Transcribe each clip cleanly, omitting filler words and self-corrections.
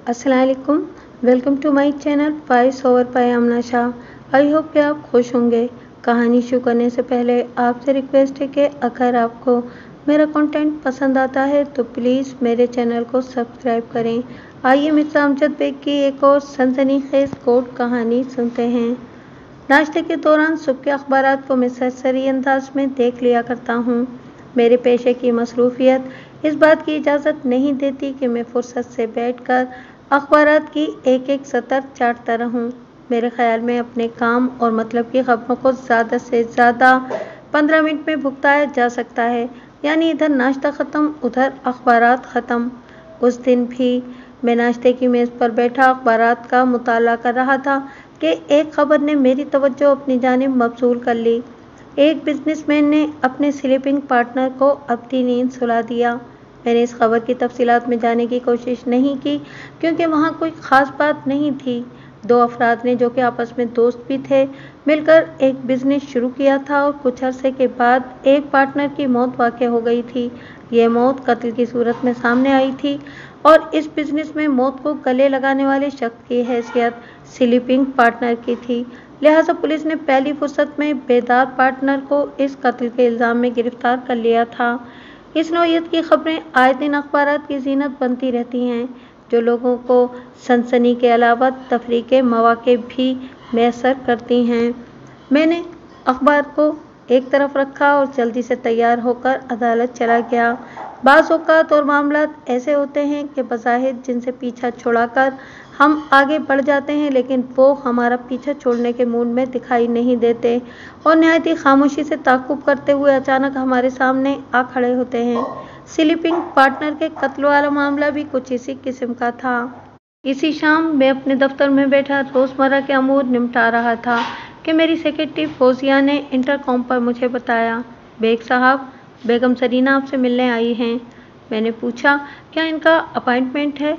अस्सलाम वालेकुम। Welcome to my channel voice over by Amna Shah. I hope कि आप खुश होंगे। कहानी शुरू करने से पहले आपसे रिक्वेस्ट है कि अगर आपको मेरा कंटेंट पसंद आता है तो प्लीज़ मेरे चैनल को सब्सक्राइब करें। आइए मिर्ज़ा अमजद बेग की एक और सनसनीखेज़ कोर्ट कहानी सुनते हैं। नाश्ते के दौरान सुबह के अखबारात को मैं सरसरी अंदाज में देख लिया करता हूँ। मेरे पेशे की मसरूफियत इस बात की इजाज़त नहीं देती कि मैं फुर्सत से बैठकर अखबारात की एक एक सतर चाटता रहूं। मेरे ख्याल में अपने काम और मतलब की खबरों को ज़्यादा से ज़्यादा 15 मिनट में भुगताया जा सकता है, यानी इधर नाश्ता ख़त्म उधर अखबारात ख़त्म। उस दिन भी मैं नाश्ते की मेज़ पर बैठा अखबारात का मुताला कर रहा था कि एक खबर ने मेरी तवज्जो अपनी जानिब मबसूल कर ली। एक बिजनेसमैन ने अपने स्लीपिंग पार्टनर को अपनी नींद सुला दिया। मैंने इस खबर की तफसीलात में जाने की कोशिश नहीं की क्योंकि वहाँ कोई ख़ास बात नहीं थी। दो अफराद ने, जो कि आपस में दोस्त भी थे, मिलकर एक बिजनेस शुरू किया था और कुछ अरसे के बाद एक पार्टनर की मौत वाक़ हो गई थी। ये मौत कत्ल की सूरत में सामने आई थी और इस बिजनेस में मौत को गले लगाने वाले शख्स की हैसियत स्लीपिंग पार्टनर की थी। लिहाजा पुलिस ने पहली फुर्सत में बेदार पार्टनर को इस कत्ल के इल्ज़ाम में गिरफ्तार कर लिया था। इस नौइयत की खबरें आए दिन अखबारात की ज़ीनत बनती रहती हैं, जो लोगों को सनसनी के अलावा तफरीह के मौक़े भी मैसर करती हैं। मैंने अखबार को एक तरफ रखा और जल्दी से तैयार होकर अदालत चला गया। बाज़ औक़ात और मामलात ऐसे होते हैं कि बज़ाहिर जिनसे पीछा छुड़ाकर हम आगे बढ़ जाते हैं, लेकिन वो हमारा पीछा छोड़ने के मूड में दिखाई नहीं देते और नहायत ही खामोशी से ताक़ुब करते हुए अचानक हमारे सामने आ खड़े होते हैं। स्लीपिंग पार्टनर के कत्ल वाला मामला भी कुछ इसी किस्म का था। इसी शाम मैं अपने दफ्तर में बैठा रोज़मर्रा के अमूर निपटा रहा था कि मेरी सेक्रेटरी फौजिया ने इंटरकॉम पर मुझे बताया, बेग साहब, बेगम सरीना आपसे मिलने आई हैं। मैंने पूछा, क्या इनका अपॉइंटमेंट है?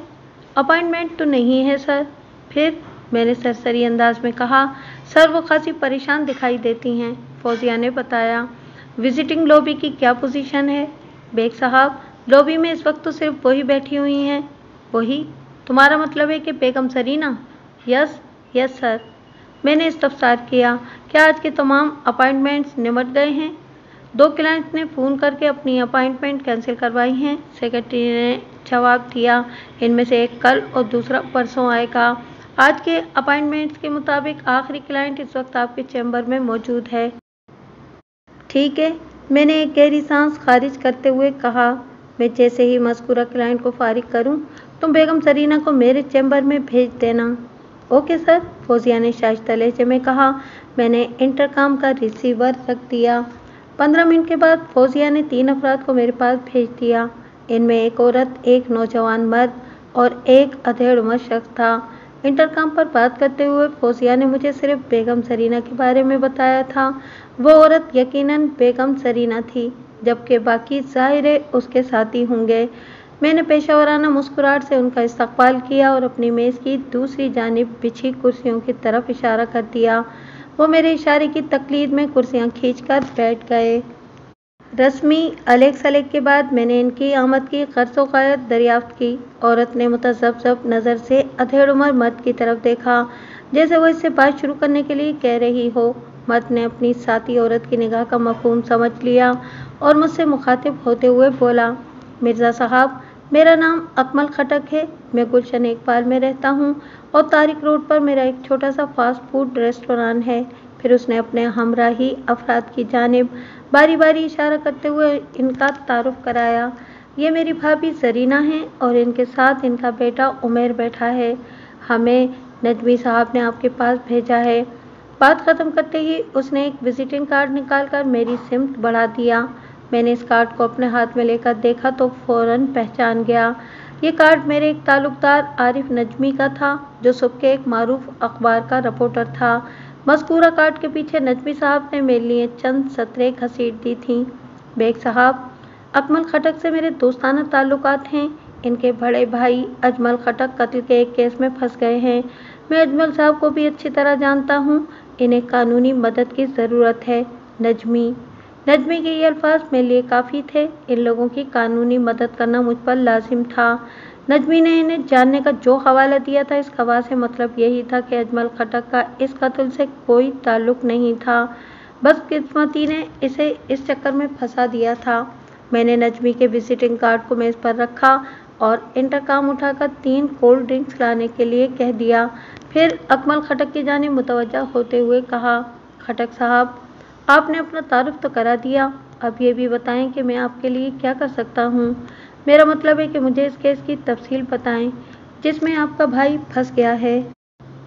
अपॉइंटमेंट तो नहीं है सर। फिर? मैंने सरसरी अंदाज में कहा। सर, वो खासी परेशान दिखाई देती हैं, फौजिया ने बताया। विजिटिंग लॉबी की क्या पोजीशन है? बेग साहब, लॉबी में इस वक्त तो सिर्फ वही बैठी हुई हैं। वही? तुम्हारा मतलब है कि बेगम सरीना? Yes sir. मैंने इस्तफसार किया, क्या आज के तमाम अपॉइंटमेंट्स निमट गए हैं? 2 क्लाइंट्स ने फ़ोन करके अपनी अपॉइंटमेंट कैंसिल करवाई हैं, सेक्रेटरी ने जवाब दिया। इनमें से एक कल और दूसरा परसों आएगा। आज के अपॉइंटमेंट्स के मुताबिक आखिरी क्लाइंट इस वक्त आपके चैम्बर में मौजूद है। ठीक है, मैंने एक गहरी सांस खारिज करते हुए कहा। मैं जैसे ही मज़कूरा क्लाइंट को फारिग करूं, तुम बेगम सरीना को मेरे चैम्बर में भेज देना। ओके सर, फौजिया ने शाइस्ता लहजे में कहा। मैंने इंटरकॉम का रिसीवर रख दिया। 15 मिनट के बाद फौजिया ने 3 अफराद को मेरे पास भेज दिया। इनमें एक औरत, एक नौजवान मर्द और एक अधेड़ उम्र शख्स था। इंटरकॉम पर बात करते हुए फौजिया ने मुझे सिर्फ बेगम सरीना के बारे में बताया था। वो औरत यकीनन बेगम सरीना थी, जबकि बाकी ज़ाहिर है उसके साथी होंगे। मैंने पेशावराना मुस्कुराहट से उनका इस्तकबाल किया और अपनी मेज़ की दूसरी जानिब बिछी कुर्सियों की तरफ इशारा कर दिया। वो मेरे इशारे की तकलीद में कुर्सियाँ खींचकर बैठ गए। रस्मी अलग सलग के बाद मैंने इनकी आमद की गर्ज़-ओ-ग़ायत दरियाफ्त की। औरत ने मुतज़ब्ज़ब नज़र से अधेड़ उम्र मर्द की तरफ देखा, जैसे वो इससे बात शुरू करने के लिए कह रही हो। मर्द ने अपनी साथी औरत की निगाह का मफ़हूम समझ लिया और मुझसे मुखातिब होते हुए बोला, मिर्ज़ा साहब, मेरा नाम अकमल खटक है। मैं गुलशन इकबाल में रहता हूँ और तारिक रोड पर मेरा एक छोटा सा फास्ट फूड रेस्टोरेंट है। फिर उसने अपने हमराही अफराद की जानिब बारी बारी इशारा करते हुए इनका तारुफ कराया। ये मेरी भाभी ज़रीना हैं और इनके साथ इनका बेटा उमेर बैठा है। हमें नजमी साहब ने आपके पास भेजा है। बात ख़त्म करते ही उसने एक विजिटिंग कार्ड निकालकर मेरी सिमत बढ़ा दिया। मैंने इस कार्ड को अपने हाथ में लेकर देखा तो फ़ौरन पहचान गया। ये कार्ड मेरे एक ताल्लुक़दार आरिफ नजमी का था, जो सुबह के एक मारूफ अखबार का रिपोर्टर था। मज़कूरा कार्ड के पीछे नजमी साहब ने मेरे लिए चंद सतरें घसीट दी थीं। बेग साहब, अकमल खटक से मेरे दोस्ताना ताल्लुकात हैं। इनके बड़े भाई अजमल खटक कत्ल के एक केस में फंस गए हैं। मैं अजमल साहब को भी अच्छी तरह जानता हूँ। इन्हें कानूनी मदद की ज़रूरत है। नजमी के ये अल्फाज मेरे लिए काफ़ी थे। इन लोगों की कानूनी मदद करना मुझ पर लाजिम था। नजमी ने इन्हें जानने का जो हवाला दिया था, इस खबर से मतलब यही था कि अजमल खटक का इस कत्ल से कोई ताल्लुक नहीं था, बस किस्मती ने इसे इस चक्कर में फंसा दिया था। मैंने नजमी के विजिटिंग कार्ड को मेज पर रखा और इंटरकॉम उठाकर 3 कोल्ड ड्रिंक्स लाने के लिए कह दिया। फिर अकमल खटक की जानिब मुतवज्जा होते हुए कहा, खटक साहब, आपने अपना तारुफ तो करा दिया, अब ये भी बताएं कि मैं आपके लिए क्या कर सकता हूँ। मेरा मतलब है कि मुझे इस केस की तफसील बताएं जिसमें आपका भाई फंस गया है।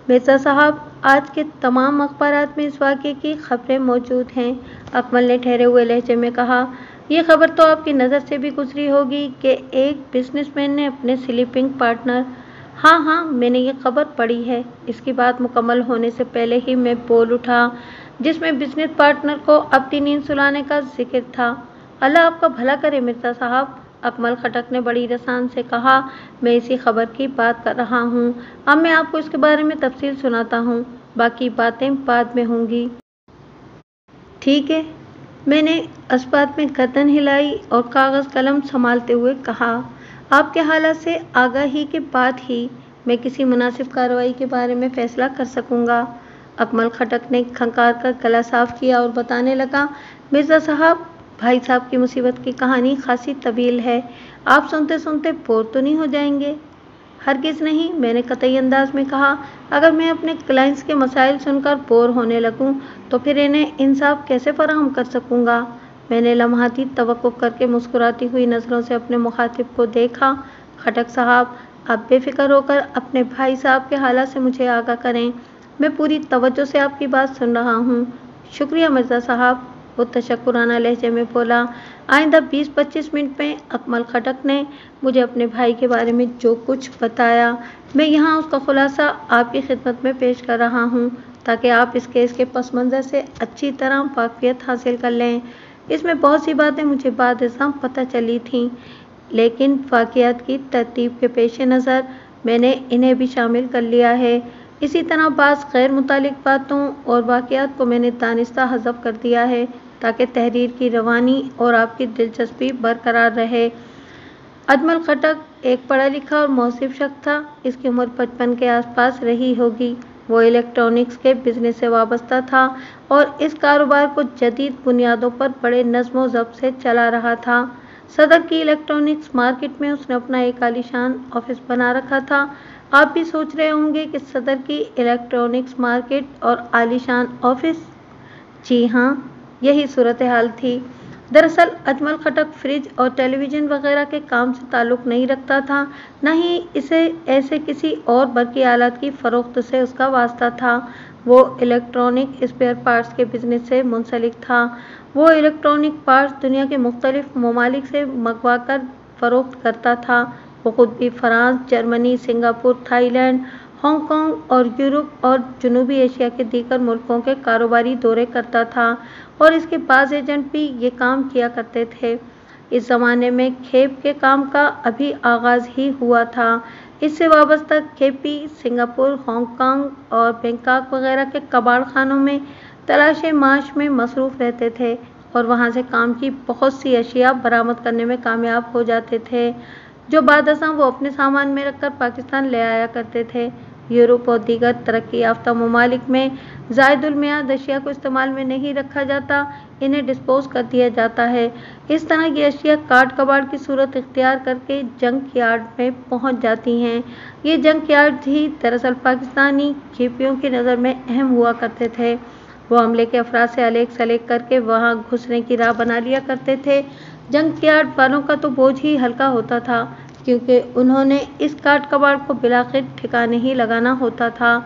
मिर्ज़ा साहब, आज के तमाम अखबारात में इस वाक़े की खबरें मौजूद हैं। अकमल ने ठहरे हुए लहजे में कहा, ये खबर तो आपकी नज़र से भी गुजरी होगी कि एक बिजनेसमैन ने अपने स्लीपिंग पार्टनर। हाँ, मैंने ये खबर पढ़ी है। इसकी बात मुकम्मल होने से पहले ही मैं बोल उठा, जिसमें बिजनेस पार्टनर को अपनी नींद सुलाने का जिक्र था। अल्लाह आपका भला करे मिर्ज़ा साहब, अकमल खटक ने बड़ी रसान से कहा, मैं इसी खबर की बात कर रहा हूँ। अब मैं आपको इसके बारे में तफसील सुनाता हूँ, बाकी बातें बाद में होंगी। ठीक है, मैंने अस्पात में गर्दन हिलाई और कागज़ कलम संभालते हुए कहा, आपके हालात से आगाही के बाद ही मैं किसी मुनासिब कार्रवाई के बारे में फ़ैसला कर सकूँगा। अकमल खटक ने खंकार कर गला साफ किया और बताने लगा, मिर्ज़ा साहब, भाई साहब की मुसीबत की कहानी खासी तवील है, आप सुनते सुनते बोर तो नहीं हो जाएंगे। हरगिज़ नहीं, मैंने कतई अंदाज में कहा, अगर मैं अपने क्लाइंट्स के मसाइल सुनकर बोर होने लगूं तो फिर इन्हें इंसाफ कैसे फराहम कर सकूंगा। मैंने लम्हाती तवक्कुफ़ करके मुस्कुराती हुई नज़रों से अपने मुखातिब को देखा। खटक साहब, आप बेफिक्र होकर अपने भाई साहब के हालात से मुझे आगाह करें, मैं पूरी तवज्जो से आपकी बात सुन रहा हूँ। शुक्रिया मिर्ज़ा साहब, वो तशक्कुराना लहजे में बोला। आइंदा 20-25 मिनट में अकमल खटक ने मुझे अपने भाई के बारे में जो कुछ बताया, मैं यहाँ उसका खुलासा आपकी खिदमत में पेश कर रहा हूँ, ताकि आप इस केस के पस मंज़र से अच्छी तरह वाक़फ़ियत हासिल कर लें। इसमें बहुत सी बातें मुझे बाद-ए-ज़ां पता चली थीं, लेकिन वाक़ियात की तरतीब के पेश नज़र मैंने इन्हें भी शामिल कर लिया है। इसी तरह बाज़ गैर मुतालिक बातों और वाक़ियात को मैंने दानिस्ता हज़फ कर दिया है, ताकि तहरीर की रवानी और आपकी दिलचस्पी बरकरार रहे। अजमल खटक एक पढ़ा लिखा और मौसूफ शख्स था। इसकी उम्र 55 के आसपास रही होगी। वो इलेक्ट्रॉनिक्स के बिजनेस से वाबस्ता था और इस कारोबार को जदीद बुनियादों पर बड़े नज़्म व ज़ब्त से चला रहा था। सदर की इलेक्ट्रॉनिक्स मार्केट में उसने अपना एक आलीशान ऑफिस बना रखा था। आप भी सोच रहे होंगे कि सदर की इलेक्ट्रॉनिक्स मार्केट और आलीशान ऑफिस। जी हाँ, यही सूरत हाल थी। दरअसल अजमल खटक फ्रिज और टेलीविज़न वगैरह के काम से ताल्लुक़ नहीं रखता था, न ही इसे ऐसे किसी और बरक़ी आलात की फ़रोख्त से उसका वास्ता था। वो इलेक्ट्रॉनिक स्पेयर पार्ट्स के बिज़नेस से मुंसलिक था। वो इलेक्ट्रॉनिक पार्ट्स दुनिया के मुख्तलिफ़ ममालिक से मंगवा कर फ़रोख्त करता था। वो खुद भी France, Germany, Singapore, Thailand, Hong Kong और यूरोप और जनूबी एशिया के दीगर मुल्कों के कारोबारी दौरे करता था और इसके बाज़ एजेंट भी ये काम किया करते थे। इस ज़माने में खेप के काम का अभी आगाज़ ही हुआ था। इससे वाबस्ता खेपी सिंगापुर, हांगकांग और बैंकॉक वगैरह के कबाड़ खानों में तलाश माश में मसरूफ़ रहते थे और वहाँ से काम की बहुत सी अशिया बरामद करने में कामयाब हो जाते थे, जो बाद-अज़ां वो अपने सामान में रखकर पाकिस्तान ले आया करते थे। यूरोप और दीगर तरक्की याफ्ता ममालिक में ज़ायदुल मियाद अशिया को इस्तेमाल में नहीं रखा जाता, इन्हें डिस्पोज कर दिया जाता है। इस तरह की अशिया काट कबाड़ की सूरत इख्तियार करके जंक यार्ड में पहुंच जाती हैं। ये जंक यार्ड ही दरअसल पाकिस्तानी खेपियों की नज़र में अहम हुआ करते थे। वो अमले के अफराद से अलेक सलेक करके वहाँ घुसने की राह बना लिया करते थे। जंक यार्ड वालों का तो बोझ ही हल्का होता था, क्योंकि उन्होंने इस काट कबाड़ को बिलाखिर ठिकाने ही लगाना होता था।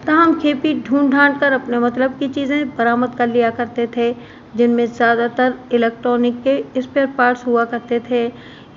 तमाम खेपी ढूंढ ढांड कर अपने मतलब की चीज़ें बरामद कर लिया करते थे, जिनमें ज़्यादातर इलेक्ट्रॉनिक के स्पेयर पार्ट्स हुआ करते थे।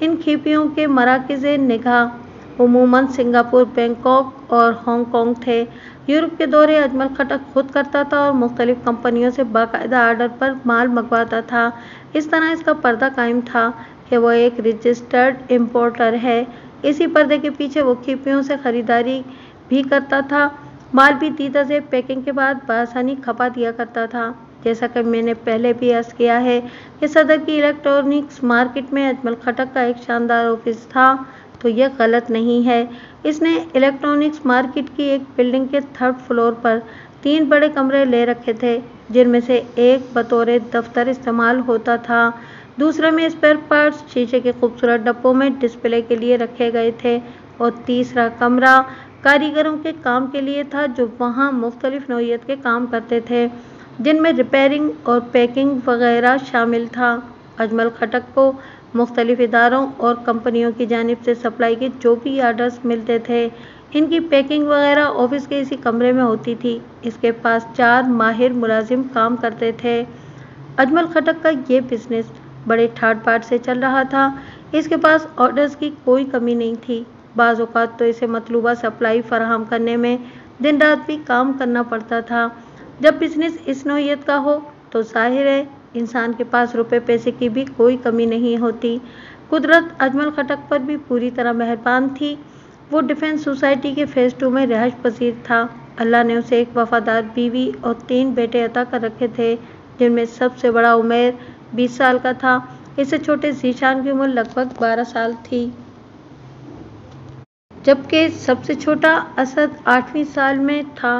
इन खेपियों के मराकज़े निगाह उमूमन सिंगापुर, बैंकॉक और हांगकांग थे। यूरोप के दौरे अजमल खटक खुद करता था और मुख्तलिफ कंपनियों से बाकायदा आर्डर पर माल मंगवाता था। इस तरह इसका पर्दा कायम था कि वो एक रजिस्टर्ड इम्पोर्टर है। इसी पर्दे के पीछे वो खेपियों से ख़रीदारी भी करता था। माल भी दीदा से पैकिंग के बाद बआसानी खपा दिया करता था। जैसा कि मैंने पहले भी अर्ज़ किया है कि सदर की इलेक्ट्रॉनिक्स मार्केट में अजमल खटक का एक शानदार ऑफिस था, تو یہ غلط نہیں ہے۔ اس نے الیکٹرانکس مارکیٹ کی ایک بلڈنگ کے 3rd فلور پر 3 بڑے کمرے لے رکھے تھے، جن میں سے ایک بطور دفتر استعمال ہوتا تھا، دوسرے میں اسپیئر پارٹس شیشے کے خوبصورت ڈبوں میں ڈسپلے کے لیے رکھے گئے تھے، اور تیسرا کمرہ کاریگروں کے کام کے لیے تھا جو وہاں مختلف نوعیت کے کام کرتے تھے، جن میں ریپیئرنگ اور پیکنگ وغیرہ شامل تھا۔ اجمل خٹک کو مختلف اداروں اور کمپنیوں کی جانب سے سپلائی کے جو بھی آرڈرز ملتے تھے، ان کی پیکنگ وغیرہ آفس کے اسی کمرے میں ہوتی تھی۔ اس کے پاس 4 ماہر ملازم کام کرتے تھے۔ اجمل خٹک کا یہ بزنس بڑے ٹھاٹ باٹ سے چل رہا تھا۔ اس کے پاس آرڈرز کی کوئی کمی نہیں تھی، بعض اوقات تو اسے مطلوبہ سپلائی فراہم کرنے میں دن رات بھی کام کرنا پڑتا تھا۔ جب بزنس اس نوعیت کا ہو تو ظاہر ہے انسان کے پاس روپے پیسے کی بھی کوئی کمی نہیں ہوتی۔ قدرت اجمل خٹک پر بھی پوری طرح مہربان تھی۔ وہ ڈیفنس سوسائٹی کے فیز 2 میں رہائش پذیر تھا۔ اللہ نے اسے ایک وفادار بیوی اور 3 بیٹے عطا کر رکھے تھے، جن میں سب سے بڑا عمیر 20 سال کا تھا۔ اس سے چھوٹے ذیشان کی عمر لگ بھگ 12 سال تھی، جبکہ سب سے چھوٹا اسد 8ویں سال میں تھا۔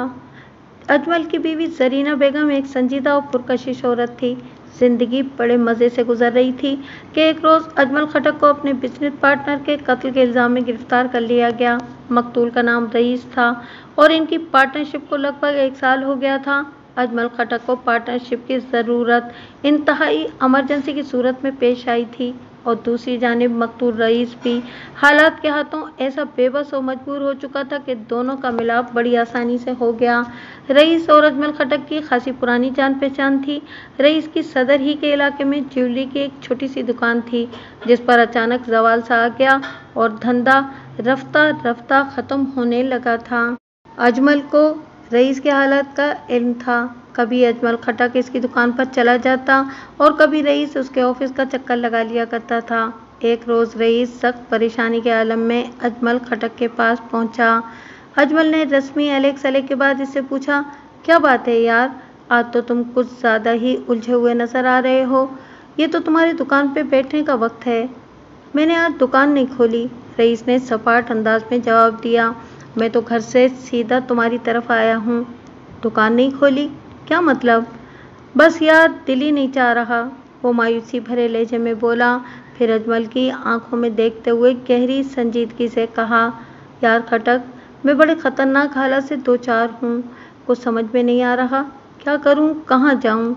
اجمل کی بیوی زرینہ بیگم ایک سنجیدہ اور پرکشش عورت تھی۔ زندگی بڑے مزے سے گزر رہی تھی کہ ایک روز اجمل خٹک کو اپنے بزنس پارٹنر کے قتل کے الزام میں گرفتار کر لیا گیا۔ مقتول کا نام رئیس تھا اور ان کی پارٹنرشپ کو لگ بھگ 1 سال ہو گیا تھا۔ اجمل خٹک کو پارٹنرشپ کی ضرورت انتہائی ایمرجنسی کی صورت میں پیش آئی تھی، اور دوسری جانب مقتول رئیس بھی حالات کے ہاتھوں ایسا بے بس اور مجبور ہو چکا تھا کہ دونوں کا ملاپ بڑی آسانی سے ہو گیا۔ رئیس اور اجمل خٹک کی خاصی پرانی جان پہچان تھی۔ رئیس کی صدر ہی کے علاقے میں جیولری کی ایک چھوٹی سی دکان تھی، جس پر اچانک زوال سا آ گیا اور دھندا رفتہ رفتہ ختم ہونے لگا تھا۔ اجمل کو رئیس کے حالات کا علم تھا۔ کبھی اجمل خٹک اس کی دکان پر چلا جاتا اور کبھی رئیس اس کے آفس کا چکر لگا لیا کرتا تھا۔ ایک روز رئیس سخت پریشانی کے عالم میں اجمل خٹک کے پاس پہنچا۔ اجمل نے رسمی علیک سلیک کے بعد اس سے پوچھا، کیا بات ہے یار، آج تو تم کچھ زیادہ ہی الجھے ہوئے نظر آ رہے ہو، یہ تو تمہاری دکان پہ بیٹھنے کا وقت ہے۔ میں نے آج دکان نہیں کھولی، رئیس نے سپاٹ انداز میں جواب دیا، میں تو گھر سے سیدھا تمہاری طرف آیا ہوں۔ دکان نہیں کھولی؟ کیا مطلب؟ بس یار دل ہی نہیں چاہ رہا، وہ مایوسی بھرے لہجے میں بولا، پھر اجمل کی آنکھوں میں دیکھتے ہوئے گہری سنجیدگی سے کہا، یار خٹک، میں بڑے خطرناک حالات سے دوچار ہوں، کچھ سمجھ میں نہیں آ رہا، کیا کروں، کہاں جاؤں؟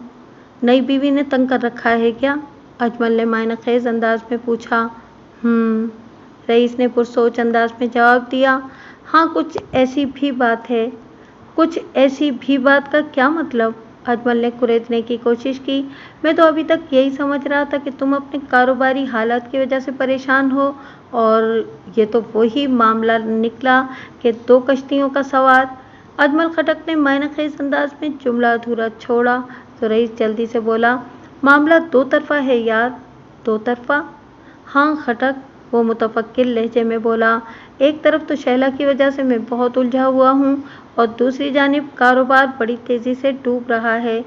نئی بیوی نے تنگ کر رکھا ہے کیا؟ اجمل نے معنی خیز انداز میں پوچھا۔ رئیس نے پرسوچ انداز میں جواب دیا، ہاں کچھ ایسی بھی بات ہے۔ کچھ ایسی بھی بات کا کیا مطلب؟ اجمل نے کریدنے کی کوشش کی، میں تو ابھی تک یہی سمجھ رہا تھا کہ تم اپنے کاروباری حالات کی وجہ سے پریشان ہو، اور یہ تو وہی معاملہ نکلا کہ 2 کشتیوں کا سوار۔ اجمل خٹک نے معنی خیز انداز میں جملہ ادھورا چھوڑا تو رئیس جلدی سے بولا، معاملہ 2 طرفہ ہے یار۔ 2 طرفہ؟ ہاں خٹک، وہ متفکر لہجے میں بولا، ایک طرف تو شہلا کی وجہ سے میں بہت الجھا ہوا ہوں، اور دوسری جانب کاروبار بڑی تیزی سے ڈوب رہا ہے۔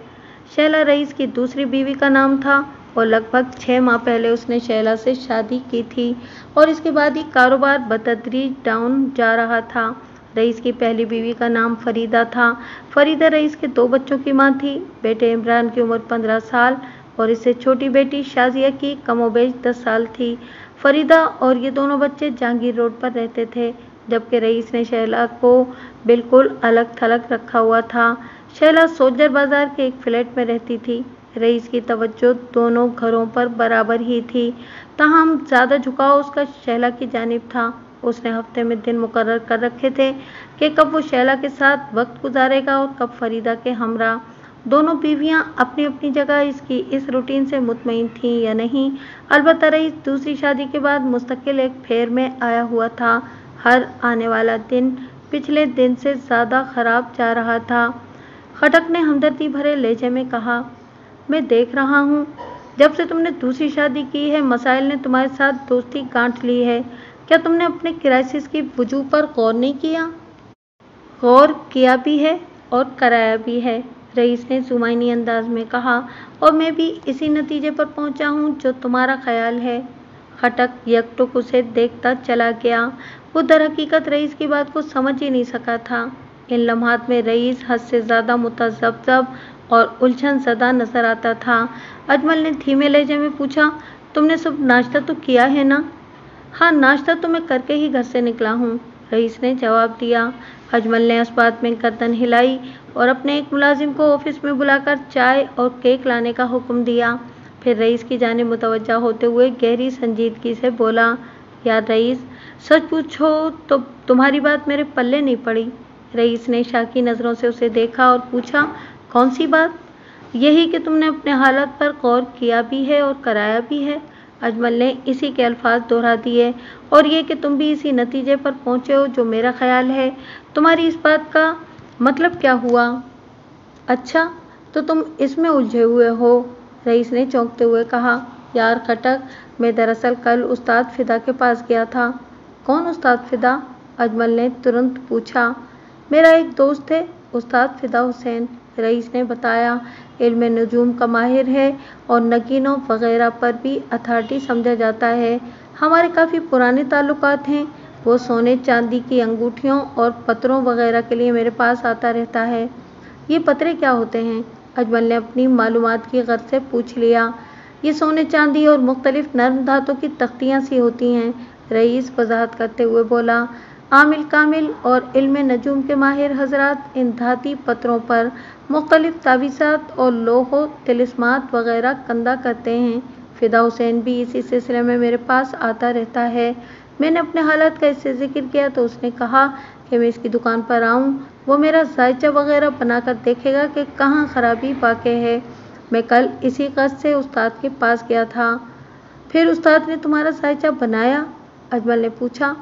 شہلا رئیس کی دوسری بیوی کا نام تھا، اور لگ بھگ 6 ماہ پہلے اس نے شہلا سے شادی کی تھی، اور اس کے بعد ہی کاروبار بتدریج ڈاؤن جا رہا تھا۔ رئیس کی پہلی بیوی کا نام فریدہ تھا۔ فریدہ رئیس کے 2 بچوں کی ماں تھی، بیٹے عمران کی عمر 15 سال اور اس سے چھوٹی بیٹی شازیہ کی کم و بیش 10 سال تھی۔ فریدہ اور یہ دونوں بچے جہانگیر روڈ پر رہتے تھے، جبکہ رئیس نے شہلا کو بالکل الگ تھلگ رکھا ہوا تھا۔ شہلا سوجر بازار کے ایک فلیٹ میں رہتی تھی۔ رئیس کی توجہ دونوں گھروں پر برابر ہی تھی، تاہم زیادہ جھکاؤ اس کا شہلا کی جانب تھا۔ اس نے ہفتے میں دن مقرر کر رکھے تھے کہ کب وہ شہلا کے ساتھ وقت گزارے گا اور کب فریدہ کے ہمراہ۔ دونوں بیویاں اپنی اپنی جگہ اس کی اس روٹین سے مطمئن تھیں یا نہیں، البتہ رئیس دوسری شادی کے بعد مستقل ایک پھیر میں آیا ہوا تھا۔ ہر آنے والا دن پچھلے دن سے زیادہ خراب جا رہا تھا۔ خٹک نے ہمدردی بھرے لہجے میں کہا، میں دیکھ رہا ہوں جب سے تم نے دوسری شادی کی ہے مسائل نے تمہارے ساتھ دوستی گانٹھ لی ہے، کیا تم نے اپنے کرائسس کی وجوہ پر غور نہیں کیا؟ غور کیا بھی ہے اور کرایا بھی ہے، رئیس نے زمینی انداز میں کہا، اور میں بھی اسی نتیجے پر پہنچا ہوں جو تمہارا خیال ہے۔ खटक यकटुक उसे देखता चला गया। वो दरहकीकत रईस की बात को समझ ही नहीं सका था। इन लम्हात में रईस हद से ज्यादा मुतज़ब्ज़ब और उलझन ज़दा नजर आता था। अजमल ने धीमे लहजे में पूछा, तुमने सब नाश्ता तो किया है ना? हाँ, नाश्ता तो मैं करके ही घर से निकला हूँ, रईस ने जवाब दिया। अजमल ने इस बात में गर्दन हिलाई और अपने एक मुलाजिम को ऑफिस में बुलाकर चाय और केक लाने का हुक्म दिया। फिर रईस की जानिब मुतवज्जा होते हुए गहरी संजीदगी से बोला, यार रईस, सच पूछो तो तुम्हारी बात मेरे पल्ले नहीं पड़ी। रईस ने शाकी नज़रों से उसे देखा और पूछा, कौन सी बात? यही कि तुमने अपने हालत पर गौर किया भी है और कराया भी है। अजमल ने इसी के अल्फाज दोहरा दिए, और ये कि तुम भी इसी नतीजे पर पहुँचे हो जो मेरा ख्याल है। तुम्हारी इस बात का मतलब क्या हुआ? अच्छा, तो तुम इसमें उलझे हुए हो, रईस ने चौंकते हुए कहा। यार खटक, मैं दरअसल कल उस्ताद फिदा के पास गया था। कौन उस्ताद फिदा? अजमल ने तुरंत पूछा। मेरा एक दोस्त है, उस्ताद फिदा हुसैन, रईस ने बताया। इल्म नजूम का माहिर है और नगीनों वगैरह पर भी अथॉरिटी समझा जाता है। हमारे काफ़ी पुराने ताल्लुकात हैं। वो सोने चांदी की अंगूठियों और पत्रों वगैरह के लिए मेरे पास आता रहता है। ये पतरे क्या होते हैं? अजमल ने अपनी मालूमात की गर्ज से पूछ लिया। ये सोने चांदी और मुख्तलिफ नर्म धातों की तख्तियाँ सी होती हैं, रईस वजाहत करते हुए बोला। आमिल कामिल और इल्म नजूम के माहिर हजरात इन धाती पत्रों पर मुख्तलिफ तावीज़ात और लोहो तिलिस्मात वगैरह कंदा करते हैं। फिदा हुसैन भी इसी सिलसिले में मेरे पास आता रहता है। मैंने अपने हालात का इससे जिक्र किया तो उसने कहा कि मैं इसकी दुकान पर आऊँ, वो मेरा जायचा वगैरह बनाकर देखेगा कि कहाँ खराबी वाक़े है। मैं कल इसी क़स्द से उस्ताद के पास गया था। फिर उस्ताद ने तुम्हारा जायचा बनाया? अजमल ने पूछा।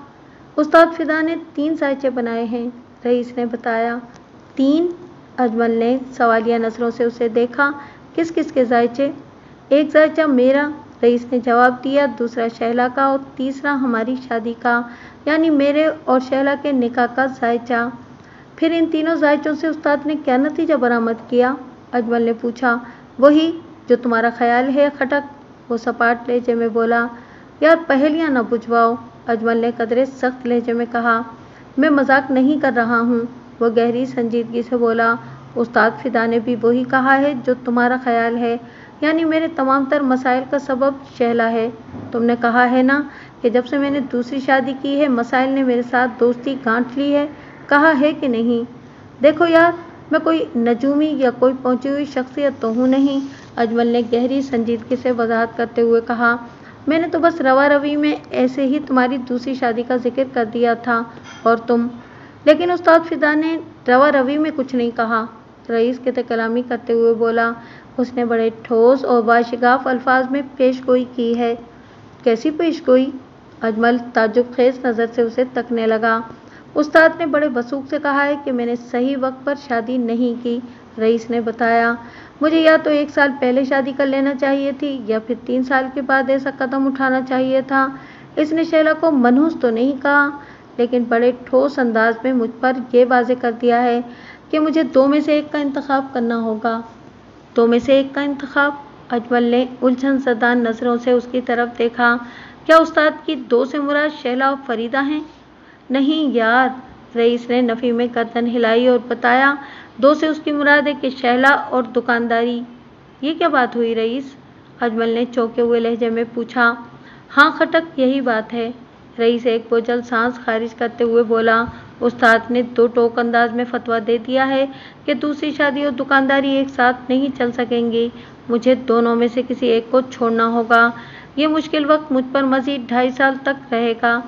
उस्ताद फिदा ने 3 जायचे बनाए हैं, रईस ने बताया। 3? अजमल ने सवालिया नज़रों से उसे देखा। किस किस के जायचे? एक जायचा मेरा, रईस ने जवाब दिया, दूसरा शहला का और तीसरा हमारी शादी का, यानी मेरे और शहला के निकाह का जायचा। फिर इन तीनों जायचों से उस्ताद ने क्या नतीजा बरामद किया? अजमल ने पूछा। वही जो तुम्हारा ख्याल है खटक, वो सपाट लहजे में बोला। यार पहेलियाँ न बुझवाओ, अजमल ने कदरे सख्त लहजे में कहा। मैं मजाक नहीं कर रहा हूँ, वो गहरी संजीदगी से बोला। उस्ताद फिदा ने भी वही कहा है जो तुम्हारा ख्याल है, यानी मेरे तमाम तर मसाइल का सबब शहला है। तुमने कहा है ना कि जब से मैंने दूसरी शादी की है मसाइल ने मेरे साथ दोस्ती गांठ ली है, कहा है कि नहीं? देखो यार, मैं कोई नजूमी या कोई पहुंची हुई शख्सियत तो हूँ नहीं, अजमल ने गहरी संजीदगी से वजाहत करते हुए कहा। मैंने तो बस रवा रवी में ऐसे ही तुम्हारी दूसरी शादी का जिक्र कर दिया था और तुम। लेकिन उस्ताद फिदा ने रवा रवी में कुछ नहीं कहा, रईस के कलामी करते हुए बोला। उसने बड़े ठोस और बाशिगाफ अल्फाज में पेशगोई की है। कैसी पेशगोई? अजमल ताज्जुब खेज नज़र से उसे तकने लगा। उस्ताद ने बड़े वसूख से कहा है कि मैंने सही वक्त पर शादी नहीं की, रईस ने बताया। मुझे या तो 1 साल पहले शादी कर लेना चाहिए थी या फिर 3 साल के बाद ऐसा कदम उठाना चाहिए था। इसने शैला को मनहूस तो नहीं कहा, लेकिन बड़े ठोस अंदाज में मुझ पर यह वाज़े कर दिया है कि मुझे 2 में से 1 का इंतखाब करना होगा। 2 में से 1 का इंतखाब? अजमल ने उलझन ज़दा नज़रों से उसकी तरफ देखा। क्या उस्ताद की 2 से मुराद शैला और फरीदा हैं? नहीं यार, रईस ने नफ़ी में गर्दन हिलाई और बताया। 2 से उसकी मुराद है कि शैला और दुकानदारी। ये क्या बात हुई रईस? अजमल ने चौंके हुए लहजे में पूछा। हाँ खटक, यही बात है, रईस एक बोझल सांस खारिज करते हुए बोला। उस्ताद ने 2 टोक अंदाज में फतवा दे दिया है कि दूसरी शादी और दुकानदारी एक साथ नहीं चल सकेंगी। मुझे दोनों में से किसी एक को छोड़ना होगा। ये मुश्किल वक्त मुझ पर मज़ीद 2.5 साल तक रहेगा।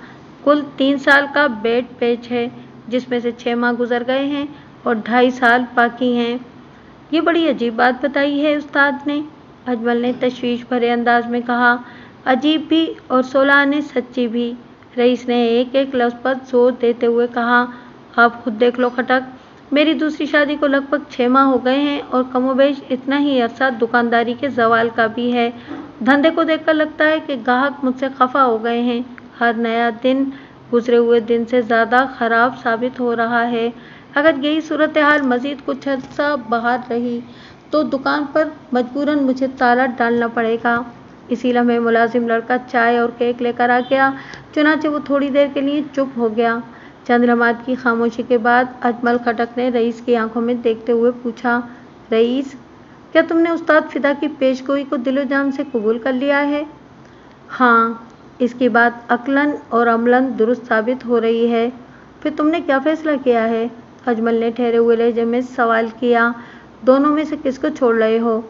कुल 3 साल का बेड पेच है, जिसमें से 6 माह गुजर गए हैं और 2.5 साल बाकी हैं। ये बड़ी अजीब बात बताई है उस्ताद ने, अजमल ने तशवीश भरे अंदाज में कहा। अजीब भी और 16 आने सच्ची भी, रईस ने एक एक लफ्ज़ पर जोर देते हुए कहा। आप खुद देख लो खटक, मेरी दूसरी शादी को लगभग 6 माह हो गए हैं और कमोबेश इतना ही अरसा दुकानदारी के जवाल का भी है। धंधे को देखकर लगता है कि ग्राहक मुझसे खफा हो गए हैं। हर नया दिन गुजरे हुए दिन से ज़्यादा ख़राब साबित हो रहा है। अगर यही सूरत हाल मज़ीद कुछ अर्सा बाहर रही तो दुकान पर मजबूरन मुझे ताला डालना पड़ेगा। इसी लम्हे मुलाजिम लड़का चाय और केक लेकर आ गया। चुनाचे वो थोड़ी देर के लिए चुप हो गया। चंद लम्हात की खामोशी के बाद अजमल खटक ने रईस की आंखों में देखते हुए पूछा, रईस, क्या तुमने उस्ताद फिदा की पेशगोई को दिलो जान से कबूल कर लिया है? हाँ, इसकी बात अक्लन और अमलन दुरुस्त साबित हो रही है। फिर तुमने क्या फैसला किया है? अजमल ने ठहरे हुए लहजे में सवाल किया। दोनों में से किसको छोड़ रहे हो?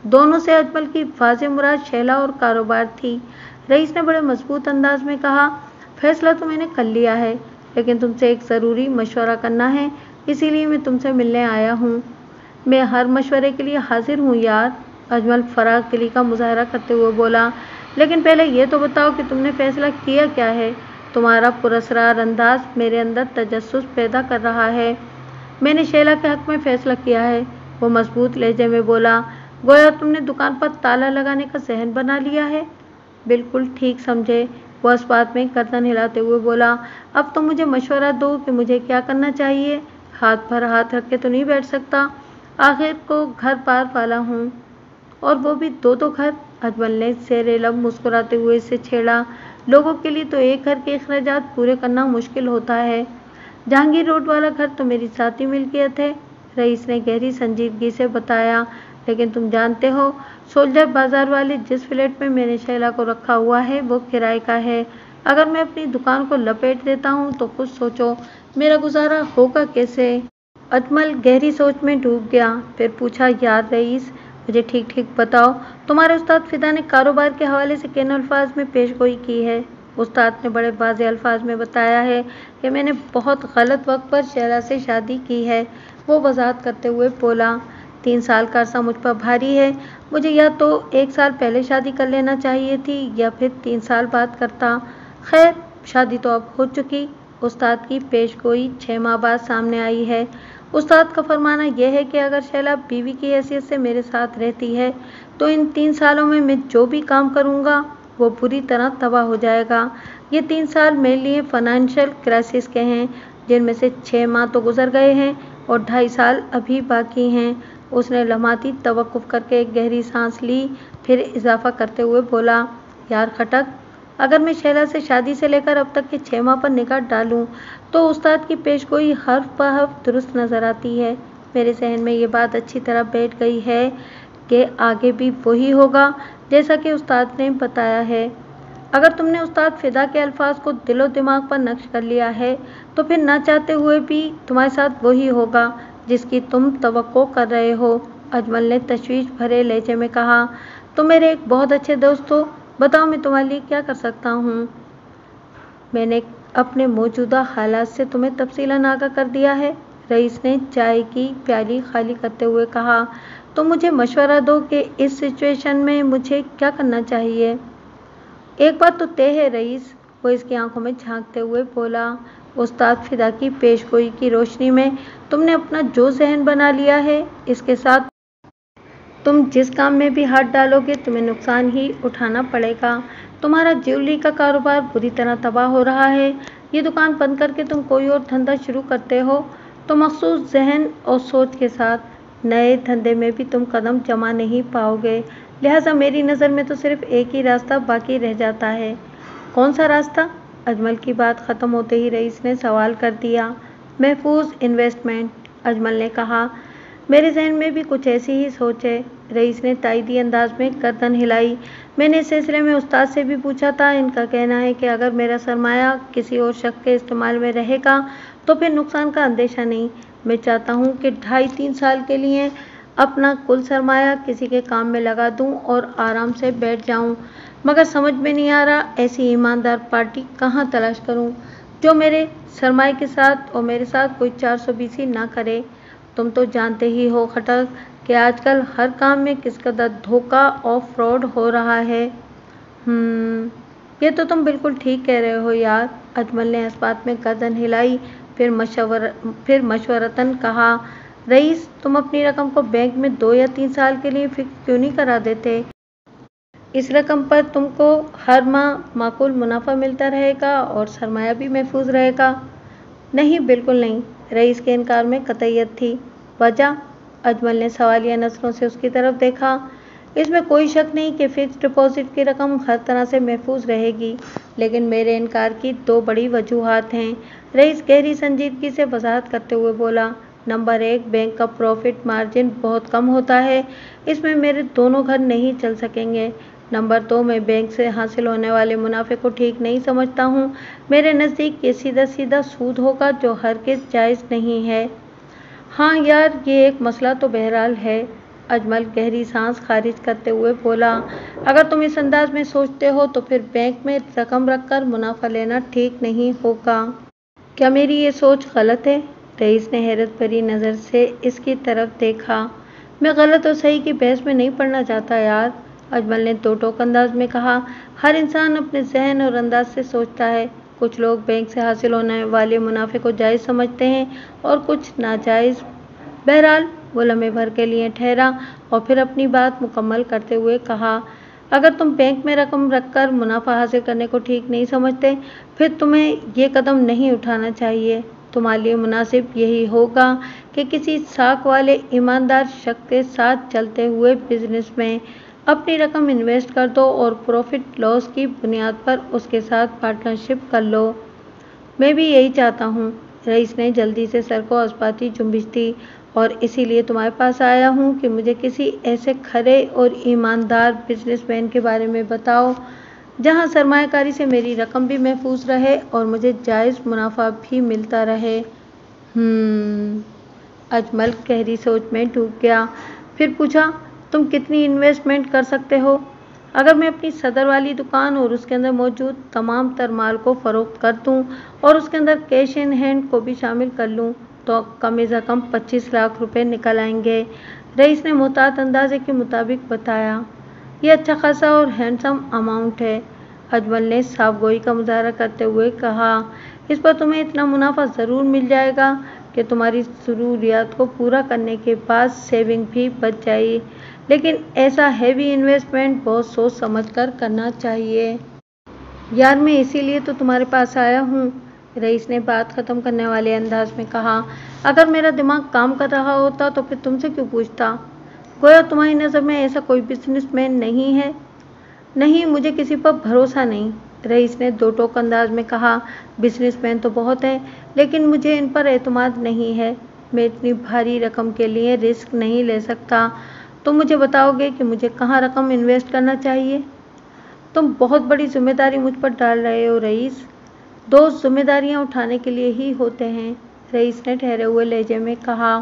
दोनों से अजमल की वाज़ेह मुराद शैला और कारोबार थी। रईस ने बड़े मजबूत अंदाज में कहा, फैसला तो मैंने कर लिया है, लेकिन तुमसे एक ज़रूरी मशवरा करना है, इसीलिए मैं तुमसे मिलने आया हूँ। मैं हर मशवरे के लिए हाजिर हूँ यार, अजमल फराग दिली का मुजाहरा करते हुए बोला। लेकिन पहले ये तो बताओ कि तुमने फैसला किया क्या है? तुम्हारा पुरस्कार अंदाज मेरे अंदर तजस्सुस पैदा कर रहा है। मैंने शैला के हक में फैसला किया है, वो मजबूत लहजे में बोला। गोया तुमने दुकान पर ताला लगाने का ज़हन बना लिया है। बिल्कुल ठीक समझे, वो इस बात में गर्दन हिलाते हुए बोला। अब तो मुझे मशवरा दो कि मुझे क्या करना चाहिए। हाथ पर हाथ रख के तो नहीं बैठ सकता, आखिर को घर बार वाला हूँ, और वो भी दो घर। अजमल ने ज़ेरे लब मुस्कुराते हुए इसे छेड़ा। लोगों के लिए तो एक घर के अखराजात पूरे करना मुश्किल होता है। जहांगीर रोड वाला घर तो मेरी ज़ाती मिल्कियत है, रईस ने गहरी संजीदगी से बताया। लेकिन तुम जानते हो, सोल्जर बाजार वाले जिस फ्लैट में मैंने शैला को रखा हुआ है वो किराए का है। अगर मैं अपनी दुकान को लपेट देता हूँ तो खुद सोचो मेरा गुजारा होगा कैसे? अजमल गहरी सोच में डूब गया। फिर पूछा, यार रईस, मुझे ठीक ठीक बताओ, तुम्हारे उस्ताद फिदा ने कारोबार के हवाले से किन अल्फाज में पेशगोई की है? उस्ताद ने बड़े वाज़ेह अल्फाज में बताया है कि मैंने बहुत गलत वक्त पर शैला से शादी की है, वो वजाहत करते हुए बोला। 3 साल का अरसा मुझ पर भारी है। मुझे या तो 1 साल पहले शादी कर लेना चाहिए थी या फिर 3 साल बाद करता। खैर, शादी तो अब हो चुकी। उस्ताद की पेशगोई 6 माह बाद सामने आई है। उस्ताद का फरमाना यह है कि अगर शैला बीवी की हैसियत से मेरे साथ रहती है तो इन 3 सालों में मैं जो भी काम करूँगा वो बुरी तरह तबाह हो जाएगा। ये 3 साल मेरे लिए फाइनेंशियल क्राइसिस के हैं, जिनमें से 6 माह तो गुजर गए हैं और 2.5 साल अभी बाकी हैं। उसने लम्हाती तवक्कुफ करके एक गहरी सांस ली, फिर इजाफा करते हुए बोला, यार खटक, अगर मैं शैला से शादी से लेकर अब तक के 6 माह पर निगाह डालूं तो उस्ताद की पेशगोई हर्फ ब हर्फ दुरुस्त नज़र आती है। मेरे जहन में ये बात अच्छी तरह बैठ गई है कि आगे भी वही होगा जैसा कि उस्ताद ने बताया है। अगर तुमने उस्ताद फिदा के अल्फाज को दिलो दिमाग पर नक्श कर लिया है तो फिर ना चाहते हुए भी तुम्हारे साथ वही होगा जिसकी तुम तवक्को कर रहे हो, अजमल ने तशवीश भरे लहजे में कहा। तुम मेरे एक बहुत अच्छे दोस्त हो, बताओ मैं तुम्हारे लिए क्या कर सकता हूँ? मैंने अपने मौजूदा हालात से तुम्हें तफसीलन आगाह कर दिया है, रईस ने चाय की प्याली खाली करते हुए कहा। तो मुझे मशवरा दो कि इस सिचुएशन में मुझे क्या करना चाहिए। एक बात तो तय है रईस, वो इसकी आंखों में झांकते हुए बोला। उस्ताद फिदा की पेशगोई की रोशनी में तुमने अपना जो जहन बना लिया है, इसके साथ तुम जिस काम में भी हाथ डालोगे तुम्हें नुकसान ही उठाना पड़ेगा। तुम्हारा ज्वेलरी का कारोबार बुरी तरह तबाह हो रहा है। ये दुकान बंद करके तुम कोई और धंधा शुरू करते हो तो मखसूस जहन और सोच के साथ नए धंधे में भी तुम कदम जमा नहीं पाओगे। लिहाजा मेरी नज़र में तो सिर्फ एक ही रास्ता बाकी रह जाता है। कौन सा रास्ता? अजमल की बात ख़त्म होते ही रईस ने सवाल कर दिया। महफूज इन्वेस्टमेंट, अजमल ने कहा। मेरे जहन में भी कुछ ऐसी ही सोच है, रईस ने ताइदी अंदाज में गर्दन हिलाई। मैंने इस सिलसिले में उस्ताद से भी पूछा था, इनका कहना है कि अगर मेरा सरमाया किसी और शख्स के इस्तेमाल में रहेगा तो फिर नुकसान का अंदेशा नहीं। मैं चाहता हूँ कि 2.5-3 साल के लिए अपना कुल सरमाया किसी के काम में लगा दूँ और आराम से बैठ जाऊँ, मगर समझ में नहीं आ रहा ऐसी ईमानदार पार्टी कहाँ तलाश करूँ जो मेरे सरमाए के साथ और मेरे साथ कोई 420 ना करे। तुम तो जानते ही हो खटक कि आजकल हर काम में किस कदर धोखा और फ्रॉड हो रहा है। ये तो तुम बिल्कुल ठीक कह रहे हो यार, अजमल ने इस बात में गर्दन हिलाई। फिर मशवरतन कहा, रईस, तुम अपनी रकम को बैंक में 2 या 3 साल के लिए फिक्स क्यों नहीं करा देते? इस रकम पर तुमको हर माह माकूल मुनाफा मिलता रहेगा और सरमाया भी महफूज रहेगा। नहीं, बिल्कुल नहीं, रईस के इनकार में कतईयत थी। वजह? अजमल ने सवालिया नज़रों से उसकी तरफ देखा। اس میں کوئی شک نہیں کہ فکس ڈپازٹ کی رقم ہر طرح سے محفوظ رہے گی، لیکن میرے انکار کی 2 بڑی وجوہات ہیں۔ رئیس گہری سنجیدگی سے وضاحت کرتے ہوئے بولا۔ نمبر 1، بینک کا پروفٹ مارجن بہت کم ہوتا ہے، اس میں میرے دونوں گھر نہیں چل سکیں گے۔ نمبر 2، میں بینک سے حاصل ہونے والے منافع کو ٹھیک نہیں سمجھتا ہوں۔ میرے نزدیک یہ سیدھا سود ہوگا جو ہرگز جائز نہیں ہے۔ ہاں یار، یہ ایک مسئلہ تو بہرحال ہے۔ اجمل گہری سانس خارج کرتے ہوئے بولا۔ اگر تم اس انداز میں سوچتے ہو تو پھر بینک میں رقم رکھ کر منافع لینا ٹھیک نہیں ہوگا۔ کیا میری یہ سوچ غلط ہے؟ رئیس نے حیرت بھری نظر سے اس کی طرف دیکھا۔ میں غلط اور صحیح کی بحث میں نہیں پڑنا چاہتا یار، اجمل نے دو ٹوک انداز میں کہا۔ ہر انسان اپنے ذہن اور انداز سے سوچتا ہے۔ کچھ لوگ بینک سے حاصل ہونے والے منافع کو جائز سمجھتے ہیں اور کچھ ناجائز۔ بہرحال وہ لمحے بھر کے لیے ٹھہرا اور پھر اپنی بات مکمل کرتے ہوئے کہا، اگر تم بینک میں رقم رکھ کر منافع حاصل کرنے کو ٹھیک نہیں سمجھتے، پھر تمہیں یہ قدم نہیں اٹھانا چاہیے۔ تمہارے لیے مناسب یہی ہوگا کہ کسی ساکھ والے ایماندار شخص کے ساتھ چلتے ہوئے بزنس میں اپنی رقم انویسٹ کر دو اور پروفٹ لاس کی بنیاد پر اس کے ساتھ پارٹنرشپ کر لو۔ میں بھی یہی چاہتا ہوں۔ رئیس نے جلدی سے سر کو اثباتی جنبش دی۔ اور اسی لیے تمہارے پاس آیا ہوں کہ مجھے کسی ایسے کھرے اور ایماندار بزنس مین کے بارے میں بتاؤ جہاں سرمایہ کاری سے میری رقم بھی محفوظ رہے اور مجھے جائز منافع بھی ملتا رہے۔ اجمل گہری سوچ میں ڈوب گیا۔ پھر پوچھا، تم کتنی انویسٹمنٹ کر سکتے ہو؟ اگر میں اپنی صدر والی دکان اور اس کے اندر موجود تمام تر مال کو فروخت کر دوں اور اس کے اندر کیش ان ہینڈ کو بھی شامل کر لوں تو کم از کم 25 لاکھ روپے نکل آئیں گے، رئیس نے محتاط اندازے کے مطابق بتایا۔ یہ اچھا خاصا اور ہینڈسم اماؤنٹ ہے، اجمل نے صاف گوئی کا مظاہرہ کرتے ہوئے کہا۔ اس پر تمہیں اتنا منافع ضرور مل جائے گا کہ تمہاری ضروریات کو پورا کرنے کے بعد سیونگ بھی بچ جائے، لیکن ایسا ہیوی انویسٹمنٹ بہت سوچ سمجھ کر کرنا چاہیے۔ یار میں اسی لیے تو تمہارے پاس آیا ہوں، رئیس نے بات ختم کرنے والے انداز میں کہا۔ اگر میرا دماغ کام کر رہا ہوتا تو پھر تم سے کیوں پوچھتا؟ گویا تمہاری نظر میں ایسا کوئی بزنس مین نہیں ہے؟ نہیں، مجھے کسی پر بھروسہ نہیں، رئیس نے دو ٹوک انداز میں کہا۔ بزنس مین تو بہت ہیں لیکن مجھے ان پر اعتماد نہیں ہے۔ میں اتنی بھاری رقم کے لیے رسک نہیں لے سکتا۔ تم مجھے بتاؤ گے کہ مجھے کہاں رقم انویسٹ کرنا چاہیے؟ تم بہت بڑی ذمہ داری مجھ پر ڈال رہے ہو رئیس۔ دوست ذمہ داریاں اٹھانے کے لیے ہی ہوتے ہیں، رئیس نے ٹھہرے ہوئے لہجے میں کہا۔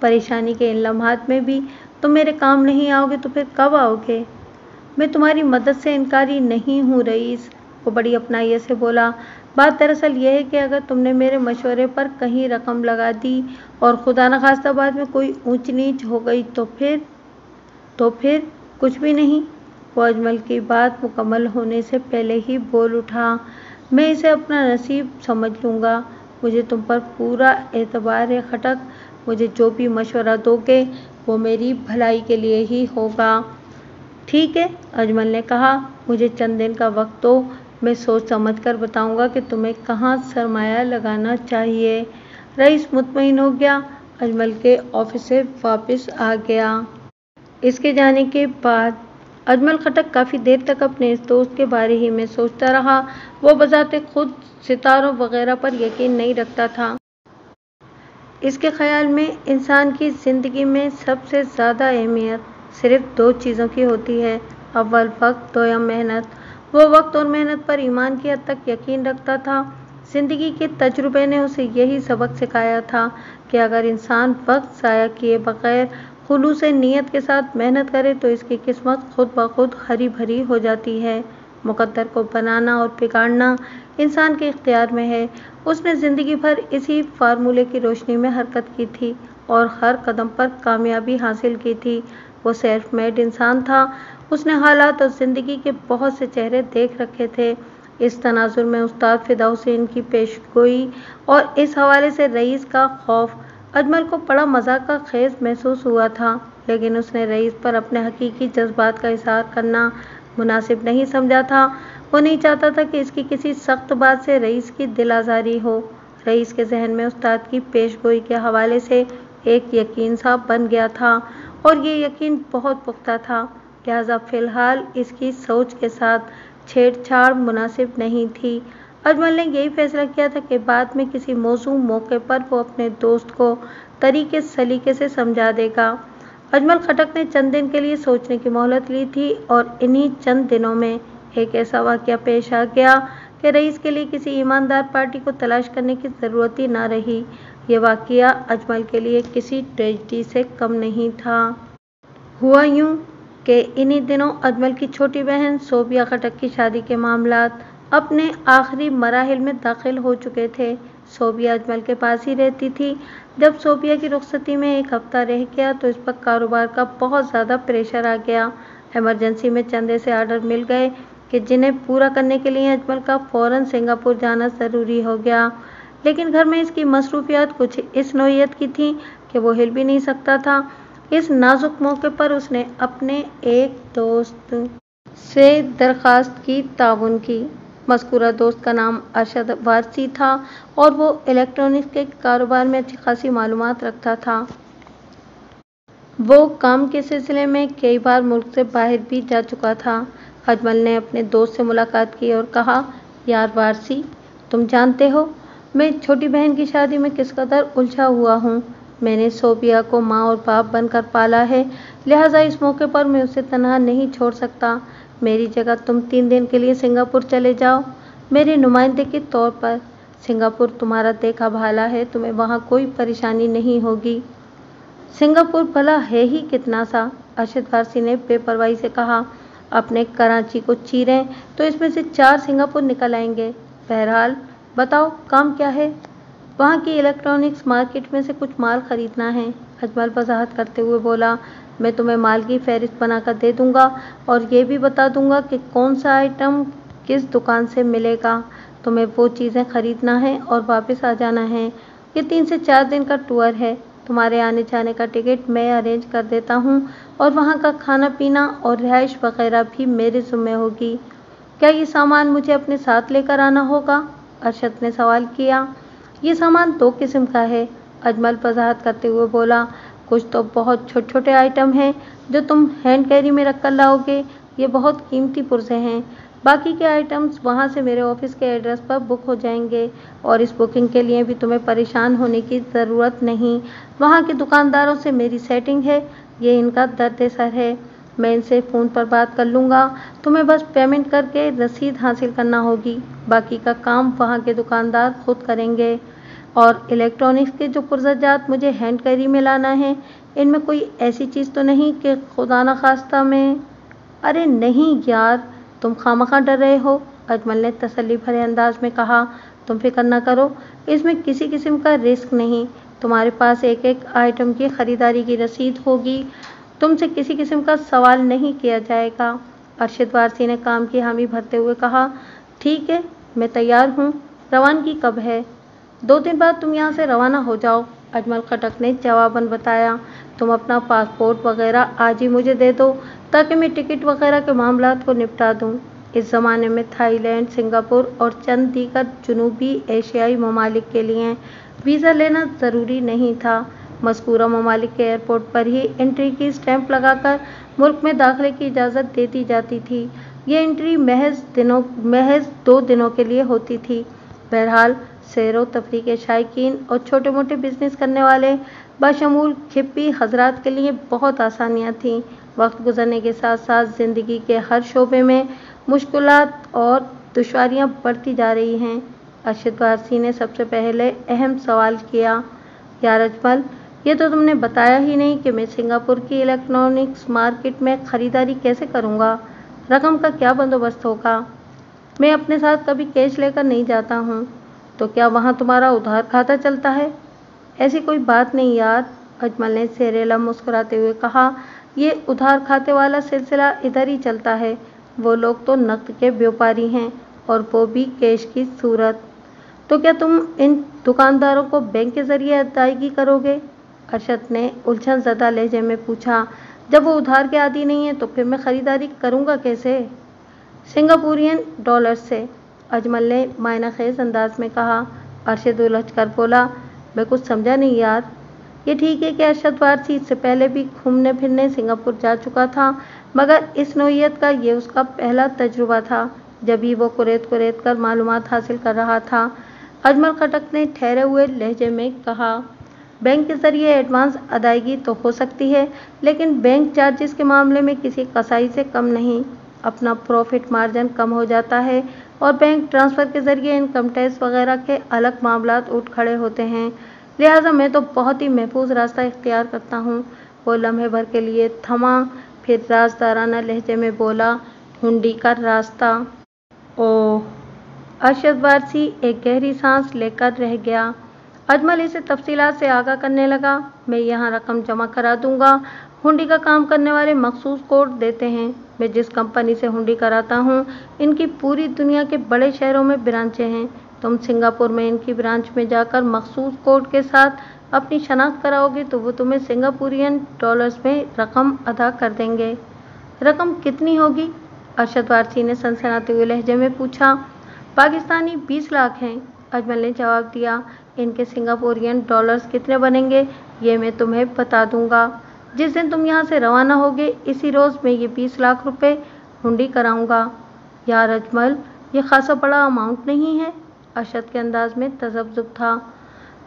پریشانی کے ان لمحات میں بھی تم میرے کام نہیں آؤ گے تو پھر کب آؤ گے؟ میں تمہاری مدد سے انکاری نہیں ہوں رئیس، وہ بڑی اپنائیت سے بولا۔ بات دراصل یہ ہے کہ اگر تم نے میرے مشورے پر کہیں رقم لگا دی اور خدا نخواستہ بعد میں کوئی اونچ نیچ ہو گئی تو پھر کچھ بھی نہیں، وہ اجمل کی بات مکمل ہونے سے پہلے ہی بول اٹھا۔ میں اسے اپنا نصیب سمجھ لوں گا، مجھے تم پر پورا اعتبار ہے خٹک، مجھے جو بھی مشورہ دو گے وہ میری بھلائی کے لیے ہی ہوگا۔ ٹھیک ہے، اجمل نے کہا، مجھے چند دن کا وقت دو، میں سوچ سمجھ کر بتاؤں گا کہ تمہیں کہاں سرمایہ لگانا چاہیے۔ رئیس مطمئن ہو گیا۔ اجمل کے آفس سے واپس آ گیا۔ اس کے جانے کے بعد اجمل خٹک کافی دیر تک اپنے اس دوست کے بارے ہی میں سوچتا رہا۔ وہ بذات خود ستاروں وغیرہ پر یقین نہیں رکھتا تھا۔ اس کے خیال میں انسان کی زندگی میں سب سے زیادہ اہمیت صرف 2 چیزوں کی ہوتی ہے، اول وقت، دوم محنت۔ وہ وقت اور محنت پر ایمان کی حد تک یقین رکھتا تھا۔ زندگی کے تجربے نے اسے یہی سبق سکھایا تھا کہ اگر انسان وقت ضائع کیے بغیر خلوص نیت کے ساتھ محنت کرے تو اس کی قسمت خود بخود ہری بھری ہو جاتی ہے۔ مقدر کو بنانا اور بگاڑنا انسان کے اختیار میں ہے۔ اس نے زندگی بھر اسی فارمولے کی روشنی میں حرکت کی تھی اور ہر قدم پر کامیابی حاصل کی تھی۔ وہ سیلف میڈ انسان تھا۔ اس نے حالات اور زندگی کے بہت سے چہرے دیکھ رکھے تھے۔ اس تناظر میں استاد فدا حسین کی پیش گوئی اور اس حوالے سے رئیس کا خوف اجمل کو بڑا مذاق خیز محسوس ہوا تھا، لیکن اس نے رئیس پر اپنے حقیقی جذبات کا اظہار کرنا مناسب نہیں سمجھا تھا۔ وہ نہیں چاہتا تھا کہ اس کی کسی سخت بات سے رئیس کی دل آزاری ہو۔ رئیس کے ذہن میں استاد کی پیش گوئی کے حوالے سے ایک یقین سا بن گیا تھا اور یہ یقین بہت پختہ تھا۔ لہٰذا فی الحال اس کی سوچ کے ساتھ چھیڑ چھاڑ مناسب نہیں تھی۔ اجمل نے یہی فیصلہ کیا تھا کہ بعد میں کسی موقع پر وہ اپنے دوست کو طریقے سلیقے سے سمجھا دے گا۔ اجمل خٹک نے چند دن کے لیے سوچنے کی مہلت لی تھی اور انہی چند دنوں میں ایک ایسا واقعہ پیش آ گیا کہ رئیس کے لیے کسی ایماندار پارٹی کو تلاش کرنے کی ضرورت ہی نہ رہی۔ یہ واقعہ اجمل کے لیے کسی ٹریجڈی سے کم نہیں تھا۔ ہوا یوں کہ انہی دنوں اجمل کی چھوٹی بہن صوبیہ خٹک کی شادی کے معاملات اپنے آخری مراحل میں داخل ہو چکے تھے۔ صوبیہ اجمل کے پاس ہی رہتی تھی۔ جب صوبیہ کی رخصتی میں ایک ہفتہ رہ گیا تو اس پر کاروبار کا بہت زیادہ پریشر آ گیا۔ ایمرجنسی میں چند ایسے آرڈر مل گئے کہ جنہیں پورا کرنے کے لیے اجمل کا فوراً سنگاپور جانا ضروری ہو گیا، لیکن گھر میں اس کی مصروفیات کچھ اس نوعیت کی تھیں کہ وہ ہل بھی نہیں سکتا تھا۔ اس نازک موقع پر اس نے اپنے ایک دوست سے درخواست کی تعاون کی۔ مذکورہ دوست کا نام ارشد وارثی تھا اور وہ الیکٹرانکس کے کاروبار میں اچھی خاصی معلومات رکھتا تھا۔ وہ کام کے سلسلے میں کئی بار ملک سے باہر بھی جا چکا تھا۔ اجمل نے اپنے دوست سے ملاقات کی اور کہا، یار وارثی، تم جانتے ہو میں چھوٹی بہن کی شادی میں کس قدر الجھا ہوا ہوں۔ میں نے صوبیہ کو ماں اور باپ بن کر پالا ہے، لہٰذا اس موقع پر میں اسے تنہا نہیں چھوڑ سکتا۔ میری جگہ تم 3 دن کے لیے سنگاپور چلے جاؤ میرے نمائندے کے طور پر۔ سنگاپور تمہارا دیکھا بھالا ہے، تمہیں وہاں کوئی پریشانی نہیں ہوگی۔ سنگاپور بھلا ہے ہی کتنا سا؟ ارشد وارثی نے بے پرواہی سے کہا۔ اپنے کراچی کو چیریں تو اس میں سے 4 سنگاپور نکل آئیں گے۔ بہرحال بتاؤ کام کیا ہے؟ وہاں کی الیکٹرانکس مارکیٹ میں سے کچھ مال خریدنا ہے۔ اجمل وضاحت کرتے ہوئے بولا، میں تمہیں مال کی فہرست بنا کر دے دوں گا اور یہ بھی بتا دوں گا کہ کون سا آئٹم کس دکان سے ملے گا۔ تمہیں وہ چیزیں خریدنا ہے اور واپس آ جانا ہے۔ یہ 3 سے 4 دن کا ٹور ہے۔ تمہارے آنے جانے کا ٹکٹ میں ارینج کر دیتا ہوں اور وہاں کا کھانا پینا اور رہائش وغیرہ بھی میرے ذمہ ہوگی۔ کیا یہ سامان مجھے اپنے ساتھ لے کر آنا ہوگا؟ ارشد نے سوال کیا۔ یہ سامان 2 قسم کا ہے، اجمل وضاحت کرتے ہوئے بولا۔ کچھ تو بہت چھوٹے چھوٹے آئٹم ہیں جو تم ہینڈ کیری میں رکھ کر لاؤ گے، یہ بہت قیمتی پرزے ہیں۔ باقی کے آئٹمز وہاں سے میرے آفس کے ایڈریس پر بک ہو جائیں گے اور اس بکنگ کے لیے بھی تمہیں پریشان ہونے کی ضرورت نہیں۔ وہاں کے دکانداروں سے میری سیٹنگ ہے، یہ ان کا درد سر ہے، میں ان سے فون پر بات کر لوں گا۔ تمہیں بس پیمنٹ کر کے رسید حاصل کرنا ہوگی، باقی کا کام وہاں کے دکاندار خود کریں گے۔ اور الیکٹرانکس کے جو پرزہ جات مجھے ہینڈ کیری میں لانا ہے، ان میں کوئی ایسی چیز تو نہیں کہ خدا نخواستہ میں… ارے نہیں یار، تم خواہ ڈر رہے ہو، اجمل نے تسلی بھرے انداز میں کہا۔ تم فکر نہ کرو، اس میں کسی قسم کا رسک نہیں۔ تمہارے پاس ایک ایک آئٹم کی خریداری کی رسید ہوگی، تم سے کسی قسم کا سوال نہیں کیا جائے گا۔ ارشد وارثی نے کام کی حامی بھرتے ہوئے کہا، ٹھیک ہے، میں تیار ہوں۔ روانگی کب ہے؟ 2 دن بعد تم یہاں سے روانہ ہو جاؤ، اجمل خٹک نے جواباً بتایا۔ تم اپنا پاسپورٹ وغیرہ آج ہی مجھے دے دو تاکہ میں ٹکٹ وغیرہ کے معاملات کو نپٹا دوں۔ اس زمانے میں تھائی لینڈ، سنگاپور اور چند دیگر جنوبی ایشیائی ممالک کے لیے ویزا لینا ضروری نہیں تھا۔ مذکورہ ممالک کے ایئرپورٹ پر ہی انٹری کی اسٹیمپ لگا کر ملک میں داخلے کی اجازت دے دی جاتی تھی۔ یہ انٹری محض 2 دنوں کے لیے ہوتی تھی۔ بہرحال سیر و تفریح کے شائقین اور چھوٹے موٹے بزنس کرنے والے بشمول کھپی حضرات کے لیے بہت آسانیاں تھیں۔ وقت گزرنے کے ساتھ ساتھ زندگی کے ہر شعبے میں مشکلات اور دشواریاں بڑھتی جا رہی ہیں۔ ارشد وارثی نے سب سے پہلے اہم سوال کیا، یار اجمل، یہ تو تم نے بتایا ہی نہیں کہ میں سنگاپور کی الیکٹرانکس مارکیٹ میں خریداری کیسے کروں گا؟ رقم کا کیا بندوبست ہوگا؟ میں اپنے ساتھ کبھی کیش لے کر نہیں جاتا ہوں۔ تو کیا وہاں تمہارا ادھار کھاتا چلتا ہے؟ ایسی کوئی بات نہیں یار، اجمل نے زیر لب مسکراتے ہوئے کہا، یہ ادھار کھاتے والا سلسلہ ادھر ہی چلتا ہے۔ وہ لوگ تو نقد کے بیوپاری ہیں اور وہ بھی کیش کی صورت۔ تو کیا تم ان دکانداروں کو بینک کے ذریعے ادائیگی کرو گے؟ ارشد نے الجھن زدہ لہجے میں پوچھا۔ جب وہ ادھار کے عادی نہیں ہیں تو پھر میں خریداری کروں گا کیسے؟ سنگاپورین ڈالرز سے، اجمل نے معنی خیز انداز میں کہا۔ ارشد الجھ کر بولا، میں کچھ سمجھا نہیں یار۔ یہ ٹھیک ہے کہ ارشد وارثی اس سے پہلے بھی گھومنے پھرنے سنگاپور جا چکا تھا، मगर इस नौइयत का ये उसका पहला तजुर्बा था। जब ही वो कुरेद कर मालूमात हासिल कर रहा था, अजमल खटक ने ठहरे हुए लहजे में कहा, बैंक के जरिए एडवांस अदायगी तो हो सकती है, लेकिन बैंक चार्जेस के मामले में किसी कसाई से कम नहीं। अपना प्रॉफिट मार्जिन कम हो जाता है और बैंक ट्रांसफ़र के जरिए इनकम टैक्स वगैरह के अलग मामलात उठ खड़े होते हैं। लिहाजा मैं तो बहुत ही महफूज रास्ता इख्तियार करता हूँ। वो लम्हे भर के लिए थमा, फिर राजदाराना लहजे में बोला, हुंडी का रास्ता। ओह! अरशद वारसी एक गहरी सांस लेकर रह गया। अजमल इसे तफसीलात से आगाह करने लगा, मैं यहाँ रकम जमा करा दूंगा। हुंडी का काम करने वाले मखसूस कोड देते हैं। मैं जिस कंपनी से हुंडी कराता हूँ, इनकी पूरी दुनिया के बड़े शहरों में ब्रांचें हैं। तुम सिंगापुर में इनकी ब्रांच में जाकर मखसूस कोड के साथ अपनी शनाख्त कराओगे तो वो तुम्हें सिंगापुरियन डॉलर्स में रकम अदा कर देंगे। रकम कितनी होगी? अरशद वारसी ने सनसनाते हुए लहजे में पूछा। पाकिस्तानी 20 लाख हैं, अजमल ने जवाब दिया। इनके सिंगापुरियन डॉलर्स कितने बनेंगे ये मैं तुम्हें बता दूंगा। जिस दिन तुम यहाँ से रवाना होगे, इसी रोज़ मैं ये 20 लाख रुपए हुंडी कराऊंगा। यार अजमल, ये खासा बड़ा अमाउंट नहीं है? अरशद के अंदाज में तजब्जुब था।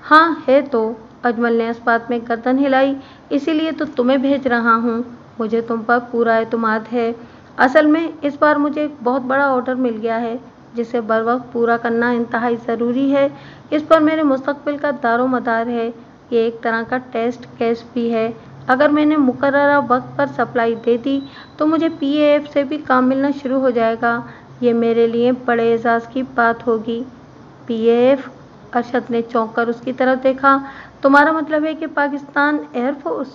हाँ है तो, अजमल ने इस बात में गर्दन हिलाई, इसीलिए तो तुम्हें भेज रहा हूँ। मुझे तुम पर पूरा एतमाद है। असल में इस बार मुझे एक बहुत बड़ा ऑर्डर मिल गया है, जिसे बर वक्त पूरा करना इंतहाई ज़रूरी है। इस पर मेरे मुस्तकबिल का दारोमदार है। ये एक तरह का टेस्ट केस भी है। अगर मैंने मुकर्ररा वक्त पर सप्लाई दे दी तो मुझे PAF से भी काम मिलना शुरू हो जाएगा। ये मेरे लिए बड़े एजाज़ की बात होगी। PAF? अरशद ने चौंक कर उसकी तरफ देखा। तुम्हारा मतलब है कि पाकिस्तान एयरफोर्स?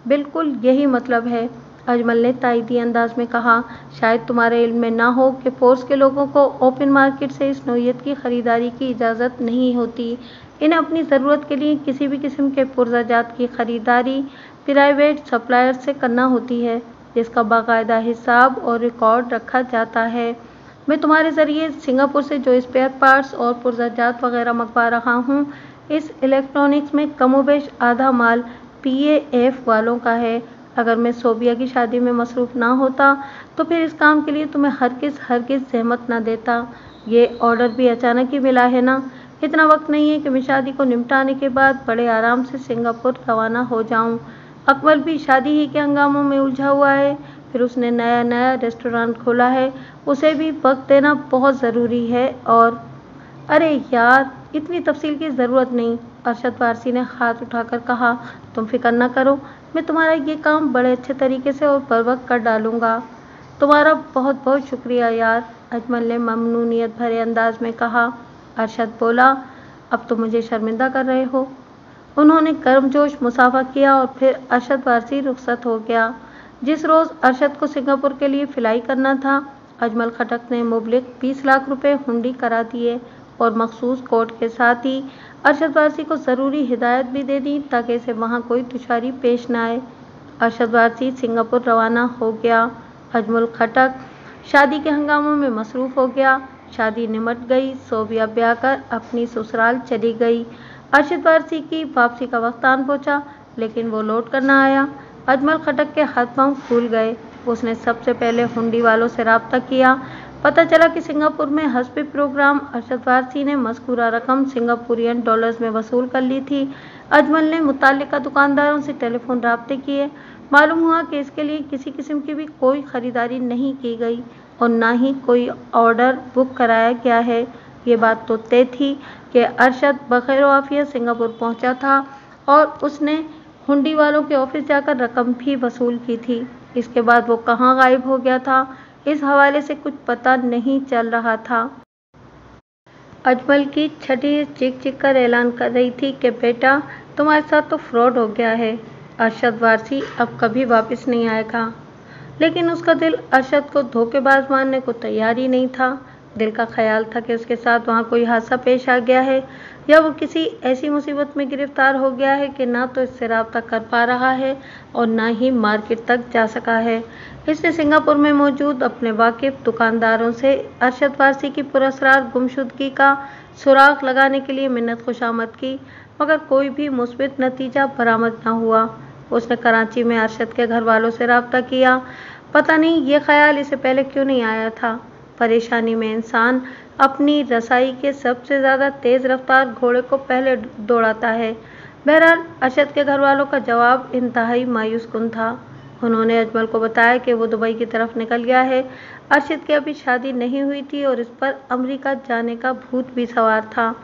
बिल्कुल यही मतलब है, अजमल ने ताईदी अंदाज में कहा। शायद तुम्हारे इल्म में ना हो कि फोर्स के लोगों को ओपन मार्केट से इस नौइयत की ख़रीदारी की इजाज़त नहीं होती। इन्हें अपनी ज़रूरत के लिए किसी भी किस्म के पुर्ज़ाजात की ख़रीदारी प्राइवेट सप्लायर से करना होती है, जिसका बाकायदा हिसाब और रिकॉर्ड रखा जाता है। मैं तुम्हारे ज़रिए सिंगापुर से जो स्पेयर पार्ट्स और पुर्ज़ाजात वगैरह मंगवा रहा हूँ, इस इलेक्ट्रॉनिक्स में कमोबेश आधा माल PAF वालों का है। अगर मैं सोबिया की शादी में मसरूफ़ ना होता तो फिर इस काम के लिए तुम्हें हरगिज़ ज़हमत ना देता। ये ऑर्डर भी अचानक ही मिला है ना, इतना वक्त नहीं है कि मैं शादी को निपटाने के बाद बड़े आराम से सिंगापुर रवाना हो जाऊं। अकमल भी शादी ही के हंगामों में उलझा हुआ है, फिर उसने नया रेस्टोरेंट खोला है, उसे भी वक्त देना बहुत ज़रूरी है। और अरे यार, इतनी तफसील की ज़रूरत नहीं, अरशद वारसी ने हाथ उठाकर कहा। तुम फिक्र न करो, मैं तुम्हारा ये काम बड़े अच्छे तरीके से और बर वक्त कर डालूंगा। तुम्हारा बहुत बहुत शुक्रिया यार, अजमल ने ममनूनियत भरे अंदाज में कहा। अरशद बोला, अब तो मुझे शर्मिंदा कर रहे हो। उन्होंने गर्मजोश मुसाफा किया और फिर अरशद वारसी रुखसत हो गया। जिस रोज़ अरशद को सिंगापुर के लिए फ़्लाई करना था, अजमल खटक ने मुबलिक 20 लाख रुपए हुंडी करा दिए और मखसूस कोड के साथ ही अरशद वारसी को ज़रूरी हिदायत भी दे दी ताकि इसे वहाँ कोई दुश्वारी पेश न आए। अरशद वारसी सिंगापुर रवाना हो गया। अजमल खटक शादी के हंगामों में मसरूफ़ हो गया। शादी निमट गई, सोबिया ब्याह कर अपनी ससुराल चली गई। अरशद वारसी की वापसी का वक्त आन पहुँचा, लेकिन वो लौट कर न आया। अजमल खटक के हाथ पांव फूल गए। उसने सबसे पहले हुंडी वालों से राब्ता किया। पता चला कि सिंगापुर में हस्बे प्रोग्राम अरशद वारसी ने मज़कूरा रकम सिंगापुरियन डॉलर्स में वसूल कर ली थी। अजमल ने मुताल्लिका दुकानदारों से टेलीफोन राब्ते किए। मालूम हुआ कि इसके लिए किसी किस्म की भी कोई ख़रीदारी नहीं की गई और ना ही कोई ऑर्डर बुक कराया गया है। ये बात तो तय थी कि अरशद बखैर आफियत सिंगापुर पहुंचा था और उसने हुंडी वालों के ऑफिस जाकर रकम भी वसूल की थी। इसके बाद वो कहाँ गायब हो गया था, इस हवाले से कुछ पता नहीं चल रहा था। अजमल की छठी चीख कर ऐलान कर रही थी कि बेटा, तुम्हारे साथ तो फ्रॉड हो गया है। अरशद वारसी अब कभी वापस नहीं आएगा। लेकिन उसका दिल अरशद को धोखेबाज मानने को तैयार ही नहीं था। दिल का ख्याल था कि उसके साथ वहाँ कोई हादसा पेश आ गया है या वो किसी ऐसी मुसीबत में गिरफ्तार हो गया है कि ना तो इससे राब्ता कर पा रहा है और ना ही मार्केट तक जा सका है। इसने सिंगापुर में मौजूद अपने वाकिफ दुकानदारों से अरशद वारसी की पुरअसरार गुमशुदगी का सुराग लगाने के लिए मिन्नत खुशामद की, मगर कोई भी मुस्बित नतीजा बरामद न हुआ। उसने कराची में अरशद के घर वालों से राब्ता किया, पता नहीं ये ख्याल इससे पहले क्यों नहीं आया था। परेशानी में इंसान अपनी रसाई के सबसे ज़्यादा तेज़ रफ्तार घोड़े को पहले दौड़ाता है। बहरहाल अरशद के घर वालों का जवाब इंतहाई मायूस कुन था। उन्होंने अजमल को बताया कि वो दुबई की तरफ निकल गया है। अरशद की अभी शादी नहीं हुई थी और इस पर अमेरिका जाने का भूत भी सवार था।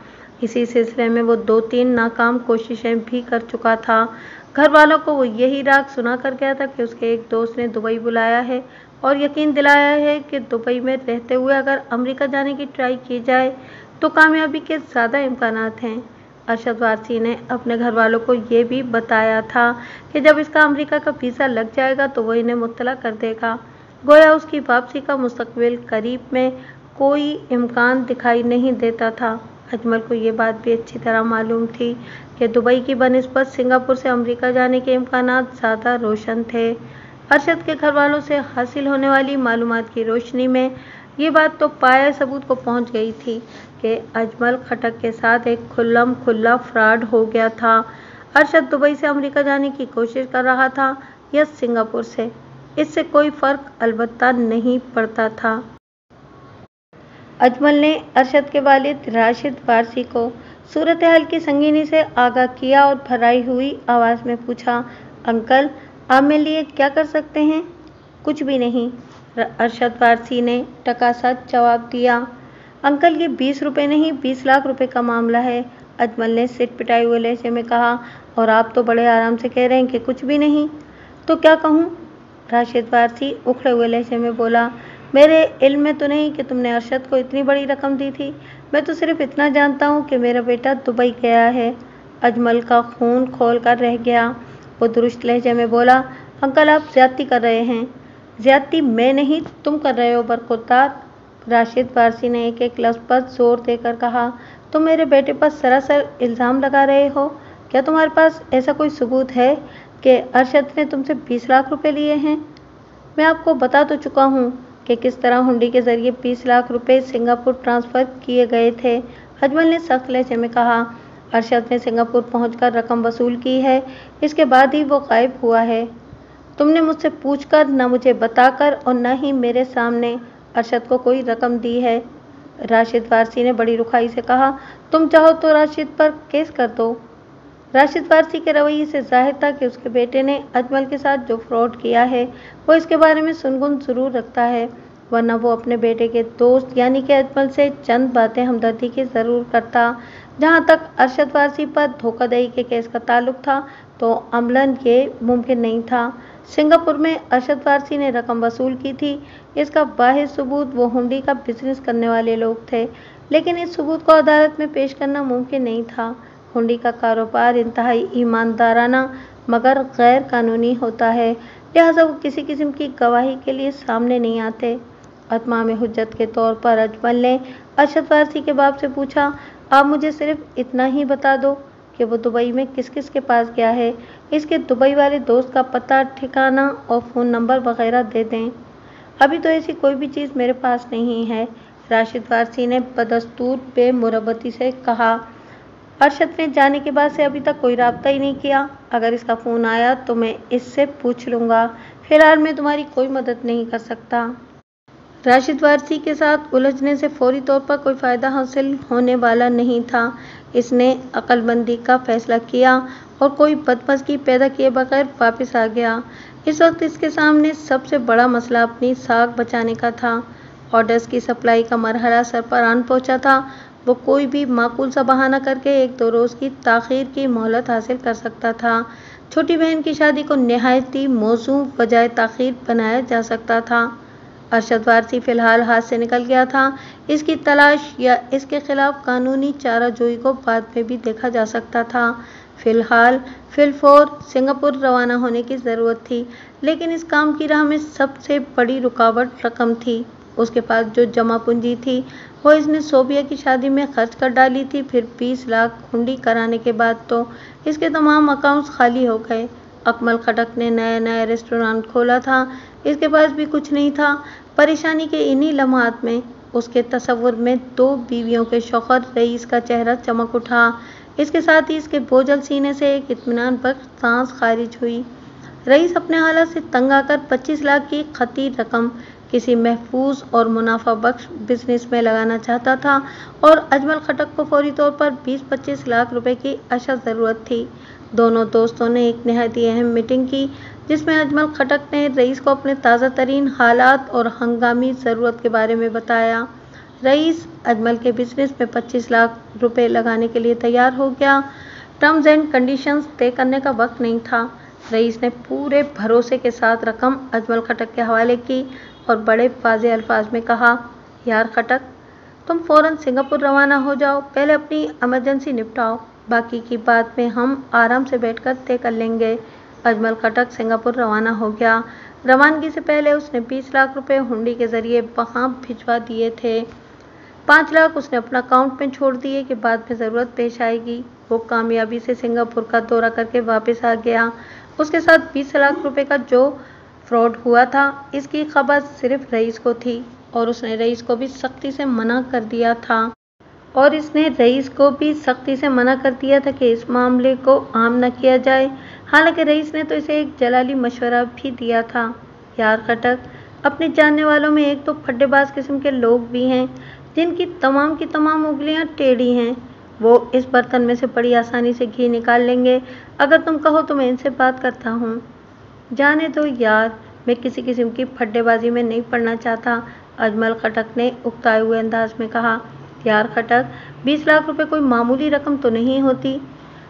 इसी सिलसिले में वो 2-3 नाकाम कोशिशें भी कर चुका था। घर वालों को वो यही राग सुना कर गया था कि उसके एक दोस्त ने दुबई बुलाया है और यकीन दिलाया है कि दुबई में रहते हुए अगर अमेरिका जाने की ट्राई की जाए तो कामयाबी के ज़्यादा इम्कानात हैं। अरशद वारसी ने अपने घर वालों को ये भी बताया था कि जब इसका अमेरिका का वीज़ा लग जाएगा तो वो इन्हें मुत्तला कर देगा। गोया उसकी वापसी का मुस्तकबिल करीब में कोई इम्कान दिखाई नहीं देता था। अजमल को ये बात भी अच्छी तरह मालूम थी कि दुबई की बनिस्बत सिंगापुर से अमेरिका जाने के इम्कानात ज़्यादा रोशन थे। अरशद के घर वालों से हासिल होने वाली मालूमात की रोशनी में ये बात तो पाया सबूत को पहुंच गई थी कि अजमल खटक के साथ एक खुल्लम खुल्ला फ्रॉड हो गया था। अरशद दुबई से अमेरिका जाने की कोशिश कर रहा था या सिंगापुर से, इससे कोई फ़र्क अलबत्ता नहीं पड़ता था। अजमल ने अरशद के वालिद राशिद वारसी को सूरत हाल की संगीनी से आगाह किया और भराई हुई आवाज़ में पूछा, अंकल आप मेरे लिए क्या कर सकते हैं? कुछ भी नहीं, अरशद वारसी ने टकासट जवाब दिया। अंकल ये 20 रुपये नहीं 20 लाख रुपए का मामला है, अजमल ने सिर पिटाए हुए लहजे में कहा। और आप तो बड़े आराम से कह रहे हैं कि कुछ भी नहीं, तो क्या कहूँ? राशिद वारसी उखड़े हुए लहजे में बोला, मेरे इल्म में तो नहीं कि तुमने अरशद को इतनी बड़ी रकम दी थी। मैं तो सिर्फ इतना जानता हूँ कि मेरा बेटा दुबई गया है। अजमल का खून खोल कर रह गया। वो दुरुस्त लहजे में बोला, अंकल आप ज्यादती कर रहे हैं। ज्यादती मैं नहीं तुम कर रहे हो बरखुरदार, राशिद वारसी ने एक एक लफ्ज़ पर जोर देकर कहा। तुम मेरे बेटे पर सरासर इल्ज़ाम लगा रहे हो। क्या तुम्हारे पास ऐसा कोई सबूत है कि अरशद ने तुमसे 20 लाख रुपए लिए हैं? मैं आपको बता तो चुका हूँ कि किस तरह हुंडी के जरिए 20 लाख रुपए सिंगापुर ट्रांसफ़र किए गए थे, अजमल ने सख्त लहजे में कहा। अरशद ने सिंगापुर पहुंचकर रकम वसूल की है, इसके बाद ही वो गायब हुआ है। तुमने मुझसे पूछकर, न मुझे बताकर और न ही मेरे सामने अरशद को कोई रकम दी है, राशिद वारसी ने बड़ी रुखाई से कहा। तुम चाहो तो राशिद पर केस कर दो। राशिद वारसी के रवैये से जाहिर था कि उसके बेटे ने अजमल के साथ जो फ्रॉड किया है वो इसके बारे में सुनगुन ज़रूर रखता है, वरना वो अपने बेटे के दोस्त यानी कि अजमल से चंद बातें हमदर्दी की ज़रूर करता। जहाँ तक अरशद वारसी पर धोखाधड़ी के केस का ताल्लुक था तो अमलन ये मुमकिन नहीं था। सिंगापुर में अरशद वारसी ने रकम वसूल की थी, इसका वाहिद सबूत वो हुंडी का बिजनेस करने वाले लोग थे, लेकिन इस सबूत को अदालत में पेश करना मुमकिन नहीं था। हुंडी का कारोबार इंतहाई ईमानदाराना मगर गैर कानूनी होता है, लिहाजा वो किसी किस्म की गवाही के लिए सामने नहीं आते। अतमाम हुज्जत के तौर पर अजमल ने अरशद वारसी के बाप से पूछा, आप मुझे सिर्फ इतना ही बता दो कि वो दुबई में किस किस के पास गया है, इसके दुबई वाले दोस्त का पता ठिकाना और फ़ोन नंबर वगैरह दे दें। अभी तो ऐसी कोई भी चीज़ मेरे पास नहीं है, राशिद वारसी ने बदस्तूर बेमुरबती से कहा। अरशद ने जाने के बाद से अभी तक कोई राब्ता ही नहीं किया। अगर इसका फ़ोन आया तो मैं इससे पूछ लूँगा। फ़िलहाल मैं तुम्हारी कोई मदद नहीं कर सकता। राशिद वारसी के साथ उलझने से फौरी तौर पर कोई फ़ायदा हासिल होने वाला नहीं था। इसने अक्लमंदी का फ़ैसला किया और कोई बदमज़गी पैदा किए बगैर वापस आ गया। इस वक्त इसके सामने सबसे बड़ा मसला अपनी साख बचाने का था। ऑर्डर्स की सप्लाई का मरहला सर पर आन पहुँचा था। वो कोई भी माकूल सा बहाना करके 1-2 रोज़ की ताख़ीर की मोहलत हासिल कर सकता था। छोटी बहन की शादी को निहायती मौजू बजाय ताख़ीर बनाया जा सकता था। अरशद वारसी फ़िलहाल हाथ से निकल गया था। इसकी तलाश या इसके खिलाफ कानूनी चाराजोई को बाद में भी देखा जा सकता था। फ़िलहाल फिलफौर सिंगापुर रवाना होने की ज़रूरत थी, लेकिन इस काम की राह में सबसे बड़ी रुकावट रकम थी। उसके पास जो जमा पूंजी थी वो इसने सोबिया की शादी में खर्च कर डाली थी। फिर 20 लाख हुंडी कराने के बाद तो इसके तमाम अकाउंट्स खाली हो गए। अकमल खटक ने नया नया रेस्टोरेंट खोला था, इसके पास भी कुछ नहीं था। परेशानी के इन्हीं लम्हात में उसके तसव्वुर में 2 बीवियों के शौहर रईस का चेहरा चमक उठा। इसके साथ ही इसके बोझल सीने से एक इत्मीनान बख्श सांस खारिज हुई। रईस अपने हालात से तंग आकर 25 लाख की खती रकम किसी महफूज और मुनाफा बख्श बिजनेस में लगाना चाहता था और अजमल खटक को फौरी तौर पर 20-25 लाख रुपए की अशद ज़रूरत थी। दोनों दोस्तों ने एक नहायत ही अहम मीटिंग की जिसमें अजमल खटक ने रईस को अपने ताज़ा तरीन हालात और हंगामी ज़रूरत के बारे में बताया। रईस अजमल के बिजनेस में 25 लाख रुपए लगाने के लिए तैयार हो गया। टर्म्स एंड कंडीशंस तय करने का वक्त नहीं था। रईस ने पूरे भरोसे के साथ रकम अजमल खटक के हवाले की और बड़े वाज़े अल्फाज में कहा, यार खटक, तुम फ़ौरन सिंगापुर रवाना हो जाओ, पहले अपनी इमरजेंसी निपटाओ, बाकी की बात में हम आराम से बैठकर तय कर लेंगे। अजमल खटक सिंगापुर रवाना हो गया। रवानगी से पहले उसने 20 लाख रुपए हुंडी के जरिए वहाँ भिजवा दिए थे। 5 लाख उसने अपना अकाउंट में छोड़ दिए कि बाद में ज़रूरत पेश आएगी। वो कामयाबी से सिंगापुर का दौरा करके वापस आ गया। उसके साथ 20 लाख रुपए का जो फ्रॉड हुआ था, इसकी खबर सिर्फ रईस को थी और उसने रईस को भी सख्ती से मना कर दिया था कि इस मामले को आम न किया जाए। हालांकि रईस ने तो इसे एक जलाली मशवरा भी दिया था, यार खटक, अपने जानने वालों में एक तो फड्डेबाज किस्म के लोग भी हैं जिनकी तमाम की तमाम उंगलियां टेढ़ी हैं। वो इस बर्तन में से बड़ी आसानी से घी निकाल लेंगे। अगर तुम कहो तो मैं इनसे बात करता हूँ। जाने दो यार, मैं किसी किस्म की फड्डेबाजी में नहीं पड़ना चाहता, अजमल खटक ने उकताए हुए अंदाज में कहा। यार खटक, 20 लाख रुपए कोई मामूली रकम तो नहीं होती।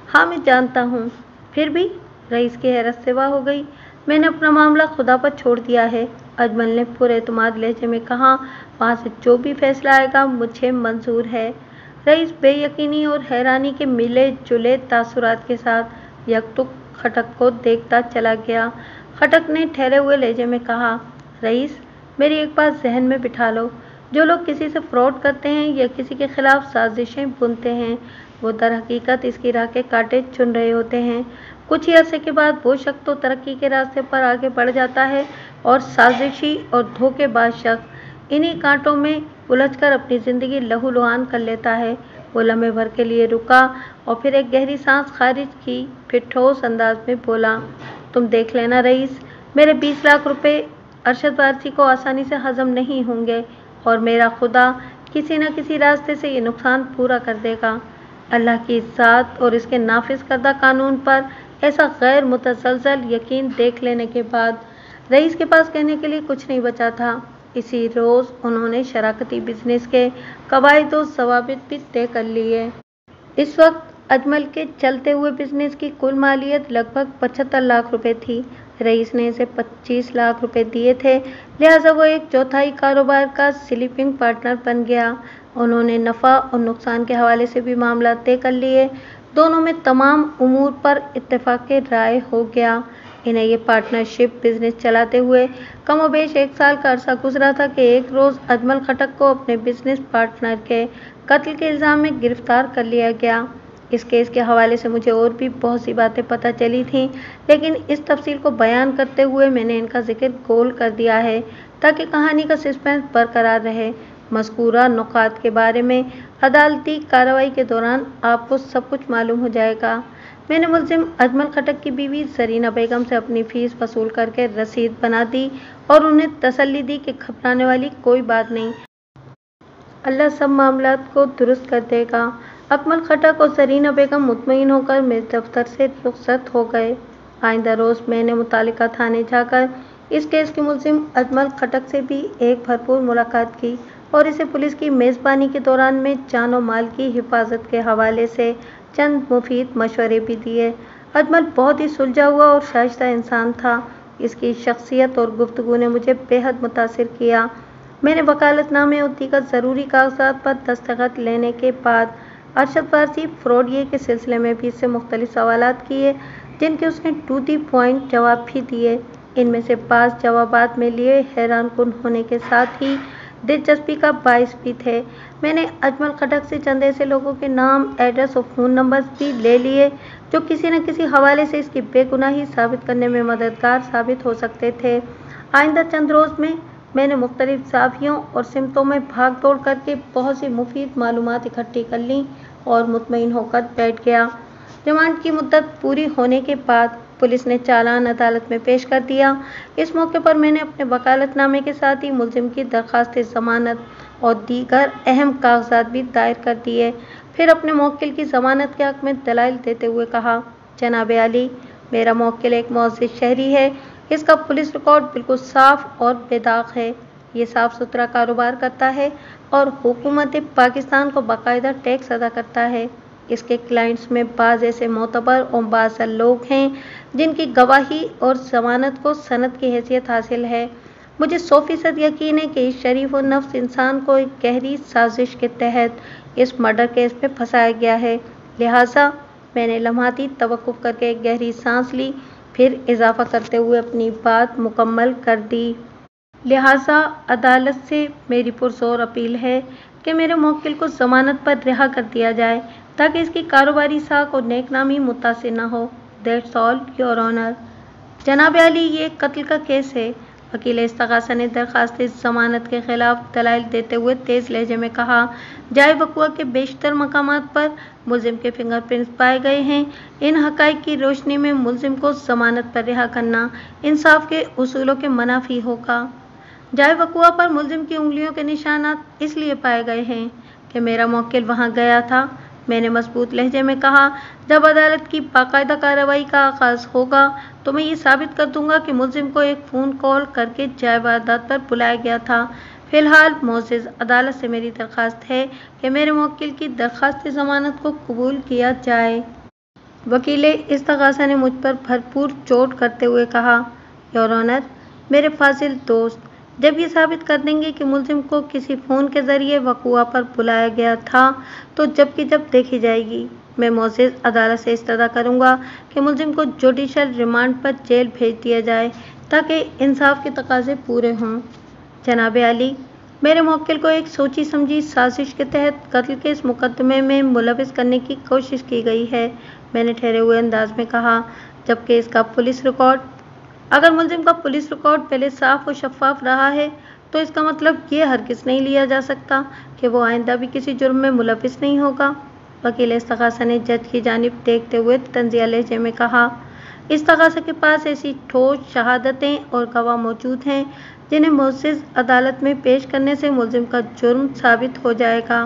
हाँ, मैं जानता हूँ, फिर भी। रईस की हैरत से वाह हो गई। मैंने अपना मामला खुदा पर छोड़ दिया है, अजमल ने पुरएतमाद लहजे में कहा। वहाँ से जो भी फैसला आएगा मुझे मंजूर है। रईस बेयकीनी और हैरानी के मिले जुले तासुरात के साथ यकटुक खटक को देखता चला गया। खटक ने ठहरे हुए लहजे में कहा, रईस, मेरी एक बात जहन में बिठा लो, जो लोग किसी से फ्रॉड करते हैं या किसी के खिलाफ साजिशें बुनते हैं, वो दर हकीकत इसकी राह के कांटे चुन रहे होते हैं। कुछ ही अरसे के बाद वो शख्स तो तरक्की के रास्ते पर आगे बढ़ जाता है और साजिशी और धोखेबाज शख्स इन्हीं कांटों में उलझकर अपनी ज़िंदगी लहूलुहान कर लेता है। वो लम्हे भर के लिए रुका और फिर एक गहरी सांस खारिज की, फिर ठोस अंदाज में बोला, तुम देख लेना रईस, मेरे 20 लाख रुपए अरशद वारसी को आसानी से हजम नहीं होंगे और मेरा खुदा किसी न किसी रास्ते से ये नुकसान पूरा कर देगा। अल्लाह की ज़ात और इसके नाफिज करदा कानून पर ऐसा गैर मुतसलसल यकीन देख लेने के बाद रईस के पास कहने के लिए कुछ नहीं बचा था। इसी रोज़ उन्होंने शराकती बिजनेस के कवायद और ज़वाबित भी तय कर लिए। इस वक्त अजमल के चलते हुए बिजनेस की कुल मालियत लगभग 75 लाख रुपए थी। रईस ने इसे 25 लाख रुपए दिए थे, लिहाजा वो एक चौथाई कारोबार का स्लीपिंग पार्टनर बन गया। उन्होंने नफ़ा और नुकसान के हवाले से भी मामला तय कर लिए। दोनों में तमाम उमूर पर इत्तेफाक राय हो गया। इन्हें ये पार्टनरशिप बिजनेस चलाते हुए कमोबेश 1 साल का अरसा गुजरा था कि एक रोज़ अजमल खटक को अपने बिजनेस पार्टनर के कत्ल के इल्ज़ाम में गिरफ्तार कर लिया गया। इस केस के हवाले से मुझे और भी बहुत सी बातें पता चली थीं, लेकिन इस तफसील को बयान करते हुए मैंने इनका जिक्र गोल कर दिया है ताकि कहानी का सस्पेंस बरकरार रहे। मज़कूरा नुकात के बारे में अदालती कार्रवाई के दौरान आपको सब कुछ मालूम हो जाएगा। मैंने मुलजिम अजमल खटक की बीवी ज़रीना बेगम से अपनी फ़ीस वसूल करके रसीद बना दी और उन्हें तसल्ली दी कि घबराने वाली कोई बात नहीं, अल्लाह सब मामलात को दुरुस्त कर देगा। अजमल खटक और ज़रीना बेगम मुतमईन होकर मेरे दफ्तर से रुखसत हो गए। आइंदा रोज़ मैंने मुतालिका थाने जाकर इस केस के मुलजिम अजमल खटक से भी एक भरपूर मुलाकात की और इसे पुलिस की मेज़बानी के दौरान में जान और माल की हिफाजत के हवाले से चंद मुफीद मशवरे भी दिए। अजमल बहुत ही सुलझा हुआ और शाइस्ता इंसान था। इसकी शख्सियत और गुफ्तगू ने मुझे बेहद मुतासिर किया। मैंने वकालतनामे और दीगर ज़रूरी कागजात पर दस्तखत लेने के बाद अरशद वारसी फ्रॉडिये के सिलसिले में भी इससे मुख्तलिफ सवालात किए, जिनके उसने टू दी पॉइंट जवाब भी दिए। इनमें से बाज़ जवाबात में लिए हैरान कुन होने के साथ ही दिलचस्पी का बाइस भी थे। मैंने अजमल खटक से चंद ऐसे लोगों के नाम, एड्रेस और फ़ोन नंबर्स भी ले लिए जो किसी न किसी हवाले से इसकी बेगुनाही साबित करने में मददगार साबित हो सकते थे। आइंदा चंद रोज़ में मैंने मुख्तलिफ ज़ावियों और सिमतों में भाग दौड़ करके बहुत सी मुफीद मालूमात इकट्ठी कर लीं और मुतमईन होकर बैठ गया। रिमांड की मुद्दत पूरी होने के बाद पुलिस ने चालान अदालत में पेश कर दिया। इस मौके पर मैंने अपने वकालतनामे के साथ ही मुलजिम की दरख्वास्त जमानत और दीगर अहम कागजात भी दायर कर दिए। फिर अपने मौक्किल की जमानत के हक में दलाइल देते हुए कहा, जनाब आली, मेरा मौक्किल एक मुअज़्ज़िज़ शहरी है। इसका पुलिस रिकॉर्ड बिल्कुल साफ और बेदाग है। ये साफ सुथरा कारोबार करता है और हुकूमत पाकिस्तान को बाकायदा टैक्स अदा करता है। इसके क्लाइंट्स में बाज़ ऐसे मोतबर और बाअसल लोग हैं जिनकी गवाही और जमानत को सनद की हैसियत हासिल है। मुझे 100% यकीन है कि इस शरीफ और नफ्स इंसान को एक गहरी साजिश के तहत इस मर्डर केस में फंसाया गया है। लिहाजा मैंने लम्हाती तवक्कुफ करके एक गहरी सांस ली, फिर इजाफा करते हुए अपनी बात मुकम्मल कर दी। लिहाजा अदालत से मेरी पुरजोर अपील है कि मेरे मौक्किल को जमानत पर रिहा कर दिया जाए ताकि इसकी कारोबारी साख और नेकनामी मुतासिर न हो। That's all your honour. जनाब आली, ये एक कत्ल का केस है। वकील इस्तगासा ने दरख्वास्त जमानत के खिलाफ दलाइल देते हुए तेज लहजे में कहा, जाए वक़ुआ के बेशतर मकामात पर मुलजिम के फिंगरप्रिंट्स पाए गए हैं। इन हक़ाइक़ की रोशनी में मुलजिम को जमानत पर रिहा करना इंसाफ के उसूलों के मनाफी होगा। जाए वक़ुआ पर मुलजिम की उंगलियों के निशानात इसलिए पाए गए हैं कि मेरा मौक्किल वहाँ गया था। मैंने मजबूत लहजे में कहा, जब अदालत की बाकायदा कार्रवाई का आगाज़ होगा तो मैं ये साबित कर दूंगा कि मुलजिम को एक फ़ोन कॉल करके जाए वारदात पर बुलाया गया था। फ़िलहाल मोअज़्ज़िज़ अदालत से मेरी दरख्वास्त है कि मेरे मौक्किल की दरख्वास्त ज़मानत को कबूल किया जाए। वकील इस्तगासा ने मुझ पर भरपूर चोट करते हुए कहा, योर ऑनर, मेरे फाजिल दोस्त, जब ये साबित कर देंगे कि मुलजिम को किसी फ़ोन के ज़रिए वक़ुआ पर बुलाया गया था तो जब की जब देखी जाएगी। मैं मुअज़्ज़िज़ अदालत से इस्तदा करूँगा कि मुलजिम को जुडिशल रिमांड पर जेल भेज दिया जाए ताकि इंसाफ के तकाज़े पूरे हों। जनाब आली, मेरे मौक्किल को एक सोची समझी साजिश के तहत कत्ल के इस मुकदमे में मुलविस करने की कोशिश की गई है। मैंने ठहरे हुए अंदाज में कहा, जबकि इसका पुलिस रिकॉर्ड, अगर मुलजिम का पुलिस रिकॉर्ड पहले साफ और शफाफ रहा है तो इसका मतलब ये हरगिज़ नहीं लिया जा सकता कि वो आइंदा भी किसी जुर्म में मुलविस नहीं होगा। वकील इस्तगासा ने जज की जानिब देखते हुए तंज़िया लहजे में कहा, इस्तगासा के पास ऐसी ठोस शहादतें और गवाह मौजूद हैं जिन्हें मुअज़्ज़िज़ अदालत में पेश करने से मुलजिम का जुर्म साबित हो जाएगा।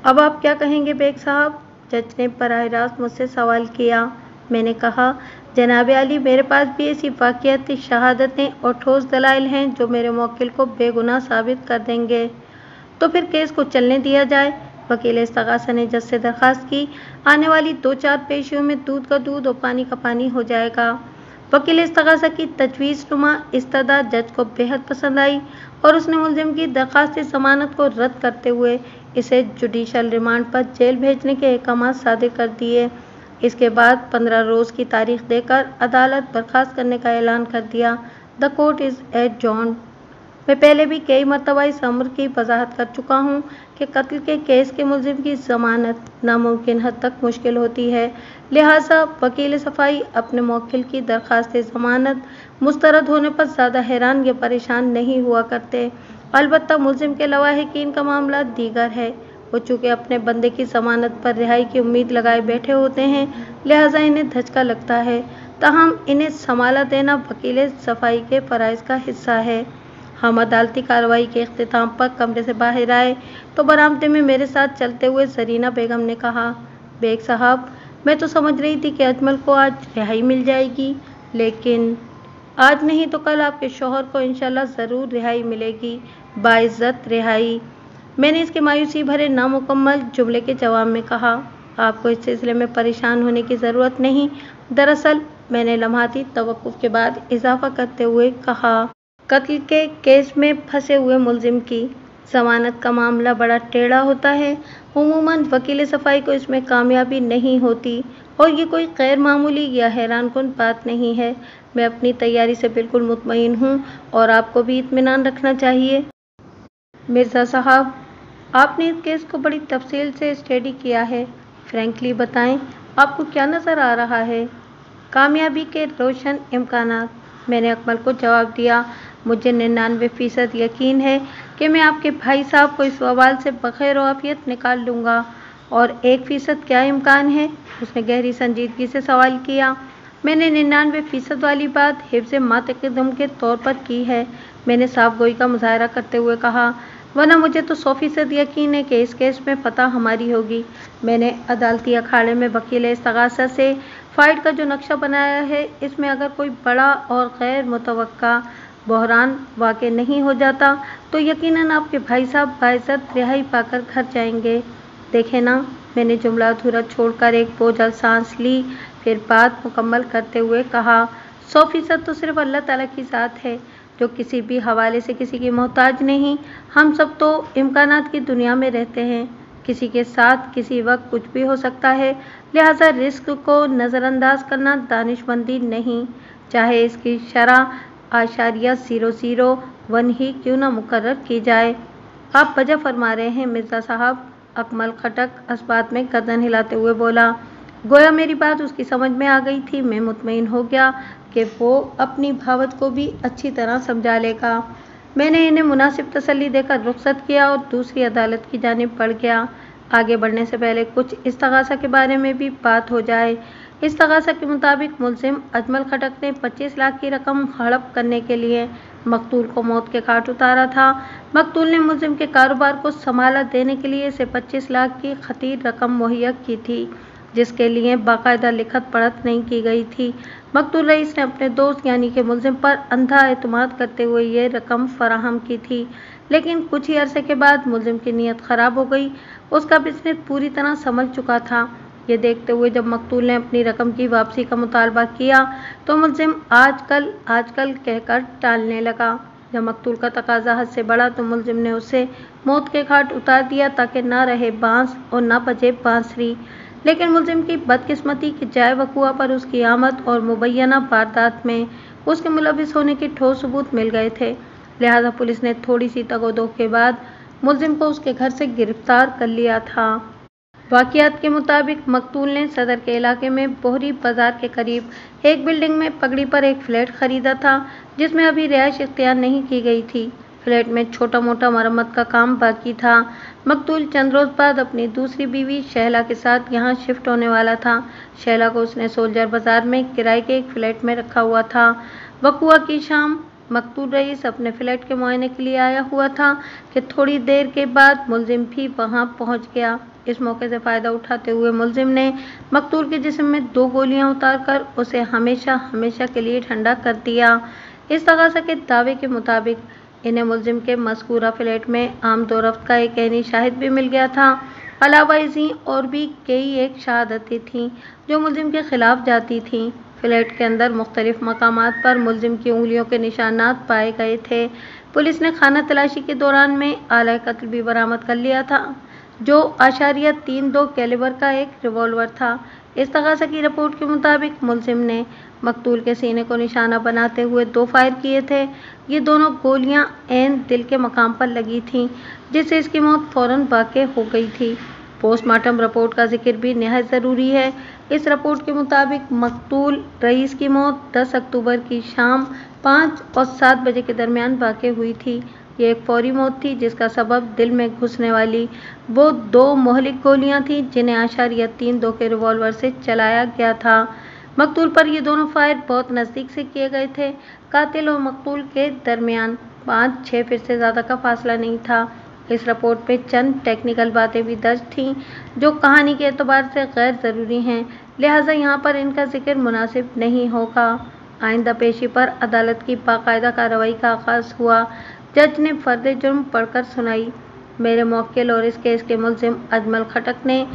अब आप क्या कहेंगे बेग साहब? जज ने बराह रास्त मुझसे सवाल किया। मैंने कहा, जनाब आली, मेरे पास भी ऐसी वाक़ियाती शहादतें और ठोस दलाइल हैं जो मेरे मौक्किल को बेगुनाह साबित कर देंगे। तो फिर केस को चलने दिया जाए। वकील इस्तगासा ने जज से दरख्वास्त की, आने वाली 2-4 पेशियों में दूध का दूध और पानी का पानी हो जाएगा। वकील इस्तगासा की तजवीज़ नुमा इस्तदा जज को बेहद पसंद आई और उसने मुलजिम की दरख्वास्त ज़मानत को रद्द करते हुए इसे जुडिशल रिमांड पर जेल भेजने के अहकाम सादिर कर दिए। इसके बाद 15 रोज़ की तारीख देकर अदालत बर्खास्त करने का ऐलान कर दिया। The court is adjourned. मैं पहले भी कई मरतबा इस अम्र की वजाहत कर चुका हूँ कि कत्ल के केस के मुलजिम की जमानत नामुमकिन हद तक मुश्किल होती है। लिहाजा वकील सफाई अपने मौक्किल की दरख्वास्त ज़मानत मुस्तरद होने पर ज़्यादा हैरान या परेशान नहीं हुआ करते। अलबत्ता मुलजिम के लवाहिकीन का मामला दीगर है। वो चूँकि अपने बंदे की ज़मानत पर रिहाई की उम्मीद लगाए बैठे होते हैं, लिहाजा इन्हें धचका लगता है। ताहम इन्हें संभाला देना वकील सफाई के फ़राइज़ का हिस्सा है। हम अदालती कार्रवाई के इख्तिताम पर कमरे से बाहर आए तो बरामदे में मेरे साथ चलते हुए ज़रीना बेगम ने कहा, बेग साहब, मैं तो समझ रही थी कि अजमल को आज रिहाई मिल जाएगी, लेकिन आज नहीं तो कल आपके शौहर को इंशाल्लाह ज़रूर रिहाई मिलेगी, बाइज़्ज़त रिहाई। मैंने इसके मायूसी भरे नामुकम्मल जुमले के जवाब में कहा, आपको इस सिलसिले में परेशान होने की ज़रूरत नहीं। दरअसल मैंने लम्हाती तवक्कुफ़ के बाद इजाफा करते हुए कहा, कत्ल के केस में फंसे हुए मुलजिम की ज़मानत का मामला बड़ा टेढ़ा होता है। उमूमन वकील सफाई को इसमें कामयाबी नहीं होती और ये कोई गैर मामूली या हैरानकुन बात नहीं है। मैं अपनी तैयारी से बिल्कुल मुतमईन हूँ और आपको भी इत्मीनान रखना चाहिए। मिर्ज़ा साहब, आपने इस केस को बड़ी तफसील से स्टडी किया है। फ्रैंकली बताएं, आपको क्या नज़र आ रहा है? कामयाबी के रोशन इम्कानात। मैंने अकमल को जवाब दिया, मुझे 99% यकीन है कि मैं आपके भाई साहब को इस सवाल से बखैर आफियत निकाल लूँगा। और 1% क्या इम्कान है? उसने गहरी संजीदगी से सवाल किया। मैंने 99% वाली बात हिफ्ज़ मातक़दम के तौर पर की है, मैंने साफ गोई का मुज़ाहरा करते हुए कहा, वरना मुझे तो 100% यकीन है कि इस केस में फतह हमारी होगी। मैंने अदालती अखाड़े में वकील इस्तग़ासा से फ़ाइट का जो नक्शा बनाया है, इसमें अगर कोई बड़ा और गैर मुतवक्का बहरान वाक़ नहीं हो जाता तो यकीनन आपके भाई साहब बाइज़्ज़त रिहाई पाकर घर जाएंगे। देखें ना, मैंने जुमला अधूरा छोड़कर एक बोझल सांस ली, फिर बात मुकम्मल करते हुए कहा, 100% तो सिर्फ अल्लाह ताला की ज़ात है जो किसी भी हवाले से किसी की मोहताज नहीं। हम सब तो इम्कानात की दुनिया में रहते हैं, किसी के साथ किसी वक्त कुछ भी हो सकता है, लिहाजा रिस्क को नज़रअंदाज करना दानिशमंदी नहीं, चाहे इसकी शरह .001 ही क्यों न मुकर्रर की जाए। आप वजह फरमा रहे हैं मिर्ज़ा साहब, अकमल खटक अस्बात में गर्दन हिलाते हुए बोला। गोया मेरी बात उसकी समझ में आ गई थी। मैं मुतमईन हो गया कि वो अपनी भावत को भी अच्छी तरह समझा लेगा। मैंने इन्हें मुनासिब तसल्ली देकर रुखसत किया और दूसरी अदालत की जानिब बढ़ गया। आगे बढ़ने से पहले कुछ इस्तग़ासा के बारे में भी बात हो जाए। इस्तग़ासा के मुताबिक मुल्ज़िम अजमल खटक ने 25 लाख की रकम हड़प करने के लिए मकतूल को मौत के घाट उतारा था। मकतूल ने मुल्ज़िम के कारोबार को संभाला देने के लिए इसे 25 लाख की खतीर रकम मुहैया की थी, जिसके लिए बाकायदा लिखत पढ़त नहीं की गई थी। मकतूल रईस ने अपने दोस्त यानी कि मुल्ज़िम पर अंधा एतमाद करते हुए ये रकम फराहम की थी, लेकिन कुछ ही अरसे के बाद मुल्ज़िम की नीयत ख़राब हो गई। उसका बिज़नेस पूरी तरह संभल चुका था। ये देखते हुए जब मकतूल ने अपनी रकम की वापसी का मुतालबा किया तो मुल्ज़िम आजकल कहकर टालने लगा। जब मकतूल का तकाजा हद से बढ़ा तो मुल्ज़िम ने उसे मौत के घाट उतार दिया ताकि ना रहे बांस और ना बजे बांसुरी। लेकिन मुल्ज़िम की बदकिस्मती के जाए वक़ुआ पर उसकी आमद और मुबैना वारदात में उसके मुलविस होने के ठोस सबूत मिल गए थे, लिहाजा पुलिस ने थोड़ी सी तगोदो के बाद मुल्ज़िम को उसके घर से गिरफ्तार कर लिया था। वाक़ियात के मुताबिक मकतूल ने सदर के इलाके में बोहरी बाज़ार के करीब एक बिल्डिंग में पगड़ी पर एक फ़्लैट ख़रीदा था, जिसमें अभी रिहाइश इख्तियार नहीं की गई थी। फ़्लैट में छोटा मोटा मरम्मत का काम बाकी था। मकतूल चंद रोज़ बाद अपनी दूसरी बीवी शहला के साथ यहाँ शिफ्ट होने वाला था। शहला को उसने सोल्जर बाज़ार में किराए के एक फ़्लैट में रखा हुआ था। वक़ुआ की शाम मकतूल रईस अपने फ़्लैट के मुआयने के लिए आया हुआ था कि थोड़ी देर के बाद मुल्ज़िम भी वहाँ पहुँच गया। इस मौके से फ़ायदा उठाते हुए मुल्ज़िम ने मकतूल के जिस्म में 2 गोलियां उतारकर उसे हमेशा के लिए ठंडा कर दिया। इस्तग़ासा के दावे के मुताबिक इन्हें मुल्ज़िम के मज़कूरा फ़्लैट में आमदोरफ्त का एक ऐनी शाहिद भी मिल गया था। अलावा इसी और भी कई एक शहादतें थीं जो मुल्ज़िम के ख़िलाफ़ जाती थीं। फ़्लैट के अंदर मुख्तलिफ़ मकामात पर मुल्ज़िम की उंगलियों के निशानात पाए गए थे। पुलिस ने खाना तलाशी के दौरान में आला कत्ल भी बरामद कर लिया था, जो .32 कैलिबर का एक रिवॉल्वर था। इस्तग़ासा की रिपोर्ट के मुताबिक मुल्ज़िम ने मकतूल के सीने को निशाना बनाते हुए 2 फायर किए थे। ये दोनों गोलियां ऐन दिल के मकाम पर लगी थीं, जिससे इसकी मौत फ़ौरन वाक़े हो गई थी। पोस्टमार्टम रिपोर्ट का जिक्र भी निहायत ज़रूरी है। इस रिपोर्ट के मुताबिक मकतूल रईस की मौत 10 अक्टूबर की शाम 5 और 7 बजे के दरमियान वाक़े हुई थी। ये एक फौरी मौत थी जिसका सबब दिल में घुसने वाली वो 2 मोहलिक गोलियां थीं जिन्हें .32 के रिवॉल्वर से चलाया गया था। मकतूल पर ये दोनों फायर बहुत नज़दीक से किए गए थे। कातिल और मकतूल के दरमियान 5-6 फीट से ज़्यादा का फासला नहीं था। इस रिपोर्ट पे चंद टेक्निकल बातें भी दर्ज थीं जो कहानी के एतबार से गैर ज़रूरी हैं, लिहाजा यहाँ पर इनका जिक्र मुनासिब नहीं होगा। आइंदा पेशी पर अदालत की बाकायदा कार्रवाई का आगाज़ हुआ। जज ने फ़र्द जुर्म पढ़कर सुनाई। मेरे मौक्किल और इस केस के मुल्ज़िम अजमल खटक ने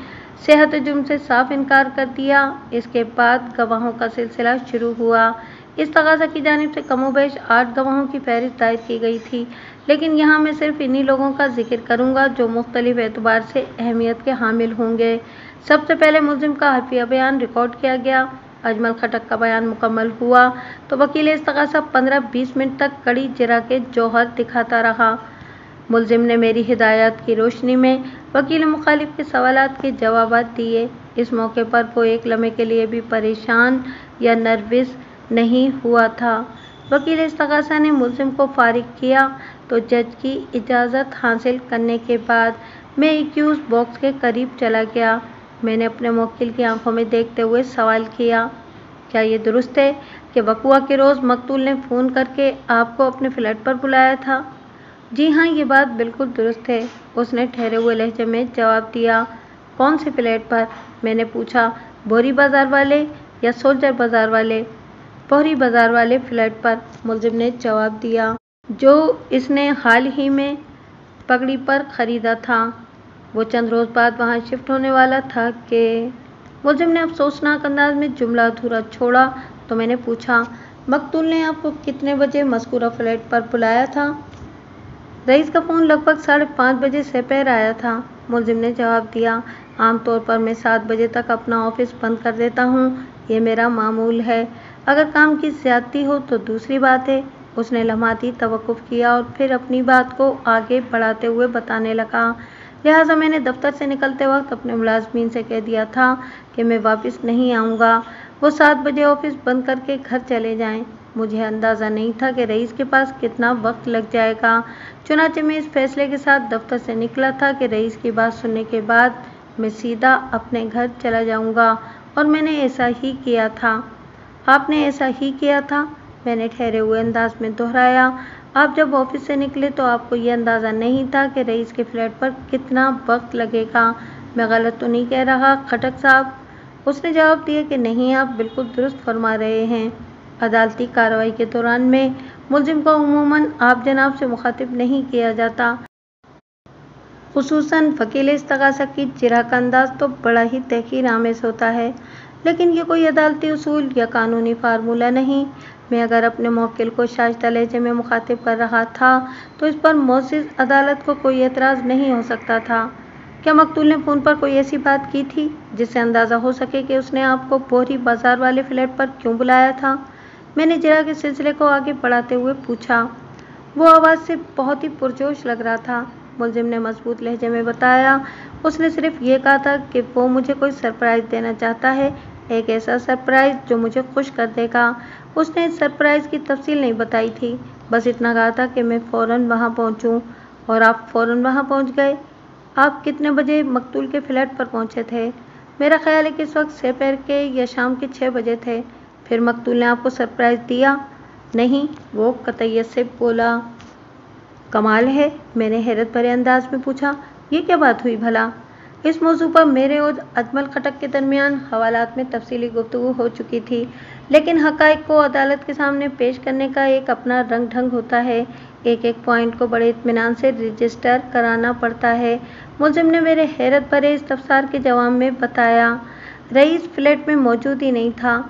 सेहत जुर्म से साफ इनकार कर दिया। इसके बाद गवाहों का सिलसिला शुरू हुआ। इस्तग़ासा की जानिब से कमोबेश 8 गवाहों की फहरिस्त दायर की गई थी, लेकिन यहाँ मैं सिर्फ इन्हीं लोगों का जिक्र करूँगा जो मुख्तलिफ एतबार से अहमियत के हामिल होंगे। सबसे पहले मुल्ज़िम का हल्फिया बयान रिकॉर्ड किया गया। अजमल खटक का बयान मुकम्मल हुआ तो वकील इस्तग़ासा 15-20 मिनट तक कड़ी जिरा के जौहर दिखाता रहा। मुल्ज़िम ने मेरी हिदायत की रोशनी में वकील मुखालिफ के सवालात के जवाबात दिए। इस मौके पर वो एक लम्हे के लिए भी परेशान या नर्वस नहीं हुआ था। वकील इस्तग़ासा ने मुल्ज़िम को फारिग किया तो जज की इजाज़त हासिल करने के बाद मैं एक्यूज़ बॉक्स के करीब चला गया। मैंने अपने मुवक्किल की आंखों में देखते हुए सवाल किया, کیا یہ درست ہے کہ وقوع کے روز مقتول نے فون کر کے آپ کو اپنے فلیٹ پر بلایا تھا؟ جی ہاں، یہ بات بالکل درست ہے، اس نے ٹھہرے ہوئے لہجے میں جواب دیا۔ کون سے فلیٹ پر؟ میں نے پوچھا۔ بوری بازار والے یا سولجر بازار والے؟ بوری بازار والے فلیٹ پر، ملزم نے جواب دیا، جو اس نے حال ہی میں پگڑی پر خریدا تھا۔ وہ چند روز بعد وہاں شفٹ ہونے والا تھا کہ ملزم نے افسوسناک انداز میں جملہ ادھورا چھوڑا تو میں نے پوچھا، مقتول نے آپ کو کتنے بجے مذکورہ فلیٹ پر بلایا تھا؟ رئیس کا فون لگ بھگ 5:30 بجے سپہر آیا تھا، ملزم نے جواب دیا۔ عام طور پر میں 7 بجے تک اپنا آفس بند کر دیتا ہوں، یہ میرا معمول ہے۔ اگر کام کی زیادتی ہو تو دوسری بات ہے۔ اس نے لمحاتی توقف کیا اور پھر اپنی بات کو آگے بڑھاتے ہوئے بتانے لگا، لہٰذا میں نے دفتر سے نکلتے وقت اپنے ملازمین سے کہہ دیا تھا کہ میں واپس نہیں آؤں گا، وہ 7 بجے آفس بند کر کے گھر چلے جائیں۔ مجھے اندازہ نہیں تھا کہ رئیس کے پاس کتنا وقت لگ جائے گا، چنانچہ میں اس فیصلے کے ساتھ دفتر سے نکلا تھا کہ رئیس کی بات سننے کے بعد میں سیدھا اپنے گھر چلا جاؤں گا، اور میں نے ایسا ہی کیا تھا۔ آپ نے ایسا ہی کیا تھا؟ میں نے ٹھہرے ہوئے انداز میں دہرایا۔ آپ جب آفس سے نکلے تو آپ کو یہ اندازہ نہیں تھا کہ رئیس کے فلیٹ پر کتنا وقت لگے گا؟ میں غلط تو نہیں کہہ رہا خٹک صاحب؟ اس نے جواب دیا کہ نہیں، آپ بالکل درست فرما رہے ہیں۔ عدالتی کارروائی کے دوران میں ملزم کو عموماً آپ جناب سے مخاطب نہیں کیا جاتا، خصوصاً وکیل استغاثہ کی جرح کا انداز تو بڑا ہی تحقیر آمیز ہوتا ہے، لیکن یہ کوئی عدالتی اصول یا قانونی فارمولہ نہیں۔ میں اگر اپنے موکل کو شائستہ لہجے میں مخاطب کر رہا تھا تو اس پر معزز عدالت کو کوئی اعتراض نہیں ہو سکتا تھا۔ کیا مقتول نے فون پر کوئی ایسی بات کی تھی جس سے اندازہ ہو سکے کہ اس نے آپ کو بوری بازار والے فلیٹ پر کیوں بلایا تھا؟ میں نے جرح کے سلسلے کو آگے بڑھاتے ہوئے پوچھا۔ وہ آواز سے بہت ہی پرجوش لگ رہا تھا، ملزم نے مضبوط لہجے میں بتایا۔ اس نے صرف یہ کہا تھا کہ وہ مجھے کوئی سرپرائز دینا چاہتا ہے، ایک ایسا سرپرائز جو مجھے خوش کر دے گا۔ اس نے اس سرپرائز کی تفصیل نہیں بتائی تھی، بس اتنا کہا تھا کہ میں فوراً وہاں پہنچوں، اور آپ فوراً وہاں پہنچ گئے۔ آپ کتنے بجے مقتول کے فلیٹ پر پہنچے تھے؟ میرا خیال ہے کہ اس وقت سپہر کے یا شام کے 6 بجے تھے۔ پھر مقتول نے آپ کو سرپرائز دیا؟ نہیں، وہ قطعیت سے بولا۔ کمال ہے، میں نے حیرت بھرے انداز میں پوچھا، یہ کیا بات ہوئی بھلا؟ اس موضوع پر میرے اور اجمل خٹک کے درمیان حوالات میں تفصیلی گفتگو ہو چکی تھی، لیکن حقائق کو عدالت کے سامنے پیش کرنے کا ایک اپنا رنگ ڈھنگ ہوتا ہے، ایک ایک پوائنٹ کو بڑے اطمینان سے رجسٹر کرانا پڑتا ہے۔ ملزم نے میرے حیرت بھرے استفسار کے جواب میں بتایا، رئیس فلیٹ میں موجود ہی نہیں تھا۔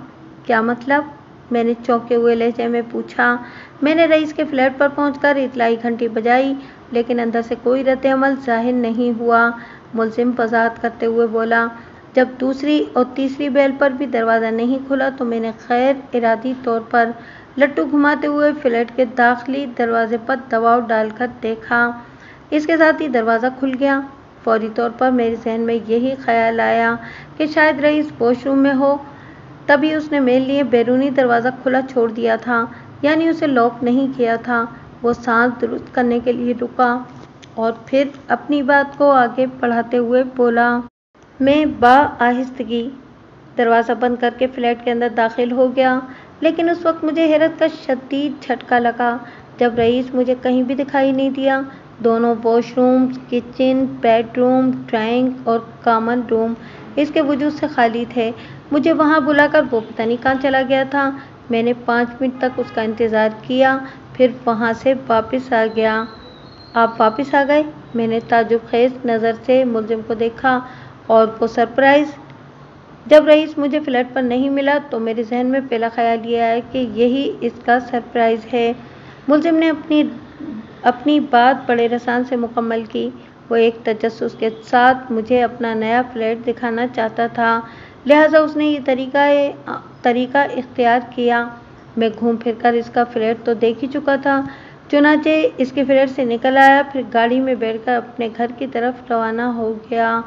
کیا مطلب؟ میں نے چونکے ہوئے لہجے میں پوچھا۔ میں نے رئیس کے فلیٹ پر پہنچ کر اطلاعی گھنٹی بجائی، لیکن اندر سے کوئی رد عمل ظاہر نہیں ہوا، ملزم وضاحت کرتے ہوئے بولا۔ جب دوسری اور تیسری بیل پر بھی دروازہ نہیں کھلا تو میں نے غیر ارادی طور پر لٹو گھماتے ہوئے فلیٹ کے داخلی دروازے پر دباؤ ڈال کر دیکھا، اس کے ساتھ ہی دروازہ کھل گیا۔ فوری طور پر میرے ذہن میں یہی خیال آیا کہ شاید رئیس واش روم میں ہو، تبھی اس نے میرے لیے بیرونی دروازہ کھلا چھوڑ دیا تھا، یعنی اسے لاک نہیں کیا تھا۔ وہ سانس درست کرنے کے لیے رکا اور پھر اپنی بات کو آگے بڑھاتے ہوئے بولا۔ میں بآہستگی دروازہ بند کر کے فلیٹ کے اندر داخل ہو گیا، لیکن اس وقت مجھے حیرت کا شدید جھٹکا لگا جب رئیس مجھے کہیں بھی دکھائی نہیں دیا۔ دونوں wash rooms, kitchen, bed room, drawing اور کامن روم اس کے وجود سے خالی تھے۔ مجھے وہاں بلا کر وہ پتہ نہیں کہاں چلا گیا تھا۔ میں نے 5 منٹ تک اس کا انتظار کیا، پھر وہاں سے واپس آ گیا۔ آپ واپس آ گئے؟ میں نے تعجب خیز نظر سے ملزم کو دیکھا۔ اور وہ سرپرائز؟ جب رئیس مجھے فلیٹ پر نہیں ملا تو میرے ذہن میں پہلا خیال یہ آیا کہ یہی اس کا سرپرائز ہے۔ ملزم نے اپنی بات بڑے رسان سے مکمل کی۔ وہ ایک تجسس کے ساتھ مجھے اپنا نیا فلیٹ دکھانا چاہتا تھا، لہٰذا اس نے یہ طریقہ اختیار کیا۔ میں گھوم پھر کر اس کا فلیٹ تو دیکھ ہی چکا تھا، چنانچہ اس کے فلیٹ سے نکل آیا، پھر گاڑی میں بیٹھ کر اپنے گھر کی طرف روانہ ہو گیا۔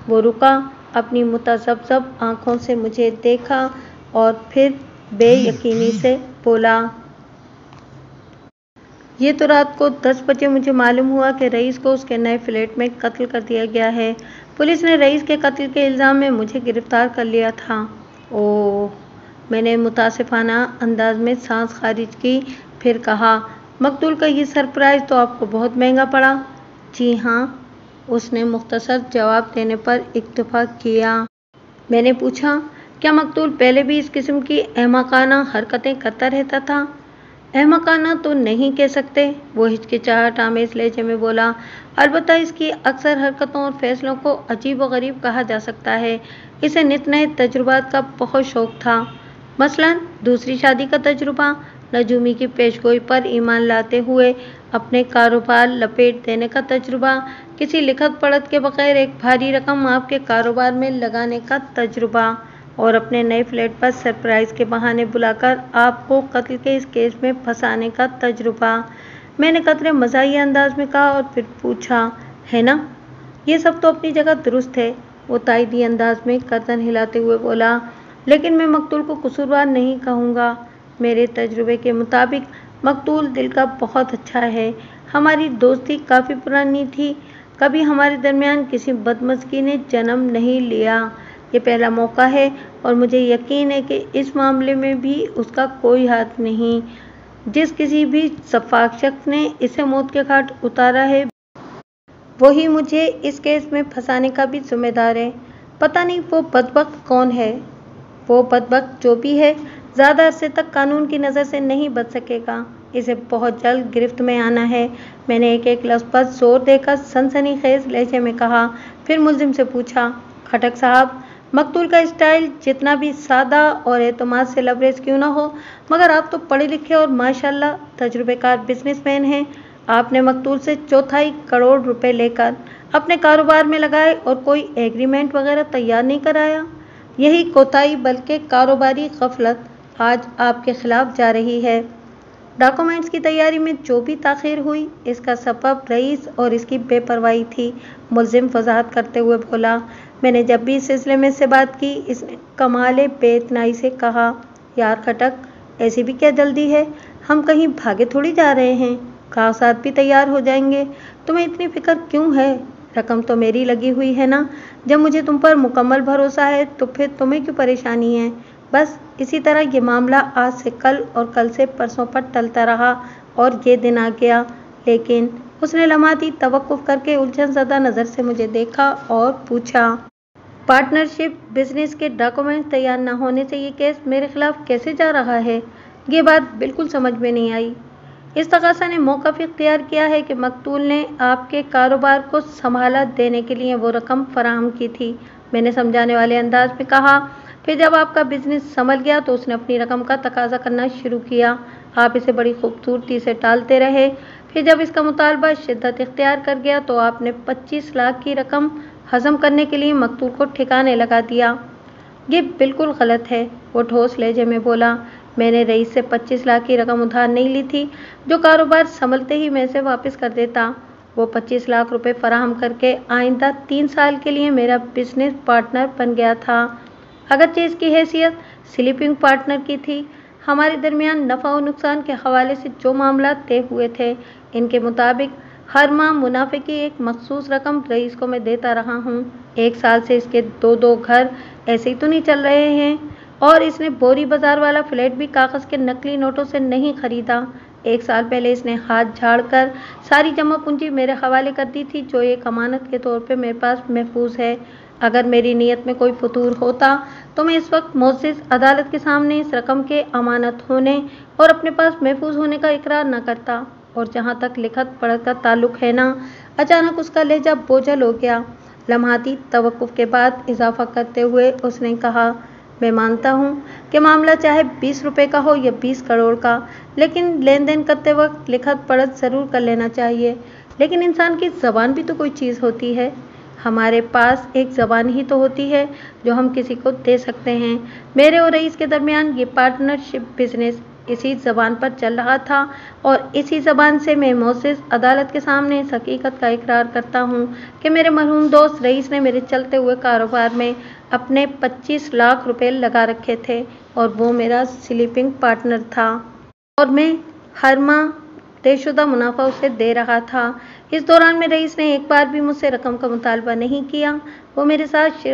وہ رکا، اپنی متذبذب آنکھوں سے مجھے دیکھا اور پھر بے یقینی سے بولا۔ یہ تو رات کو 10 بجے مجھے معلوم ہوا کہ رئیس کو اس کے نئے فلیٹ میں قتل کر دیا گیا ہے۔ پولیس نے رئیس کے قتل کے الزام میں مجھے گرفتار کر لیا تھا۔ اوہ! میں نے متاسفانہ انداز میں سانس خارج کی، پھر کہا، مقتول کا یہ سرپرائز تو آپ کو بہت مہنگا پڑا۔ جی ہاں، اس نے مختصر جواب دینے پر اکتفا کیا۔ میں نے پوچھا، کیا مقتول پہلے بھی اس قسم کی احمقانہ حرکتیں کرتا رہتا تھا؟ احمقانہ تو نہیں کہہ سکتے، وہ ہچکچاہٹ آمیز لہجے میں بولا، البتہ اس کی اکثر حرکتوں اور فیصلوں کو عجیب و غریب کہا جا سکتا ہے۔ اسے نت نئے تجربات کا بہت شوق تھا، مثلاً دوسری شادی کا تجربہ، نجومی کی پیشگوئی پر ایمان لاتے ہوئے اپنے کاروبار لپیٹ دینے کا تجربہ، کسی لکھت پڑھت کے بغیر ایک بھاری رقم آپ کے کاروبار میں لگانے کا تجربہ، اور اپنے نئے فلیٹ پر سرپرائز کے بہانے بلا کر آپ کو قتل کے اس کیس میں پھنسانے کا تجربہ۔ میں نے قدرے مزاحیہ انداز میں کہا اور پھر پوچھا، ہے نا؟ یہ سب تو اپنی جگہ درست ہے۔ وہ تائیدی انداز میں گردن ہلاتے ہوئے بولا، لیکن میں مقتول کو قصوروار نہیں کہوں گا۔ میرے تجربے کے مطابق مقتول دل کا بہت اچھا ہے۔ ہماری دوستی کافی پرانی تھی، کبھی ہمارے درمیان کسی بدمزگی نے جنم نہیں لیا۔ یہ پہلا موقع ہے اور مجھے یقین ہے کہ اس معاملے میں بھی اس کا کوئی ہاتھ نہیں۔ جس کسی بھی شفاف شخص نے اسے موت کے گھاٹ اتارا ہے، وہی مجھے اس کیس میں پھنسانے کا بھی ذمہ دار ہے۔ پتہ نہیں وہ بدبخت کون ہے۔ وہ بدبخت جو بھی ہے، زیادہ عرصے تک قانون کی نظر سے نہیں بچ سکے گا۔ اسے بہت جلد گرفت میں آنا ہے۔ میں نے ایک لفظ پر زور دے کر سنسنی خیز لہجے میں کہا، پھر ملزم سے پوچھا، کھٹک صاحب، مقتول کا اسٹائل جتنا بھی سادہ اور اعتماد سے لبریز کیوں نہ ہو، مگر آپ تو پڑھے لکھے اور ماشاءاللہ تجربے کار بزنس مین ہیں۔ آپ نے مقتول سے 4.25 کروڑ روپے لے کر اپنے کاروبار میں لگائے اور کوئی ایگریمنٹ وغیرہ تیار نہیں کرایا۔ یہی کوتاہی بلکہ کاروباری غفلت آج آپ کے خلاف جا رہی ہے۔ ڈاکومنٹس کی تیاری میں جو بھی تاخیر ہوئی، اس کا سبب رئیس اور اس کی بے پرواہی تھی، ملزم وضاحت کرتے ہوئے بولا۔ میں نے جب بھی اس سلسلے میں سے بات کی، اس نے کمال بے اتنائی سے کہا، یار کھٹک، ایسی بھی کیا جلدی ہے؟ ہم کہیں بھاگے تھوڑی جا رہے ہیں، کاغذات بھی تیار ہو جائیں گے، تمہیں اتنی فکر کیوں ہے؟ رقم تو میری لگی ہوئی ہے نا۔ جب مجھے تم پر مکمل بھروسہ ہے تو پھر تمہیں کیوں پریشانی ہے؟ بس اسی طرح یہ معاملہ آج سے کل اور کل سے پرسوں پر ٹلتا رہا اور یہ دن آ گیا۔ لیکن اس نے لمحاتی توقف کر کے الجھن زدہ نظر سے مجھے دیکھا اور پوچھا، پارٹنرشپ بزنس کے ڈاکومنٹس تیار نہ ہونے سے یہ کیس میرے خلاف کیسے جا رہا ہے؟ یہ بات بالکل سمجھ میں نہیں آئی۔ استغاثہ نے موقف اختیار کیا ہے کہ مقتول نے آپ کے کاروبار کو سنبھالا دینے کے لیے وہ رقم فراہم کی تھی، میں نے سمجھانے والے انداز میں کہا۔ پھر جب آپ کا بزنس سنبھل گیا تو اس نے اپنی رقم کا تقاضا کرنا شروع کیا، آپ اسے بڑی خوبصورتی سے ٹالتے رہے۔ پھر جب اس کا مطالبہ شدت اختیار کر گیا تو آپ نے 25 لاکھ کی رقم ہضم کرنے کے لیے مقتول کو ٹھکانے لگا دیا۔ یہ بالکل غلط ہے، وہ ٹھوس لہجے میں بولا۔ میں نے رئیس سے 25 لاکھ کی رقم ادھار نہیں لی تھی، جو کاروبار سنبھلتے ہی میں اسے واپس کر دیتا۔ وہ 25 لاکھ روپے فراہم کر کے آئندہ 3 سال کے لیے میرا بزنس پارٹنر بن گیا تھا، اگرچہ اس کی حیثیت سلیپنگ پارٹنر کی تھی۔ ہمارے درمیان نفع و نقصان کے حوالے سے جو معاملات طے ہوئے تھے، ان کے مطابق ہر ماہ منافع کی ایک مخصوص رقم رئیس کو میں دیتا رہا ہوں۔ 1 سال سے اس کے 2 گھر ایسے ہی تو نہیں چل رہے ہیں، اور اس نے بوری بازار والا فلیٹ بھی کاغذ کے نقلی نوٹوں سے نہیں خریدا۔ 1 سال پہلے اس نے ہاتھ جھاڑ کر ساری جمع پونجی میرے حوالے کر دی تھی، جو ایک امانت کے طور پہ میرے پاس محفوظ ہے۔ اگر میری نیت میں کوئی فتور ہوتا تو میں اس وقت معزز عدالت کے سامنے اس رقم کے امانت ہونے اور اپنے پاس محفوظ ہونے کا اقرار نہ کرتا۔ اور جہاں تک لکھت پڑھت کا تعلق ہے نا، اچانک اس کا لہجہ بوجھل ہو گیا۔ لمحاتی توقف کے بعد اضافہ کرتے ہوئے اس نے کہا، میں مانتا ہوں کہ معاملہ چاہے 20 روپے کا ہو یا 20 کروڑ کا، لیکن لین دین کرتے وقت لکھت پڑھت ضرور کر لینا چاہیے۔ لیکن انسان کی زبان بھی تو کوئی چیز ہوتی ہے، ہمارے پاس ایک زبان ہی تو ہوتی ہے جو ہم کسی کو دے سکتے ہیں۔ میرے اور رئیس کے درمیان یہ پارٹنرشپ بزنس اسی زبان پر چل رہا تھا، اور اسی زبان سے میں معزز عدالت کے سامنے اس حقیقت کا اقرار کرتا ہوں کہ میرے مرحوم دوست رئیس نے میرے چلتے ہوئے کاروبار میں اپنے 25 لاکھ روپے لگا رکھے تھے، اور وہ میرا سلیپنگ پارٹنر تھا، اور میں ہر ماہ طے شدہ منافع اسے دے رہا تھا۔ اس دوران میں رئیس نے ایک بار بھی مجھ سے رقم کا مطالبہ نہیں کیا۔ وہ میرے ساتھ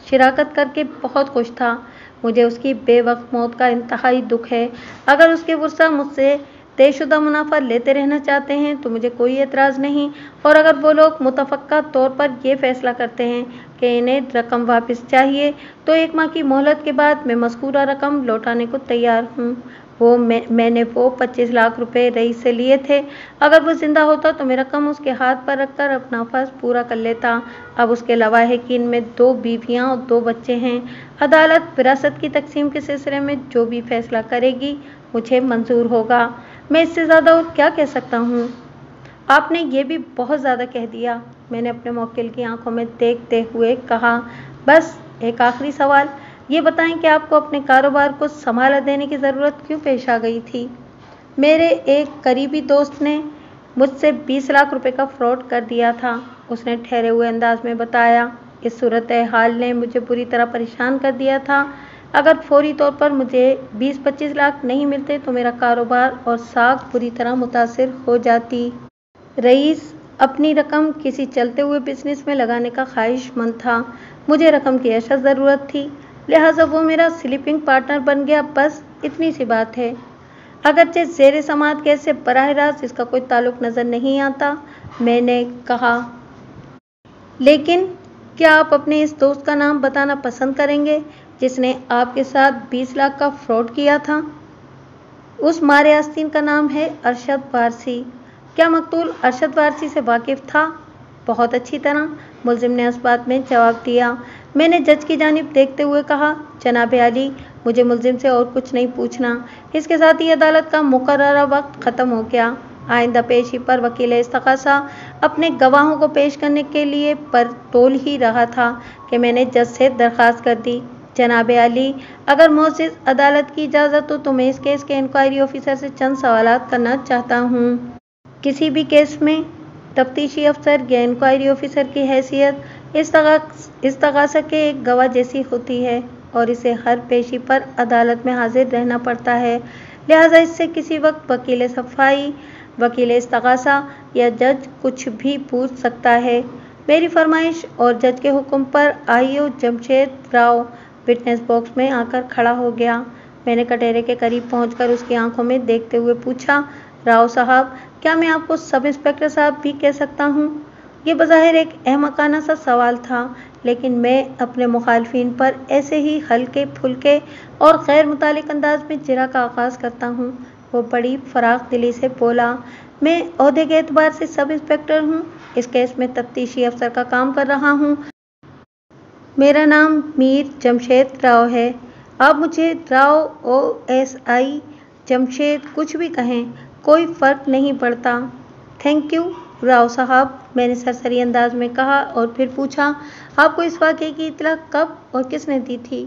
شراکت کر کے بہت خوش تھا۔ मुझे उसकी बेवक्त मौत का इंतहाई दुख है। अगर उसके वर्सा मुझसे तयशुदा मुनाफा लेते रहना चाहते हैं तो मुझे कोई एतराज़ नहीं, और अगर वो लोग मुतफ़क्का तौर पर ये फैसला करते हैं कि इन्हें रकम वापस चाहिए तो 1 माह की मोहलत के बाद मैं मज़कूरा रकम लौटाने को तैयार हूँ। मैंने वो 25 लाख रुपए रईस से लिए थे। अगर वो जिंदा होता तो मैं रकम उसके हाथ पर रखकर अपना फ़र्ज़ पूरा कर लेता। अब उसके लवाहिकीन में 2 बीवियाँ और 2 बच्चे हैं। अदालत विरासत की तकसीम के सिलसिले में जो भी फैसला करेगी मुझे मंजूर होगा। मैं इससे ज़्यादा और क्या कह सकता हूँ? आपने ये भी बहुत ज़्यादा कह दिया, मैंने अपने मुवक्किल की आंखों में देखते हुए कहा। बस एक आखिरी सवाल, ये बताएं कि आपको अपने कारोबार को संभाला देने की ज़रूरत क्यों पेश आ गई थी? मेरे एक करीबी दोस्त ने मुझसे 20 लाख रुपए का फ्रॉड कर दिया था, उसने ठहरे हुए अंदाज में बताया। इस सूरत हाल ने मुझे बुरी तरह परेशान कर दिया था। अगर फौरी तौर पर मुझे 20-25 लाख नहीं मिलते तो मेरा कारोबार और साख बुरी तरह मुतासिर हो जाती। रईस अपनी रकम किसी चलते हुए बिजनेस में लगाने का ख्वाहिशमंद था। मुझे रकम की अशद ज़रूरत थी, लिहाजा वो मेरा स्लीपिंग पार्टनर बन गया। बस इतनी सी बात है। अगरचे ज़ेर समाअत केस से बराह रास्त इसका कोई ताल्लुक नज़र नहीं आता, मैंने कहा। लेकिन क्या आप अपने इस दोस्त का नाम बताना पसंद करेंगे जिसने आपके साथ 20 लाख का फ्रॉड किया था? उस मारे आस्तीन का नाम है अरशद वारसी। क्या मकतूल अरशद वारसी से वाकिफ़ था? बहुत अच्छी तरह, मुलजिम ने इस बात में जवाब दिया। मैंने जज की जानिब देखते हुए कहा, जनाब आली, मुझे मुलजिम से और कुछ नहीं पूछना। इसके साथ ही अदालत का मुकर्ररा वक्त ख़त्म हो गया। आइंदा पेशी पर वकील इस्तग़ासा अपने गवाहों को पेश करने के लिए पर तोल ही रहा था कि मैंने जज से दरख्वास्त कर दी, जनाब आली, अगर मोअज़्ज़िज़ अदालत की इजाज़त हो तो मैं इस केस के इंक्वायरी ऑफिसर से चंद सवालात करना चाहता हूँ। किसी भी केस में तफ्तीशी अफसर या इंक्वायरी ऑफिसर की हैसियत इस्तग़ासा के एक गवाह जैसी होती है और इसे हर पेशी पर अदालत में हाजिर रहना पड़ता है। लिहाजा इससे किसी वक्त वकील सफ़ाई, वकील इस्तग़ासा या जज कुछ भी पूछ सकता है। मेरी फरमाइश और जज के हुक्म पर IO Jamshed Rao witness box में आकर खड़ा हो गया। मैंने कटहरे के करीब पहुंचकर उसकी आंखों में देखते हुए पूछा, राव साहब, क्या मैं आपको सब इंस्पेक्टर साहब भी कह सकता हूँ? ये बज़ाहिर एक अहमकाना सा सवाल था, लेकिन मैं अपने मुखालफिन पर ऐसे ही हल्के फुल्के और गैर मुतालिक अंदाज में जिरा का आगाज़ करता हूँ। वो बड़ी फराख दिली से बोला, मैं ओहदे के एतबार से सब इंस्पेक्टर हूँ, इस केस में तफ्तीशी अफसर का काम कर रहा हूँ। मेरा नाम मीर जमशेद राव है। आप मुझे राव OSI जमशेद कुछ भी कहें, कोई फ़र्क नहीं पड़ता। थैंक यू राव साहब, मैंने सरसरी अंदाज में कहा और फिर पूछा, आपको इस वाक़े की इत्तला कब और किसने दी थी?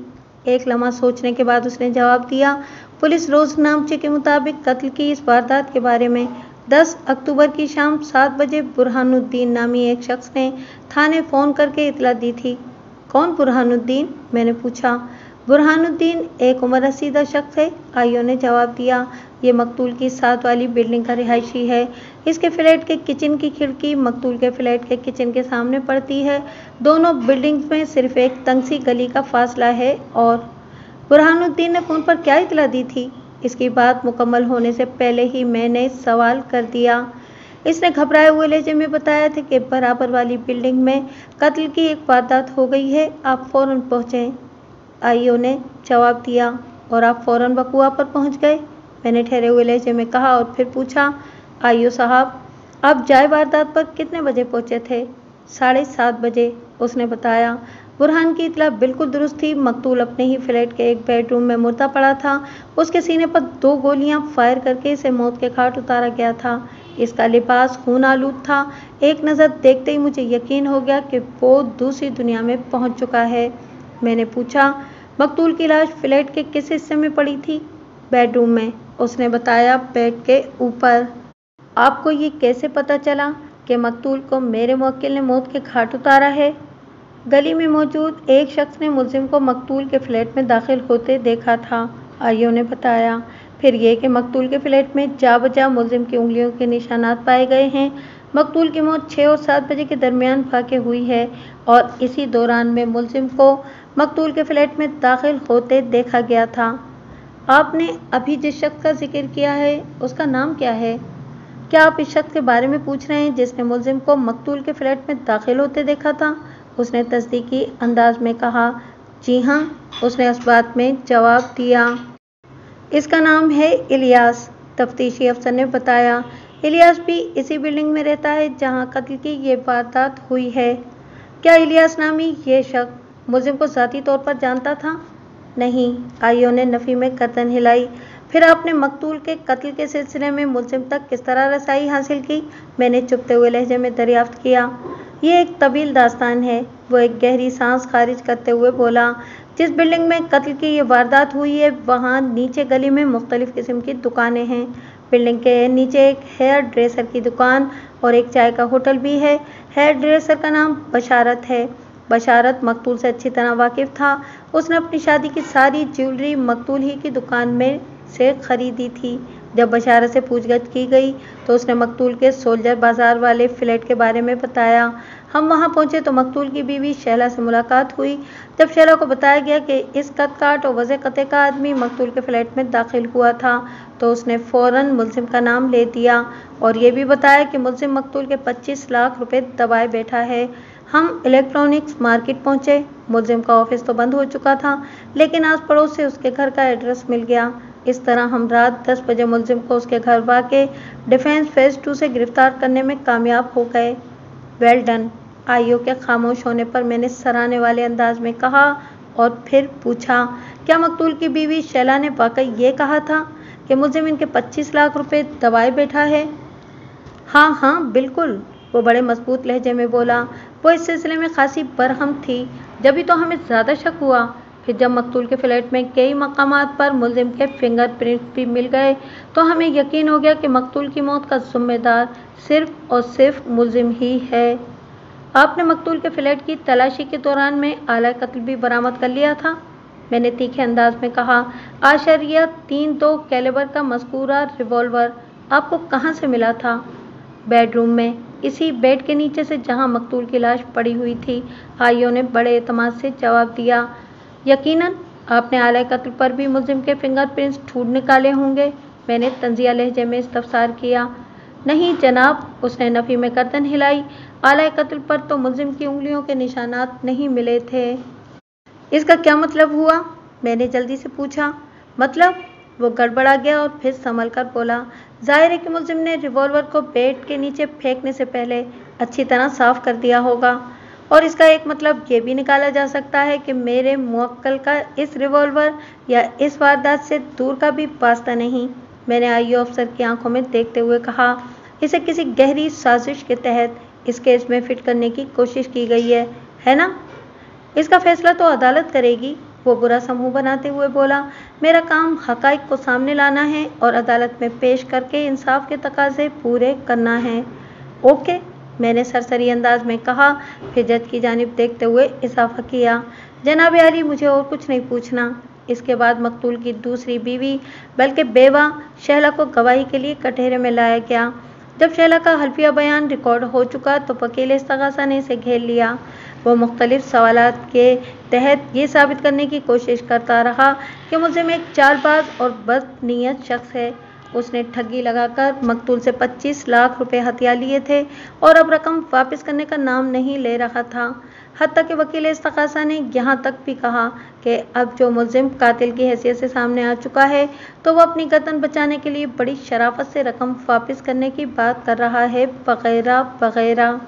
एक लम्हा सोचने के बाद उसने जवाब दिया, पुलिस रोज़नामचे के मुताबिक कत्ल की इस वारदात के बारे में 10 अक्टूबर की शाम 7 बजे बुरहानुद्दीन नामी एक शख्स ने थाने फ़ोन करके इत्तला दी थी। कौन बुरहानुद्दीन? मैंने पूछा। बुरहानुद्दीन एक उम्र रसीदा शख्स है, आईओ ने जवाब दिया। ये मकतूल की 7 वाली बिल्डिंग का रिहायशी है। इसके फ्लैट के किचन की खिड़की मकतूल के फ्लैट के किचन के सामने पड़ती है। दोनों बिल्डिंग्स में सिर्फ एक तंग सी गली का फासला है। और बुरहानुद्दीन ने फ़ोन पर क्या इत्तला दी थी? इसकी बात मुकम्मल होने से पहले ही मैंने सवाल कर दिया। इसने घबराए हुए लहजे में बताया था कि बराबर वाली बिल्डिंग में कत्ल की एक वारदात हो गई है, आप फ़ौरन पहुँचें। आईओ ने जवाब दिया। और आप फ़ौरन वक़ुआ पर पहुँच गए? मैंने ठहरे हुए लहजे में कहा और फिर पूछा, आईओ साहब, आप जाए वारदात पर कितने बजे पहुँचे थे? 7:30 बजे, उसने बताया। बुरहान की इत्तला बिल्कुल दुरुस्त थी। मकतूल अपने ही फ्लैट के एक बेडरूम में मुर्दा पड़ा था। उसके सीने पर 2 गोलियां फायर करके इसे मौत के घाट उतारा गया था। इसका लिबास खून आलूद था। एक नज़र देखते ही मुझे यकीन हो गया कि वो दूसरी दुनिया में पहुंच चुका है। मैंने पूछा, मकतूल की लाश फ्लैट के किस हिस्से में पड़ी थी? बेडरूम में, उसने बताया, बेड के ऊपर। आपको ये कैसे पता चला कि मकतूल को मेरे मुवक्किल ने मौत के घाट उतारा है? गली में मौजूद एक शख्स ने मुलजिम को मकतूल के फ्लैट में दाखिल होते देखा था, आईओ ने बताया। फिर ये कि मकतूल के फ्लैट में जा बजा मुलजिम की उंगलियों के निशानात पाए गए हैं। मकतूल की मौत 6 और 7 बजे के दरमियान वाक़ई हुई है और इसी दौरान में मुलजिम को मकतूल के फ्लैट में दाखिल होते देखा गया था। आपने अभी जिस शख्स का जिक्र किया है उसका नाम क्या है? क्या आप इस शख्स के बारे में पूछ रहे हैं जिसने मुलजिम को मकतूल के फ्लैट में दाखिल होते देखा था? उसने तस्दीकी अंदाज में कहा। जी हाँ, उसने इस बात में जवाब दिया। इसका नाम है इलियास, तफ्तीशी अफसर ने बताया। इलियास भी इसी बिल्डिंग में रहता है जहां कत्ल की ये वारदात हुई है। क्या इलियास नामी ये शख्स मुलजिम को ज़ाती तौर पर जानता था? नहीं, आईओ ने नफ़ी में गर्दन हिलाई। फिर आपने मकतूल के कत्ल के सिलसिले में मुलजिम तक किस तरह रसाई हासिल की? मैंने चुभते हुए लहजे में दरियाफ्त किया। ये एक तवील दास्तान है, वो एक गहरी सांस खारिज करते हुए बोला। जिस बिल्डिंग में कत्ल की ये वारदात हुई है वहाँ नीचे गली में मुख्तलिफ किस्म की दुकानें हैं। बिल्डिंग के नीचे एक हेयर ड्रेसर की दुकान और एक चाय का होटल भी है। हेयर ड्रेसर का नाम बशारत है। बशारत मकतूल से अच्छी तरह वाकिफ था। उसने अपनी शादी की सारी ज्वेलरी मकतूल ही की दुकान में से खरीदी थी। जब बशारत से पूछगछ की गई तो उसने मकतूल के सोल्जर बाजार वाले फ्लैट के बारे में बताया। हम वहां पहुंचे तो मकतूल की बीवी शैला से मुलाकात हुई। जब शैला को बताया गया कि इस कद-काठ और वज़े कते का आदमी मकतूल के फ्लैट में दाखिल हुआ था तो उसने फ़ौरन मुलजिम का नाम ले दिया और ये भी बताया कि मुलजिम मकतूल के 25 लाख रुपए दबाए बैठा है। हम इलेक्ट्रॉनिक्स मार्केट पहुंचे। मुलजिम का ऑफिस तो बंद हो चुका था, लेकिन आस पड़ोस से उसके घर का एड्रेस मिल गया। इस तरह हम रात 10 बजे मुलजिम को उसके घर वाक़े डिफेंस फेज़ 2 से गिरफ्तार करने में कामयाब हो गए। Well done. आईओ के खामोश होने पर मैंने सराहने वाले अंदाज में कहा और फिर पूछा, क्या मकतूल की बीवी शैला ने वाकई ये कहा था कि मुलजिम इनके 25 लाख रुपए दबाए बैठा है? हाँ हाँ बिल्कुल, वो बड़े मजबूत लहजे में बोला। वो इस सिलसिले में खासी बरहम थी, जभी तो हमें ज़्यादा शक हुआ। फिर जब मकतूल के फ्लैट में कई मकामात पर मुलजिम के फिंगरप्रिंट भी मिल गए तो हमें यकीन हो गया कि मकतूल की मौत का जिम्मेदार सिर्फ और सिर्फ मुलजिम ही है। आपने मकतूल के फ्लैट की तलाशी के दौरान में आला कत्ल भी बरामद कर लिया था? मैंने तीखे अंदाज में कहा। आशरिया 3.2 कैलिबर का मज़कूरा रिवॉल्वर आपको कहाँ से मिला था? बेडरूम में, इसी बेड के नीचे से जहां मकतूल की लाश पड़ी हुई थी। आईओ ने बड़े एतमाद से जवाब दिया। यकीनन आपने आला कत्ल पर भी मुलजिम के फिंगरप्रिंट्स ढूंढ निकाले होंगे? मैंने तंजिया लहजे में इस्तफसार किया। नहीं जनाब, उसने नफ़ी में गर्दन हिलाई। आला कत्ल पर तो मुलजिम की उंगलियों के निशानात नहीं मिले थे। इसका क्या मतलब हुआ? मैंने जल्दी से पूछा। मतलब? वो गड़बड़ा गया और फिर संभल कर बोला। जाहिर है कि मुलजिम ने रिवॉल्वर को बेड के नीचे फेंकने से पहले अच्छी तरह साफ कर दिया होगा और इसका एक मतलब ये भी निकाला जा सकता है कि मेरे मुवक्किल का इस रिवॉल्वर या इस वारदात से दूर का भी वास्ता नहीं। मैंने आईओ अफसर की आंखों में देखते हुए कहा। इसे किसी गहरी साजिश के तहत इस केस में फिट करने की कोशिश की गई है ना? इसका फैसला तो अदालत करेगी, वो बुरा समूह बनाते हुए बोला। मेरा काम हक़ाइक़ को सामने लाना है और अदालत में पेश करके इंसाफ के तकाज़े पूरे करना है। ओके, मैंने सरसरी अंदाज में कहा, फिर जज की जानिब देखते हुए इजाफा किया। जनाब आली, मुझे और कुछ नहीं पूछना। इसके बाद मकतूल की दूसरी बीवी बल्कि बेवा शैला को गवाही के लिए कटहरे में लाया गया। जब शैला का हल्फिया बयान रिकॉर्ड हो चुका तो वकील इस्तग़ासा ने इसे घेर लिया। वो मुख्तलिफ सवालात के तहत ये साबित करने की कोशिश करता रहा कि मुलजिम एक चालबाज और बदनीयत शख्स है। उसने ठगी लगाकर मकतूल से 25 लाख रुपए हथिया लिए थे और अब रकम वापस करने का नाम नहीं ले रहा था। हत्ता कि वकील इस्तग़ासा ने यहाँ तक भी कहा कि अब जो मुलजिम कातिल की हैसियत से सामने आ चुका है तो वह अपनी गर्दन बचाने के लिए बड़ी शराफत से रकम वापस करने की बात कर रहा है, वगैरह वगैरह।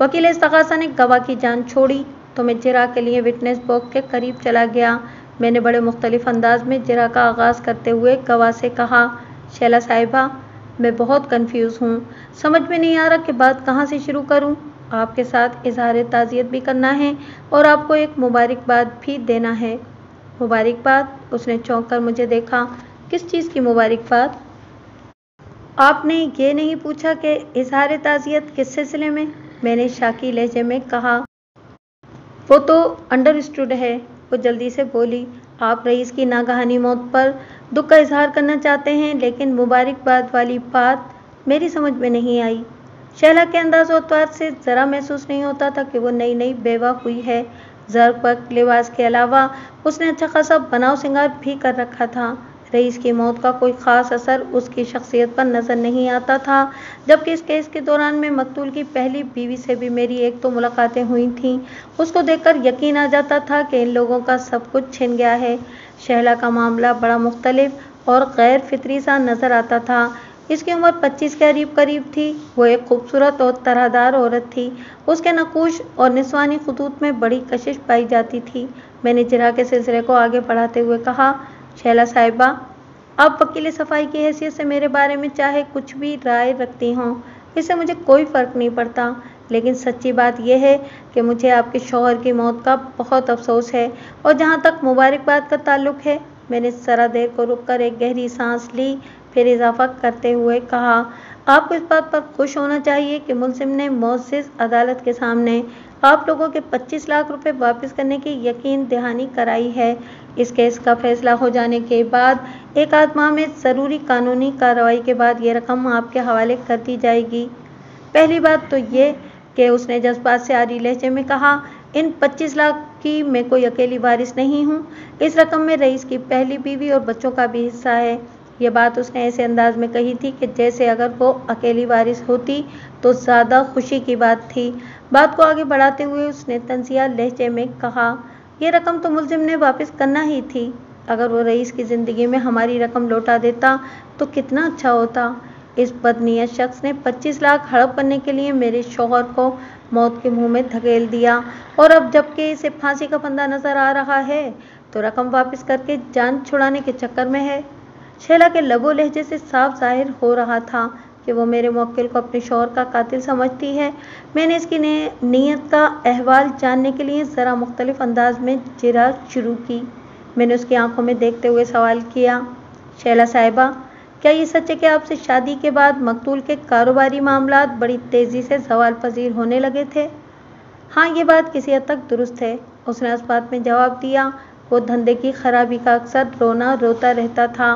वकील इस्तग़ासा ने गवाह की जान छोड़ी तो मैं जिरा के लिए विटनेस बॉक्स के करीब चला गया। मैंने बड़े मुख्तलिफ अंदाज में जिरा का आगाज़ करते हुए गवाह से कहा, शैला साहिबा, मैं बहुत कन्फ्यूज़ हूँ। समझ में नहीं आ रहा कि बात कहाँ से शुरू करूँ। आपके साथ इजहार ताज़ियत भी करना है और आपको एक मुबारकबाद भी देना है। मुबारकबाद? उसने चौंक कर मुझे देखा। किस चीज़ की मुबारकबाद? आपने ये नहीं पूछा कि इजहार ताज़ियत किस सिलसिले में? मैंने शाकी लहजे में कहा। वो तो अंडरस्टूड है, वो जल्दी से बोली। आप रईस की नागहानी मौत पर दुख का इजहार करना चाहते हैं, लेकिन मुबारकबाद वाली बात मेरी समझ में नहीं आई। शैला के अंदाज़ और अतवार से ज़रा महसूस नहीं होता था कि वो नई नई बेवा हुई है। ज़र्क पक लिबास के अलावा उसने अच्छा खासा बनाव श्रृंगार भी कर रखा था। रईस की मौत का कोई ख़ास असर उसकी शख्सियत पर नज़र नहीं आता था, जबकि इस केस के दौरान में मकतूल की पहली बीवी से भी मेरी एक तो मुलाकातें हुई थीं। उसको देखकर यकीन आ जाता था कि इन लोगों का सब कुछ छिन गया है। शैला का मामला बड़ा मुख्तलिफ और गैर फितरी सा नज़र आता था। इसकी उम्र 25 के करीब थी। वो एक खूबसूरत और तरहदार औरत थी। उसके नकूश और निस्वानी खतूत में बड़ी कशिश पाई जाती थी। मैंने जिरह के सिलसिले को आगे बढ़ाते हुए कहा, शैला साहिबा, आप वकील सफाई की हैसियत से मेरे बारे में चाहे कुछ भी राय रखती हों, इससे मुझे कोई फ़र्क नहीं पड़ता, लेकिन सच्ची बात यह है कि मुझे आपके शौहर की मौत का बहुत अफसोस है। और जहाँ तक मुबारकबाद का ताल्लुक़ है, मैंने ज़रा देर को रुककर एक गहरी सांस ली, फिर इजाफा करते हुए कहा, आपको इस बात पर खुश होना चाहिए कि मुल्ज़िम ने मुअज़्ज़िज़ अदालत के सामने आप लोगों के 25 लाख रुपए वापस करने की यकीन दहानी कराई है। इस केस का फैसला हो जाने के बाद एक आध माह में ज़रूरी कानूनी कार्रवाई के बाद ये रकम आपके हवाले कर दी जाएगी। पहली बात तो ये कि उसने जज्बात से आरी लहजे में कहा, इन 25 लाख की मैं कोई अकेली वारिस नहीं हूँ। इस रकम में रईस की पहली बीवी और बच्चों का भी हिस्सा है। ये बात उसने ऐसे अंदाज में कही थी कि जैसे अगर वो अकेली वारिस होती तो ज़्यादा खुशी की बात थी। बात को आगे बढ़ाते हुए उसने तंज़िया लहजे में कहा, ये रकम तो मुल्ज़िम ने वापस करना ही थी। अगर वो रईस की ज़िंदगी में हमारी रकम लौटा देता तो कितना अच्छा होता। इस बदनीयत शख्स ने 25 लाख हड़प करने के लिए मेरे शौहर को मौत के मुंह में धकेल दिया, और अब जबकि इसे फांसी का फंदा नज़र आ रहा है तो रकम वापस करके जान छुड़ाने के चक्कर में है। शैला के लबो लहजे से साफ जाहिर हो रहा था कि वो मेरे मुवक्किल को अपने शौहर का कातिल समझती है। मैंने इसकी नीयत का अहवाल जानने के लिए ज़रा मुख्तलिफ अंदाज में जिरा शुरू की। मैंने उसकी आंखों में देखते हुए सवाल किया, शैला साहिबा, क्या ये सच है कि आपसे शादी के बाद मकतूल के कारोबारी मामलात बड़ी तेज़ी से ज़वाल पजीर होने लगे थे? हाँ, ये बात किसी हद तक दुरुस्त है, उसने इस बात में जवाब दिया। वो धंधे की खराबी का अक्सर रोना रोता रहता था।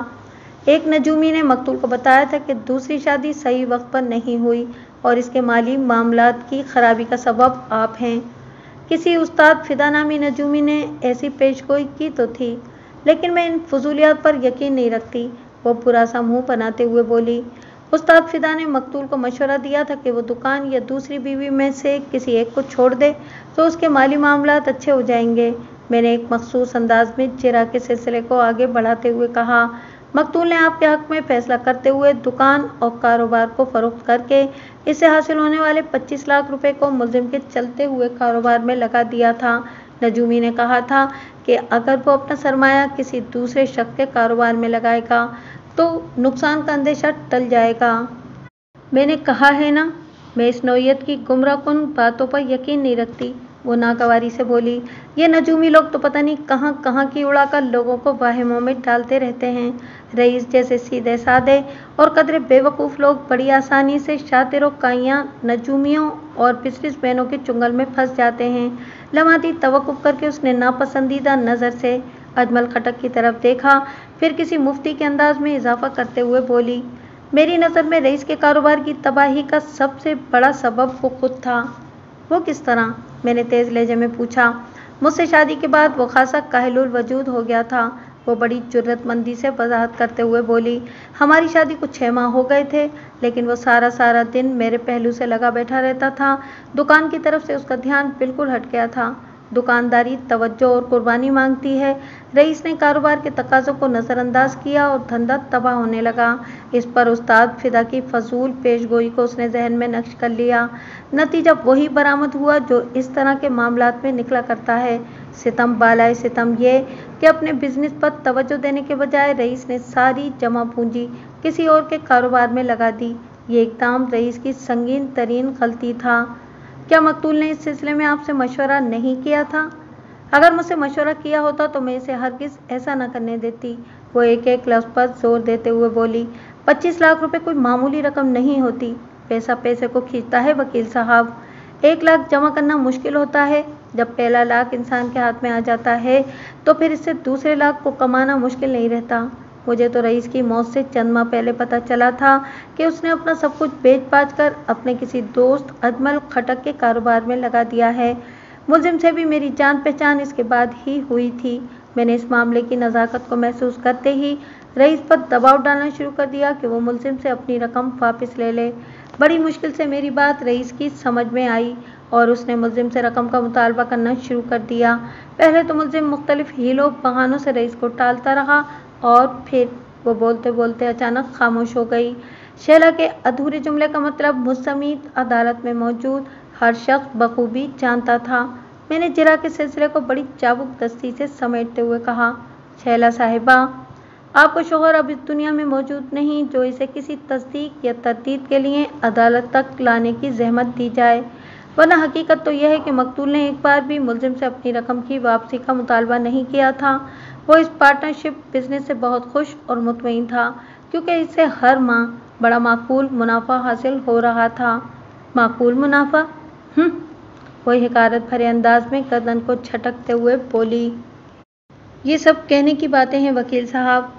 एक नजूमी ने मकतूल को बताया था कि दूसरी शादी सही वक्त पर नहीं हुई और इसके माली मामलात की खराबी का सबब आप हैं। किसी उस्ताद फिदा नामी नजूमी ने ऐसी पेशगोई की तो थी, लेकिन मैं इन फजूलियात पर यकीन नहीं रखती। वो बुरा सा मुँह बनाते हुए बोली, उस्ताद फिदा ने मकतूल को मशवरा दिया था कि वो दुकान या दूसरी बीवी में से किसी एक को छोड़ दे तो उसके माली मामलात अच्छे हो जाएंगे। मैंने एक मखसूस अंदाज में जिरा के सिलसिले को आगे बढ़ाते हुए कहा, मकतूल ने आपके हक में फैसला करते हुए दुकान और कारोबार को फरोख्त करके इससे हासिल होने वाले 25 लाख रुपए को मुल्ज़िम के चलते हुए कारोबार में लगा दिया था। नजूमी ने कहा था कि अगर वो अपना सरमाया किसी दूसरे शख्स के कारोबार में लगाएगा तो नुकसान का अंदेशा टल जाएगा। मैंने कहा है ना, मैं इस नौयत की गुमराहकुन बातों पर यकीन नहीं रखती। वो नागवारी से बोली, ये नजूमी लोग तो पता नहीं कहाँ कहाँ की उड़ाकर लोगों को वाहिमों में डालते रहते हैं। रईस जैसे सीधे साधे और कदरे बेवकूफ़ लोग बड़ी आसानी से शातिरों काइयाँ नजूमियों और बिजनेसमैनों के चुंगल में फंस जाते हैं। लम्हाती तवक्कुफ़ करके उसने नापसंदीदा नज़र से अजमल खटक की तरफ देखा, फिर किसी मुफ्ती के अंदाज में इजाफा करते हुए बोली, मेरी नज़र में रईस के कारोबार की तबाही का सबसे बड़ा सबब वो खुद था। वो किस तरह? मैंने तेज़ लहजे में पूछा। मुझसे शादी के बाद वो खासा काहिलुल वजूद हो गया था। वो बड़ी जुर्रतमंदी से वजाहत करते हुए बोली, हमारी शादी को 6 माह हो गए थे, लेकिन वो सारा दिन मेरे पहलू से लगा बैठा रहता था। दुकान की तरफ से उसका ध्यान बिल्कुल हट गया था। दुकानदारी तवज्जो और कुर्बानी मांगती है। रईस ने कारोबार के तकाज़ों को नज़रअंदाज किया और धंधा तबाह होने लगा। इस पर उस्ताद फिदा की फजूल पेशगोई को उसने जहन में नक्श कर लिया। नतीजा वही बरामद हुआ जो इस तरह के मामलात में निकला करता है। सितम बालाए सितम ये कि अपने बिजनेस पर तवज्जो देने के बजाय रईस ने सारी जमा पूंजी किसी और के कारोबार में लगा दी। ये इक़दाम रईस की संगीन तरीन गलती था। क्या मकतूल ने इस सिलसिले में आपसे मशवरा नहीं किया था? अगर मुझसे मशवरा किया होता तो मैं इसे हरगिज़ ऐसा न करने देती। वो एक एक लफ्ज़ पर जोर देते हुए बोली, 25 लाख रुपए कोई मामूली रकम नहीं होती। पैसा पैसे को खींचता है वकील साहब। 1 लाख जमा करना मुश्किल होता है। जब पहला लाख इंसान के हाथ में आ जाता है तो फिर इससे दूसरे लाख को कमाना मुश्किल नहीं रहता। मुझे तो रईस की मौत से चंद माह पहले पता चला था कि उसने अपना सब कुछ बेच बाच कर अपने किसी दोस्त अजमल खटक के कारोबार में लगा दिया है। मुलजिम से भी मेरी जान पहचान इसके बाद ही हुई थी। मैंने इस मामले की नज़ाकत को महसूस करते ही रईस पर दबाव डालना शुरू कर दिया कि वो मुलजिम से अपनी रकम वापस ले ले। बड़ी मुश्किल से मेरी बात रईस की समझ में आई और उसने मुलजिम से रकम का मुतालबा करना शुरू कर दिया। पहले तो मुलजिम मुख्तलिफ हीलों बहानों से रईस को टालता रहा और फिर वो बोलते बोलते अचानक खामोश हो गई। शैला के अधूरे जुमले का मतलब मुझ समेत अदालत में मौजूद हर शख्स बखूबी जानता था। मैंने जिरा के सिलसिले को बड़ी चाबुक दस्ती से समेटते हुए कहा, शैला साहिबा, आपको शोहर अब इस दुनिया में मौजूद नहीं जो इसे किसी तस्दीक या तरदीद के लिए अदालत तक लाने की जहमत दी जाए, वरना हकीकत तो यह है कि मकतूल ने एक बार भी मुलजिम से अपनी रकम की वापसी का मुतालबा नहीं किया था। वो इस पार्टनरशिप बिजनेस से बहुत खुश और मुतमईन था क्योंकि इससे हर माह बड़ा माकूल मुनाफा हासिल हो रहा था। माकूल मुनाफा? वही हिकारत भरे अंदाज में गर्दन को झटकते हुए बोली, ये सब कहने की बातें हैं वकील साहब,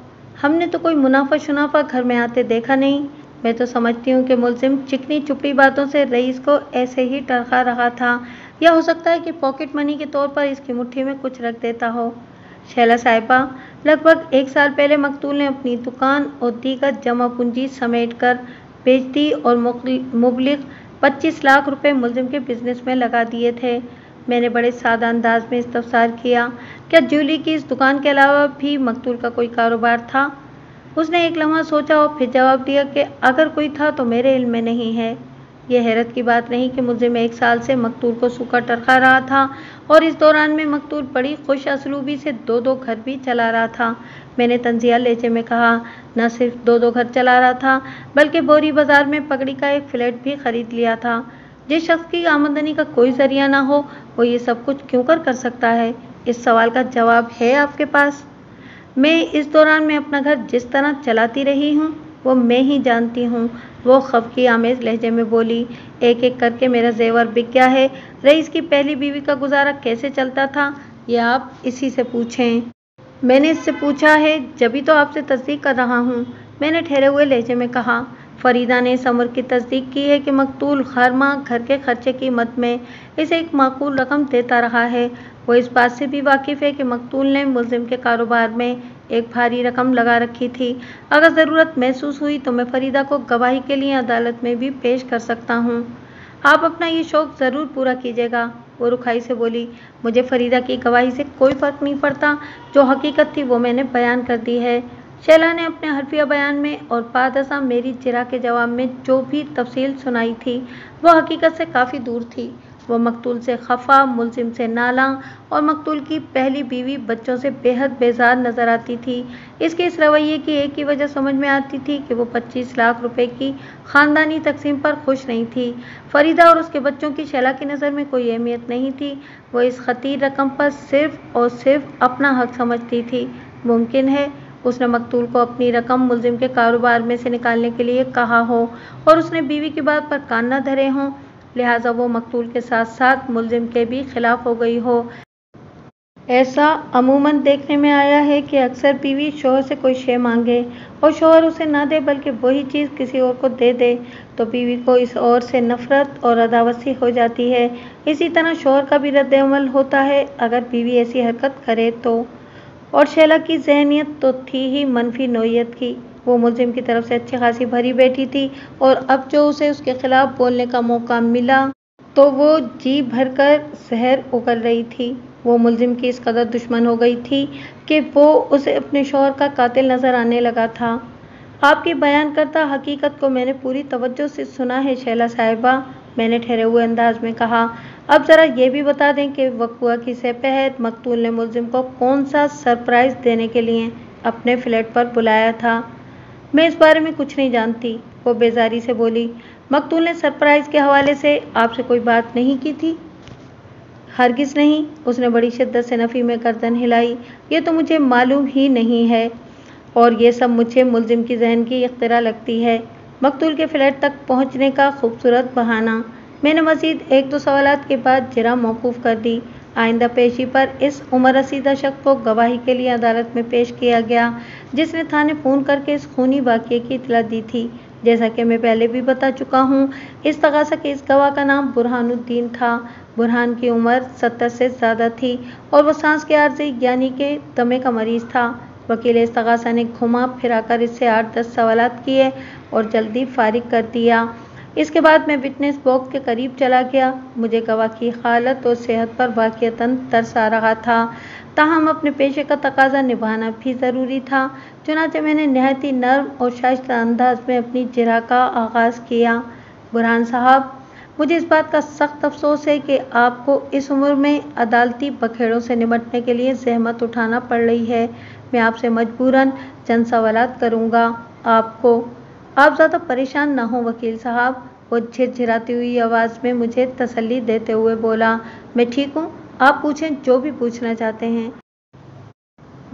हमने तो कोई मुनाफा शुनाफा घर में आते देखा नहीं। मैं तो समझती हूँ कि मुलजिम चिकनी चुपड़ी बातों से रईस को ऐसे ही टरका रहा था या हो सकता है कि पॉकेट मनी के तौर पर इसकी मुट्ठी में कुछ रख देता हो। शैला साहिबा, लगभग 1 साल पहले मकतूल ने अपनी दुकान और दीगर जमा पूंजी समेट कर बेच दी और मुबलिग 25 लाख रुपए मुलजिम के बिजनेस में लगा दिए थे। मैंने बड़े सादा अंदाज में इस्तफसार किया, क्या ज्वेलरी की इस दुकान के अलावा भी मकतूल का कोई कारोबार था? उसने एक लम्हा सोचा और फिर जवाब दिया कि अगर कोई था तो मेरे इल्म में नहीं है। यह हैरत की बात नहीं कि मुलजिम 1 साल से मकतूल को सूखा टरका रहा था और इस दौरान में मकतूल बड़ी खुश असलूबी से 2-2 घर भी चला रहा था। मैंने तंजिया लहजे में कहा, न सिर्फ 2-2 घर चला रहा था बल्कि बोरी बाजार में पगड़ी का एक फ्लैट भी खरीद लिया था। जिस शख्स की आमदनी का कोई जरिया ना हो वो ये सब कुछ क्यों कर सकता है? इस सवाल का जवाब है आपके पास? मैं इस दौरान में अपना घर जिस तरह चलाती रही हूँ वो मैं ही जानती हूँ, वो खफकी आमेज लहजे में बोली। एक एक करके मेरा जेवर बिक गया है। रईस की पहली बीवी का गुजारा कैसे चलता था ये आप इसी से पूछें। मैंने इससे पूछा है जभी तो आपसे तस्दीक कर रहा हूँ, मैंने ठहरे हुए लहजे में कहा। फरीदा ने इस अमर की तस्दीक की है कि मकतूल हर माह घर के खर्चे की मद में इसे एक माकूल रकम देता रहा है। वो इस बात से भी वाकिफ़ है कि मकतूल ने मुलजिम के कारोबार में एक भारी रकम लगा रखी थी। अगर ज़रूरत महसूस हुई तो मैं फरीदा को गवाही के लिए अदालत में भी पेश कर सकता हूँ। आप अपना ये शौक़ ज़रूर पूरा कीजिएगा। वो रुखाई से बोली, मुझे फरीदा की गवाही से कोई फ़र्क नहीं पड़ता, जो हकीकत थी वो मैंने बयान कर दी है। शैला ने अपने हरफिया बयान में और पादसा मेरी जिरा के जवाब में जो भी तफसील सुनाई थी वो हकीकत से काफ़ी दूर थी। वो मकतूल से खफा, मुलजिम से नाला और मकतूल की पहली बीवी बच्चों से बेहद बेजार नजर आती थी। इसके इस रवैये की एक ही वजह समझ में आती थी कि वो 25 लाख रुपए की ख़ानदानी तकसीम पर खुश नहीं थी। फरीदा और उसके बच्चों की शैला की नज़र में कोई अहमियत नहीं थी। वो इस खतीर रकम पर सिर्फ और सिर्फ अपना हक समझती थी। मुमकिन है उसने मकतूल को अपनी रकम मुलजिम के कारोबार में से निकालने के लिए कहा हो और उसने बीवी की बात पर कान न धरे हों, लिहाजा वो मकतूल के साथ साथ मुलजिम के भी खिलाफ हो गई हो। ऐसा अमूमन देखने में आया है कि अक्सर बीवी शौहर से कोई शे मांगे और शौहर उसे ना दे बल्कि वही चीज़ किसी और को दे दे तो बीवी को इस और से नफरत और अदावत सी हो जाती है। इसी तरह शौहर का भी रद्द अमल होता है अगर बीवी ऐसी हरकत करे तो। और शैला की जहनियत तो थी ही मनफी नोयत की। वो मुलजिम की तरफ से अच्छी खासी भरी बैठी थी और अब जो उसे उसके खिलाफ बोलने का मौका मिला तो वो जी भरकर जहर उगल रही थी। वो मुलजिम की इस कदर दुश्मन हो गई थी कि वो उसे अपने शौहर का कातिल नजर आने लगा था। आपकी बयान करता हकीकत को मैंने पूरी तवज्जो से सुना है शैला साहिबा, मैंने ठहरे हुए अंदाज में कहा। अब ज़रा ये भी बता दें कि वक़्वा की सेपहत मकतूल ने मुलजिम को कौन सा सरप्राइज़ देने के लिए अपने फ्लैट पर बुलाया था? मैं इस बारे में कुछ नहीं जानती, वो बेजारी से बोली। मकतूल ने सरप्राइज़ के हवाले से आपसे कोई बात नहीं की थी? हरगिज़ नहीं, उसने बड़ी शिद्दत से नफ़ी में गर्दन हिलाई। ये तो मुझे मालूम ही नहीं है और ये सब मुझे मुलजिम की जहन की इख्तिरा लगती है। मकतूल के फ्लैट तक पहुँचने का खूबसूरत बहाना। मैंने मज़ीद 1-2 सवालात के बाद जिरा मौकूफ़ कर दी। आइंदा पेशी पर इस उम्र रसीदा शख्स को गवाही के लिए अदालत में पेश किया गया, जिसने थाने फ़ोन करके इस खूनी वाक़ये की इत्तला दी थी। जैसा कि मैं पहले भी बता चुका हूँ, इस तगासा के इस गवाह का नाम बुरहानुद्दीन था। बुरहान की उम्र 70 से ज़्यादा थी और वो सांस के आर्ज़ी यानी कि दमे का मरीज़ था। वकील इस्तगासा ने घुमा फिराकर इससे 8-10 सवालात किए और जल्दी फारिग कर दिया। इसके बाद मैं विटनेस बॉक्स के करीब चला गया। मुझे गवाह की हालत और सेहत पर वाक़ईतन तरस आ रहा था, ताहम अपने पेशे का तकाजा निभाना भी ज़रूरी था। चुनांचे मैंने नहायत ही नर्म और शाइस्ता अंदाज में अपनी जिरह का आगाज़ किया। बुरहान साहब, मुझे इस बात का सख्त अफसोस है कि आपको इस उम्र में अदालती बखेड़ों से निपटने के लिए ज़हमत उठाना पड़ रही है। मैं आपसे मजबूरन चंद सवालात करूँगा। आप ज़्यादा परेशान न हों वकील साहब, वो झिरझिराती हुई आवाज़ में मुझे तसल्ली देते हुए बोला। मैं ठीक हूँ, आप पूछें जो भी पूछना चाहते हैं।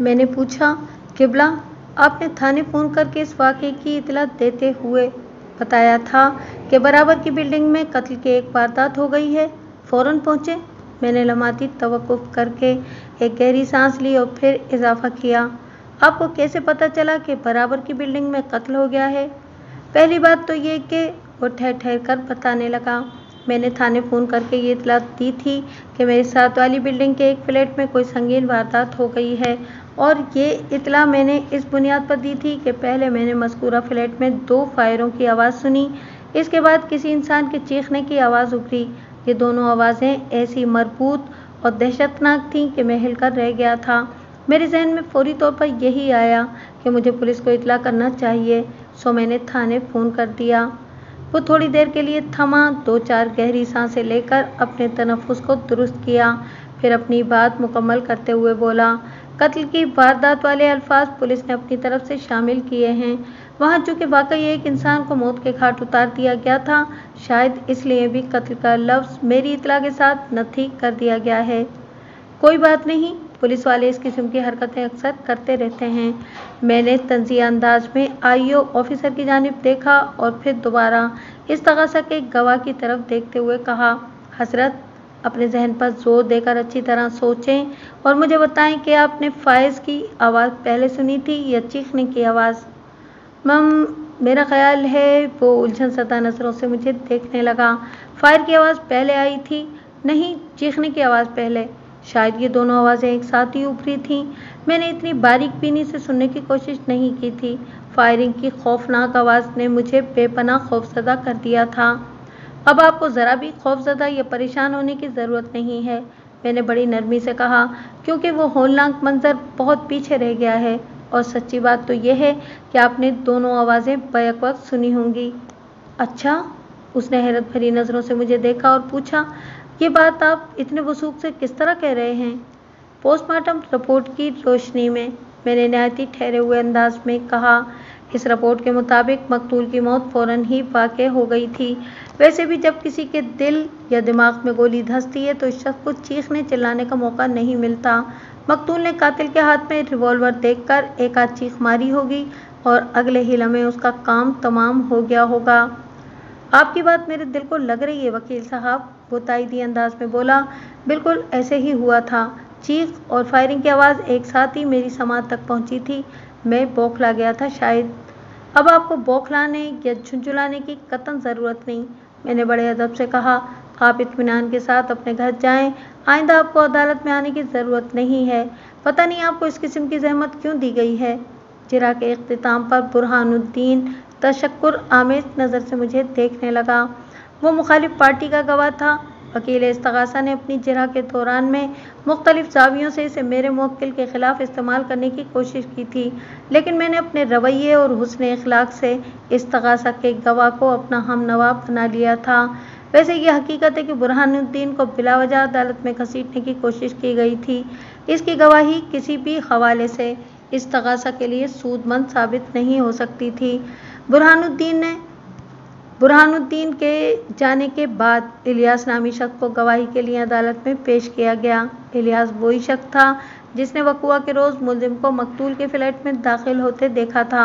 मैंने पूछा, किबला, आपने थाने फ़ोन करके इस वाक़ये की इत्तला देते हुए बताया था कि बराबर की बिल्डिंग में कत्ल की एक वारदात हो गई है, फ़ौरन पहुँचे। मैंने लम्हाती तवक्कुफ़ करके एक गहरी सांस ली और फिर इजाफ़ा किया, आपको कैसे पता चला कि बराबर की बिल्डिंग में कत्ल हो गया है? पहली बात तो ये कि वो ठहर ठहर कर बताने लगा, मैंने थाने फ़ोन करके ये इत्तला दी थी कि मेरे साथ वाली बिल्डिंग के एक फ्लैट में कोई संगीन वारदात हो गई है, और ये इत्तला मैंने इस बुनियाद पर दी थी कि पहले मैंने मज़कूरा फ्लैट में 2 फायरों की आवाज़ सुनी। इसके बाद किसी इंसान के चीखने की आवाज़ उभरी। ये दोनों आवाज़ें ऐसी मरबूत और दहशतनाक थीं कि मैं हिलकर रह गया था। मेरे जहन में फौरी तौर पर यही आया कि मुझे पुलिस को इत्तला करना चाहिए, सो मैंने थाने फ़ोन कर दिया। वो थोड़ी देर के लिए थमा, 2-4 गहरी सांसें लेकर अपने तनफ़ुस को दुरुस्त किया, फिर अपनी बात मुकम्मल करते हुए बोला, कत्ल की वारदात वाले अल्फाज पुलिस ने अपनी तरफ से शामिल किए हैं। वहाँ चूँकि वाकई एक इंसान को मौत के घाट उतार दिया गया था, शायद इसलिए भी कत्ल का लफ्ज़ मेरी इत्तला के साथ नथी कर दिया गया है। कोई बात नहीं, पुलिस वाले इस किस्म की हरकतें अक्सर करते रहते हैं। मैंने तंज़िया अंदाज में आईओ ऑफिसर की जानिब देखा और फिर दोबारा इस्तगासा के गवाह की तरफ देखते हुए कहा, हज़रत, अपने जहन पर जोर देकर अच्छी तरह सोचें और मुझे बताएं कि आपने फायज़ की आवाज़ पहले सुनी थी या चीखने की आवाज़? मेरा ख्याल है, वो उलझन ज़दा नज़रों से मुझे देखने लगा। फायर की आवाज़ पहले आई थी? नहीं, चीखने की आवाज़ पहले। शायद ये दोनों आवाज़ें एक साथ ही उभरी थीं। मैंने इतनी बारीक बीनी से सुनने की कोशिश नहीं की थी। फायरिंग की खौफनाक आवाज़ ने मुझे बेपनाह खौफज़दा कर दिया था। अब आपको ज़रा भी खौफज़दा या परेशान होने की ज़रूरत नहीं है, मैंने बड़ी नरमी से कहा, क्योंकि वो होलनाक मंज़र बहुत पीछे रह गया है, और सच्ची बात तो यह है कि आपने दोनों आवाज़ें बैक वक्त सुनी होंगी। अच्छा? उसने हैरत भरी नज़रों से मुझे देखा और पूछा, ये बात आप इतने वसूख से किस तरह कह रहे हैं? पोस्टमार्टम रिपोर्ट की रोशनी में, मैंने नहायत ठहरे हुए अंदाज में कहा। इस रिपोर्ट के मुताबिक मकतूल की मौत फ़ौरन ही वाक़ हो गई थी। वैसे भी जब किसी के दिल या दिमाग में गोली धंसती है तो इस शख्स को चीखने चिल्लाने का मौका नहीं मिलता। मकतूल ने कातिल के हाथ में रिवॉल्वर देखकर एक आध चीख मारी होगी और अगले ही लम्हे उसका काम तमाम हो गया होगा। आपकी बात मेरे दिल को लग रही है वकील साहब, वो ताइदी अंदाज में बोला। बिल्कुल ऐसे ही हुआ था। चीख और फायरिंग की आवाज़ एक साथ ही मेरी समात तक पहुंची थी। मैं बौखला गया था शायद। अब आपको बौखलाने या झुंझुलाने की कतई ज़रूरत नहीं, मैंने बड़े अदब से कहा। आप इत्मीनान के साथ अपने घर जाएं। आइंदा आपको अदालत में आने की ज़रूरत नहीं है। पता नहीं आपको इस किस्म की ज़हमत क्यों दी गई है। जिरा के इख्तिताम पर बुरहानुद्दीन तशक्कुर आमेज़ नज़र से मुझे देखने लगा। वो मुखालिफ पार्टी का गवाह था। वकील इस्तगासा ने अपनी जिरह के दौरान में मुख्तलिफ ज़ावियों से इसे मेरे मुवक्किल के ख़िलाफ़ इस्तेमाल करने की कोशिश की थी, लेकिन मैंने अपने रवैये और हुस्न अखलाक से इस्तगासा के गवाह को अपना हमनवा बना लिया था। वैसे ये हकीकत है कि बुरहानुद्दीन को बिलावजह अदालत में घसीटने की कोशिश की गई थी। इसकी गवाही किसी भी हवाले से इस्तगासा के लिए सूदमंद साबित नहीं हो सकती थी। बुरहानुद्दीन के जाने के बाद इलियास नामी शख्स को गवाही के लिए अदालत में पेश किया गया। इलियास वही शख्स था जिसने वक़ुआ के रोज़ मुलजिम को मकतूल के फ्लैट में दाखिल होते देखा था।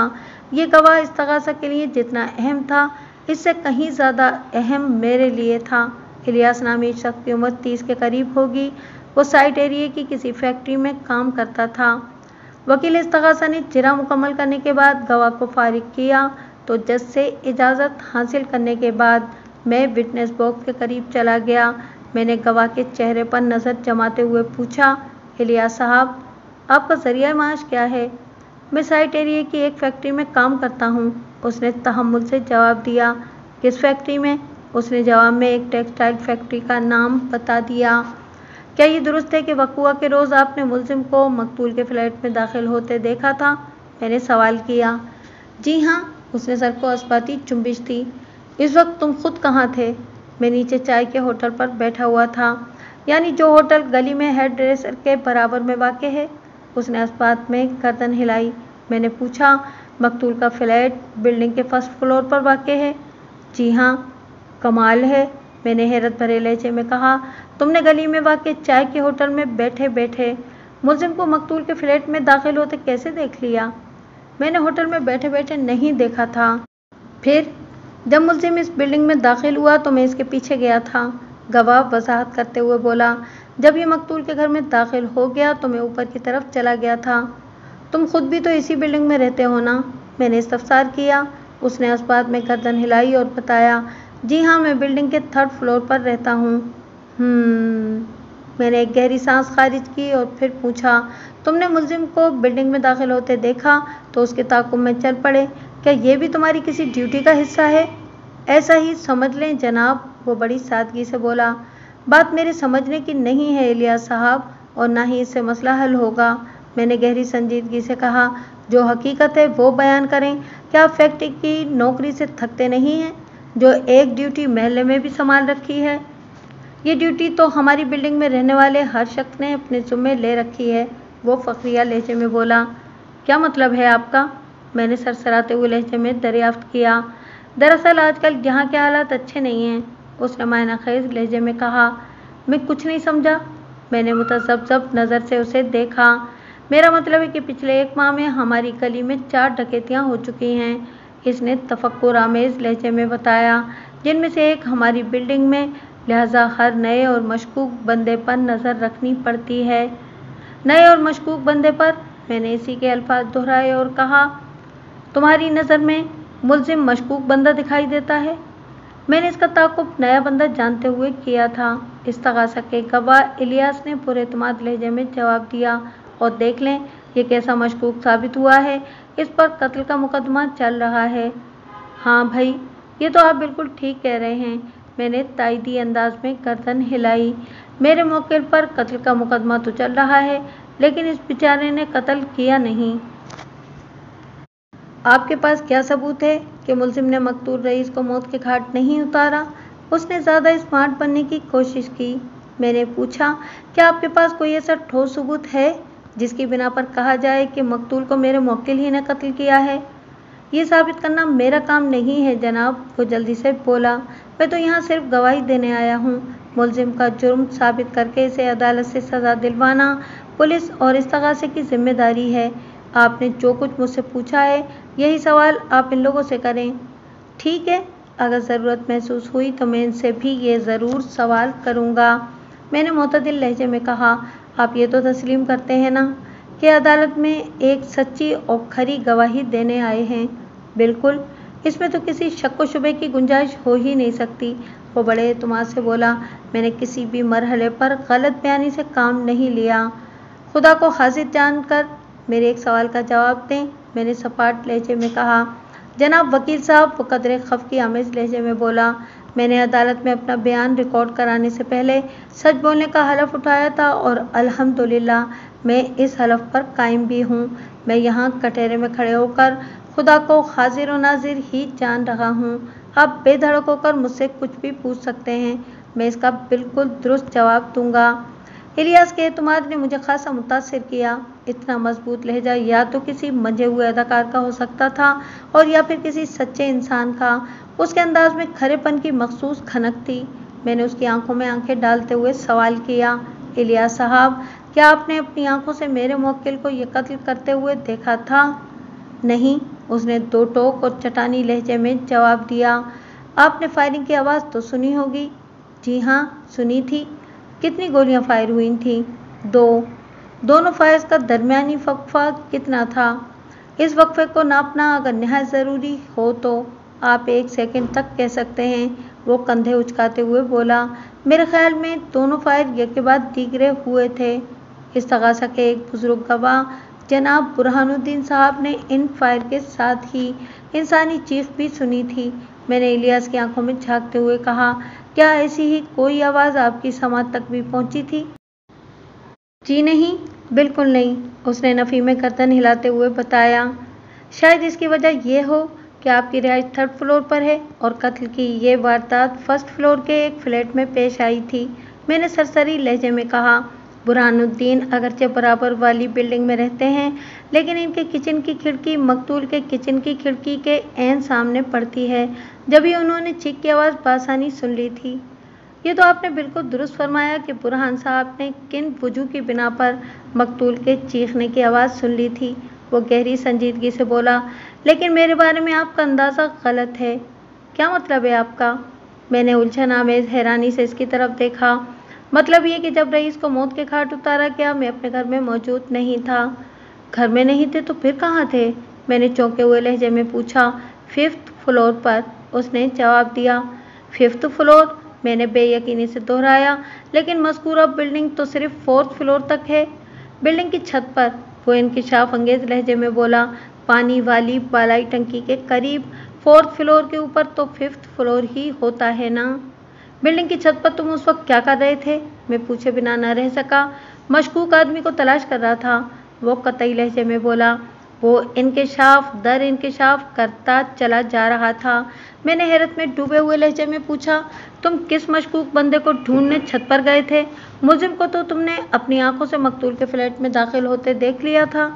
ये गवाह इस्तगासा के लिए जितना अहम था, इससे कहीं ज़्यादा अहम मेरे लिए था। इलियास नामी शख्स की उम्र 30 के करीब होगी। वो साइट एरिया की किसी फैक्ट्री में काम करता था। वकील इस्तगासा ने जिरा मुकम्मल करने के बाद गवाह को फारिग किया तो जज से इजाज़त हासिल करने के बाद मैं विटनेस बॉक्स के करीब चला गया। मैंने गवाह के चेहरे पर नज़र जमाते हुए पूछा, इलियास साहब, आपका ज़रिया माश क्या है? मैं साइट एरिया की एक फैक्ट्री में काम करता हूँ, उसने तहम्मुल से जवाब दिया। किस फैक्ट्री में? उसने जवाब में एक टेक्सटाइल फैक्ट्री का नाम बता दिया। क्या ये दुरुस्त है कि वक़ुआ के रोज़ आपने मुलजिम को मकतूल के फ्लैट में दाखिल होते देखा था? मैंने सवाल किया। जी हाँ, उसने सर को असबाती चुंबिश दी। इस वक्त तुम खुद कहाँ थे? मैं नीचे चाय के होटल पर बैठा हुआ था, यानी जो होटल गली में हेयर ड्रेसर के बराबर में वाक़ है। उसने असबात में गर्दन हिलाई। मैंने पूछा, मकतूल का फ्लैट बिल्डिंग के फर्स्ट फ्लोर पर वाक़ है? जी हाँ। कमाल है, मैंने हैरत भरे लहजे में कहा। तुमने गली में वाक़ चाय के होटल में बैठे बैठे मुलजिम को मकतूल के फ्लैट में दाखिल होते कैसे देख लिया? मैंने होटल में बैठे बैठे नहीं देखा था। फिर जब मुलजिम इस बिल्डिंग में दाखिल हुआ तो मैं इसके पीछे गया था। गवाह वजाहत करते हुए बोला, जब ये मकतूल के घर में दाखिल हो गया तो मैं ऊपर की तरफ चला गया था। तुम खुद भी तो इसी बिल्डिंग में रहते हो ना? मैंने इस्तफसार किया। उसने असबात में गर्दन हिलाई और बताया, जी हाँ, मैं बिल्डिंग के 3rd फ्लोर पर रहता हूँ। मैंने एक गहरी सांस खारिज की और फिर पूछा, तुमने मुलजिम को बिल्डिंग में दाखिल होते देखा तो उसके ताक़ुब में चल पड़े। क्या ये भी तुम्हारी किसी ड्यूटी का हिस्सा है? ऐसा ही समझ लें जनाब, वो बड़ी सादगी से बोला। बात मेरे समझने की नहीं है इलियास साहब, और ना ही इससे मसला हल होगा। मैंने गहरी संजीदगी से कहा, जो हकीकत है वो बयान करें। क्या आप फैक्ट्री की नौकरी से थकते नहीं हैं, जो एक ड्यूटी महल्ले में भी संभाल रखी है? ये ड्यूटी तो हमारी बिल्डिंग में रहने वाले हर शख्स ने अपने ज़िम्मे ले रखी है, वो फ़ख्रिया लहजे में बोला। क्या मतलब है आपका? मैंने सरसराते हुए लहजे में दरियाफ्त किया। दरअसल आजकल यहाँ के हालात अच्छे नहीं हैं, उसने मायनाखेज़ लहजे में कहा। मैं कुछ नहीं समझा। मैंने मुतज़ब्ज़ब नज़र से उसे देखा। मेरा मतलब है कि पिछले 1 माह में हमारी गली में 4 डकैतियाँ हो चुकी हैं, इसने तफक्कुर आमेज़ लहजे में बताया, जिनमें से एक हमारी बिल्डिंग में, लिहाजा हर नए और मशकूक बंदे पर नज़र रखनी पड़ती है। नए और मशकूक बंदे पर? मैंने इसी के अल्फाज दोहराए और कहा, तुम्हारी नज़र में मुलजिम मशकूक बंदा दिखाई देता है? मैंने इसका ताक़ुब नया बंदा जानते हुए किया था। इस्तगासा के गवाह इलियास ने पुरएतमाद लहजे में जवाब दिया, और देख लें ये कैसा मशकूक साबित हुआ है। इस पर कत्ल का मुकदमा चल रहा है। हाँ भाई, ये तो आप बिल्कुल ठीक कह रहे हैं। मैंने तायदी अंदाज में गर्दन हिलाई। मेरे मौक़िल पर कत्ल का मुकदमा तो चल रहा है, लेकिन इस बेचारे ने कत्ल किया नहीं। आपके पास क्या सबूत है कि मुलजिम ने मकतूल रईस को मौत के घाट नहीं उतारा? उसने ज़्यादा स्मार्ट बनने की कोशिश की। मैंने पूछा, क्या आपके पास कोई ऐसा ठोस सबूत है जिसकी बिना पर कहा जाए कि मकतूल को मेरे मौक़िल ही ने कत्ल किया है? ये साबित करना मेरा काम नहीं है जनाब, वो जल्दी से बोला। मैं तो यहाँ सिर्फ गवाही देने आया हूँ। मुलजिम का जुर्म साबित करके इसे अदालत से सज़ा दिलवाना पुलिस और इस्तगासे की जिम्मेदारी है। आपने जो कुछ मुझसे पूछा है, यही सवाल आप इन लोगों से करें। ठीक है, अगर ज़रूरत महसूस हुई तो मैं इनसे भी ये ज़रूर सवाल करूँगा। मैंने मुतदिल लहजे में कहा, आप ये तो तस्लीम करते हैं ना कि अदालत में एक सच्ची और खरी गवाही देने आए हैं? बिल्कुल, इसमें तो किसी शक व शुबे की गुंजाइश हो ही नहीं सकती, वो बड़े एतमाद से बोला। मैंने किसी भी मरहले पर गलत बयानी से काम नहीं लिया। खुदा को हाजिर जानकर मेरे एक सवाल का जवाब दें, मैंने सपाट लहजे में कहा। जनाब वकील साहब, वो कदरे खफकी आमेज़ लहजे में बोला, मैंने अदालत में अपना बयान रिकॉर्ड कराने से पहले सच बोलने का हलफ उठाया था, और अल्हम्दुलिल्लाह मैं इस हलफ पर कायम भी हूँ। मैं यहाँ कटहरे में खड़े होकर खुदा को हाजिर व नाजिर ही जान रहा हूँ। आप बेधड़क होकर मुझसे कुछ भी पूछ सकते हैं, मैं इसका बिल्कुल दुरुस्त जवाब दूंगा। इलियास के एतमाद ने मुझे खासा मुतासिर किया। इतना मजबूत लहजा या तो किसी मंजे हुए अदाकार का हो सकता था, और या फिर किसी सच्चे इंसान का। उसके अंदाज में खरेपन की मखसूस खनक थी। मैंने उसकी आंखों में आंखें डालते हुए सवाल किया, इलियास साहब, क्या आपने अपनी आंखों से मेरे मौक्किल को ये कत्ल करते हुए देखा था? नहीं, उसने दो टोक और चटानी लहजे में जवाब दिया। आपने फायरिंग की आवाज़ तो सुनी होगी? जी हाँ, सुनी थी। کتنی گولیاں فائر ہوئی تھیں؟ 2۔ دونوں فائرز کا درمیانی وقفہ کتنا تھا؟ اس وقفے کو ناپنا اگر نہایت ضروری ہو تو آپ 1 سیکنڈ تک کہہ سکتے ہیں۔ وہ کندھے اچکاتے ہوئے بولا، میرے خیال میں دونوں فائر یکے بعد دیگرے ہوئے تھے۔ استغاثہ کے ایک بزرگ گواہ جناب برہان الدین صاحب نے ان فائر کے ساتھ ہی انسانی چیخ بھی سنی تھی۔ میں نے الیاس کی آنکھوں میں جھانکتے ہوئے کہا، کیا ایسی ہی کوئی آواز آپ کی سماعت تک بھی پہنچی تھی؟ جی نہیں، بالکل نہیں، اس نے نفی میں گردن ہلاتے ہوئے بتایا۔ شاید اس کی وجہ یہ ہو کہ آپ کی رہائش 3rd فلور پر ہے اور قتل کی یہ واردات 1st فلور کے ایک فلیٹ میں پیش آئی تھی، میں نے سرسری لہجے میں کہا۔ برہان الدین اگرچہ برابر والی بلڈنگ میں رہتے ہیں، لیکن ان کے کچن کی کھڑکی مقتول کے کچن کی کھڑکی کے عین سامنے پڑتی ہے، جبھی انہوں نے چیخ کی آواز بآسانی سن لی تھی۔ یہ تو آپ نے بالکل درست فرمایا کہ برہان صاحب نے کن وجوہ کی بنا پر مقتول کے چیخنے کی آواز سن لی تھی۔ وہ گہری سنجیدگی سے بولا، لیکن میرے بارے میں آپ کا اندازہ غلط ہے۔ کیا مطلب ہے آپ کا؟ میں نے الجھن آمیز حیرانی سے اس کی طرف دیکھا۔ مطلب یہ کہ جب رئیس کو موت کے گھاٹ اتارا گیا میں اپنے گھر میں موجود نہیں تھا۔ گھر میں نہیں تھے تو پھر کہاں تھے؟ میں نے چونکے ہوئے لہجے میں پوچھا۔ 5th فلور پر، اس نے جواب دیا۔ 5th floor? میں نے بے یقینی سے دہرایا، لیکن مذکورہ بلڈنگ تو صرف 4th فلور تک ہے۔ بلڈنگ کی چھت پر، وہ انکشاف انگیز لہجے میں بولا، پانی والی بالائی ٹنکی کے قریب۔ 4th فلور کے اوپر تو 5th فلور ہی ہوتا ہے نا؟ بلڈنگ کی چھت پر تم اس وقت کیا کر رہے تھے؟ میں پوچھے بنا نہ رہ سکا۔ مشکوک آدمی کو تلاش کر رہا تھا، وہ قطعی لہجے میں بولا۔ وہ انکشاف در انکشاف کرتا چلا جا رہا تھا۔ میں نے حیرت میں ڈوبے ہوئے لہجے میں پوچھا، تم کس مشکوک بندے کو ڈھونڈنے چھت پر گئے تھے؟ ملزم کو تو تم نے اپنی آنکھوں سے مقتول کے فلیٹ میں داخل ہوتے دیکھ لیا تھا۔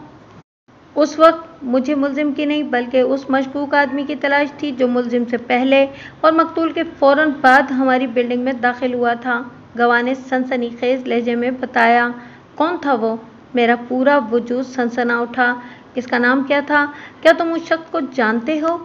اس وقت مجھے ملزم کی نہیں بلکہ اس مشکوک آدمی کی تلاش تھی جو ملزم سے پہلے اور مقتول کے فوراً بعد ہماری بلڈنگ میں داخل ہوا تھا، گواہ نے سنسنی خیز لہجے میں بتایا۔ کون تھا وہ؟ میرا پورا وجود سنسنا اٹھا۔ اس کا نام کیا تھا؟ کیا تم اس شخص کو جانتے ہو؟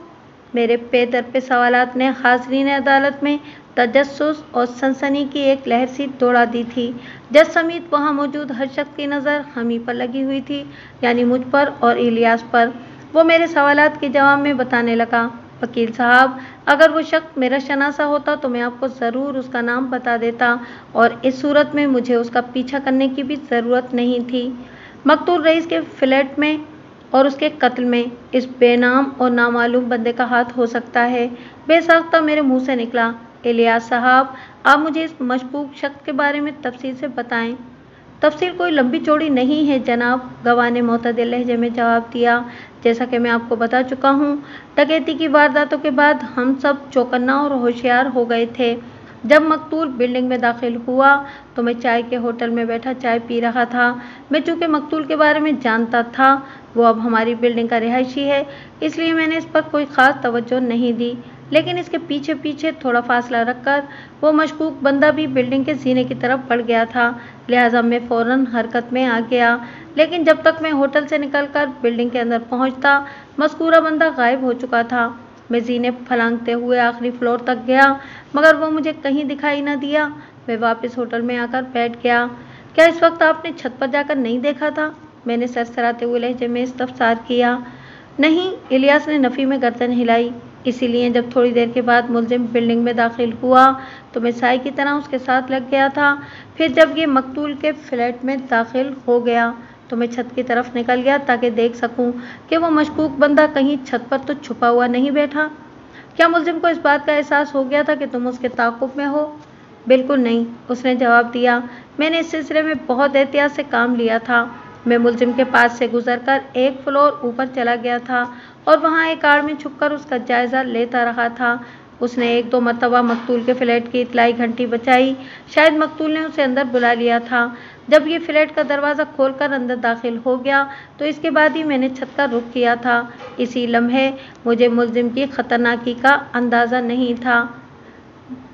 میرے پے در پہ سوالات نے حاضرین عدالت میں تجسس اور سنسنی کی ایک لہر سی دوڑا دی تھی۔ جج سمیت وہاں موجود ہر شخص کی نظر ہم ہی پر لگی ہوئی تھی، یعنی مجھ پر اور الیاس پر۔ وہ میرے سوالات کے جواب میں بتانے لگا، وکیل صاحب، اگر وہ شخص میرا شناسہ ہوتا تو میں آپ کو ضرور اس کا نام بتا دیتا، اور اس صورت میں مجھے اس کا پیچھا کرنے کی بھی ضرورت نہیں تھی۔ مقتول رئیس کے فلیٹ میں اور اس کے قتل میں اس بے نام اور نامعلوم بندے کا ہاتھ ہو سکتا ہے۔ بے ساختہ میرے منہ سے نکلا، الیاس صاحب، آپ مجھے اس مشکوک شخص کے بارے میں تفصیل سے بتائیں۔ تفصیل کوئی لمبی چوڑی نہیں ہے جناب، گواہ نے معتدل لہجے میں جواب دیا۔ جیسا کہ میں آپ کو بتا چکا ہوں، ڈکیتی کی وارداتوں کے بعد ہم سب چوکنا اور ہوشیار ہو گئے تھے۔ جب مقتول بلڈنگ میں داخل ہوا تو میں چائے کے ہوٹل میں بیٹھا چائے پی رہا تھا۔ میں چونکہ مقتول کے بارے میں جانتا تھا، وہ اب ہماری بلڈنگ کا رہائشی ہے، اس لیے میں نے اس پر کوئی خاص توجہ نہیں دی، لیکن اس کے پیچھے پیچھے تھوڑا فاصلہ رکھ کر وہ مشکوک بندہ بھی بلڈنگ کے سینے کی طرف بڑھ گیا تھا، لہٰذا میں فوراً حرکت میں آ گیا۔ لیکن جب تک میں ہوٹل سے نکل کر بلڈنگ کے اندر پہنچتا، مذکورہ بندہ غائب ہو چکا تھا۔ میں زینے پھلانگتے ہوئے آخری فلور تک گیا، مگر وہ مجھے کہیں دکھائی نہ دیا۔ میں واپس ہوٹل میں آ کر بیٹھ گیا۔ کیا اس وقت آپ نے چھت پر جا کر نہیں دیکھا تھا؟ میں نے سرسراتے ہوئے لہجے میں استفسار کیا۔ نہیں، الیاس نے نفی میں گردن ہلائی۔ اسی لیے جب تھوڑی دیر کے بعد ملزم بلڈنگ میں داخل ہوا تو میں سائے کی طرح اس کے ساتھ لگ گیا تھا۔ پھر جب یہ مقتول کے فلیٹ میں داخل ہو گیا تو میں چھت کی طرف نکل گیا تاکہ دیکھ سکوں کہ وہ مشکوک بندہ کہیں چھت پر تو چھپا ہوا نہیں بیٹھا۔ کیا ملزم کو اس بات کا احساس ہو گیا تھا کہ تم اس کے تعاقب میں ہو؟ بالکل نہیں، اس نے جواب دیا۔ میں نے اس سلسلے میں بہت احتیاط سے کام لیا تھا۔ میں ملزم کے پاس سے گزر کر 1 فلور اوپر چلا گیا تھا اور وہاں ایک آڑ میں چھپ کر اس کا جائزہ لیتا رہا تھا۔ اس نے 1-2 مرتبہ مقتول کے فلیٹ کی اطلاعی گھنٹی بجائی، شاید مقتول نے اسے اندر بلا لیا تھا۔ جب یہ فلیٹ کا دروازہ کھول کر اندر داخل ہو گیا تو اس کے بعد ہی میں نے چھت کا رخ کیا تھا۔ اسی لمحے مجھے ملزم کی خطرناکی کا اندازہ نہیں تھا۔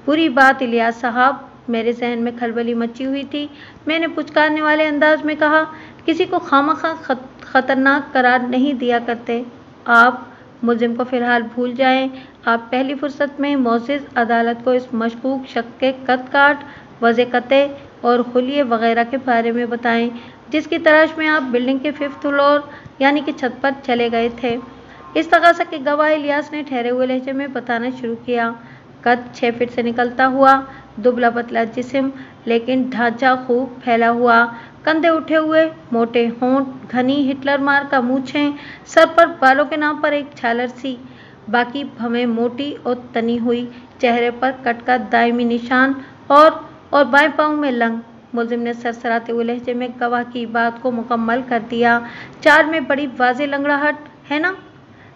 بری بات الیاس صاحب، میرے ذہن میں کھلبلی مچی ہوئی تھی۔ میں نے پچکارنے والے انداز میں کہا، کسی کو خواہ خطرناک قرار نہیں دیا کرتے۔ آپ ملزم کو فی الحال بھول جائیں۔ آپ پہلی فرصت میں معزز عدالت کو اس مشکوک شخص کے قد کاٹ، وضع قطع और हुलिये वगैरह के बारे में बताएं, जिसकी तलाश में आप बिल्डिंग के 5th फ्लोर यानी कि छत पर चले गए थे। इस तगासा के गवाह इलियास ने ठहरे हुए लहजे में बताना शुरू किया। कद 6 फीट से निकलता हुआ, दुबला पतला जिस्म, लेकिन ढांचा खूब फैला हुआ, कंधे उठे हुए, मोटे होंठ, घनी हिटलर मार का मूछें, सर पर बालों के नाम पर एक झालर सी, बाकी भवें मोटी और तनी हुई, चेहरे पर कट का दायमी निशान और बाएं पांव में लंग। मुलजिम ने सरसराते हुए लहजे में गवाह की बात को मुकम्मल कर दिया। चाल में बड़ी वाज़ेह लंगड़ाहट है ना,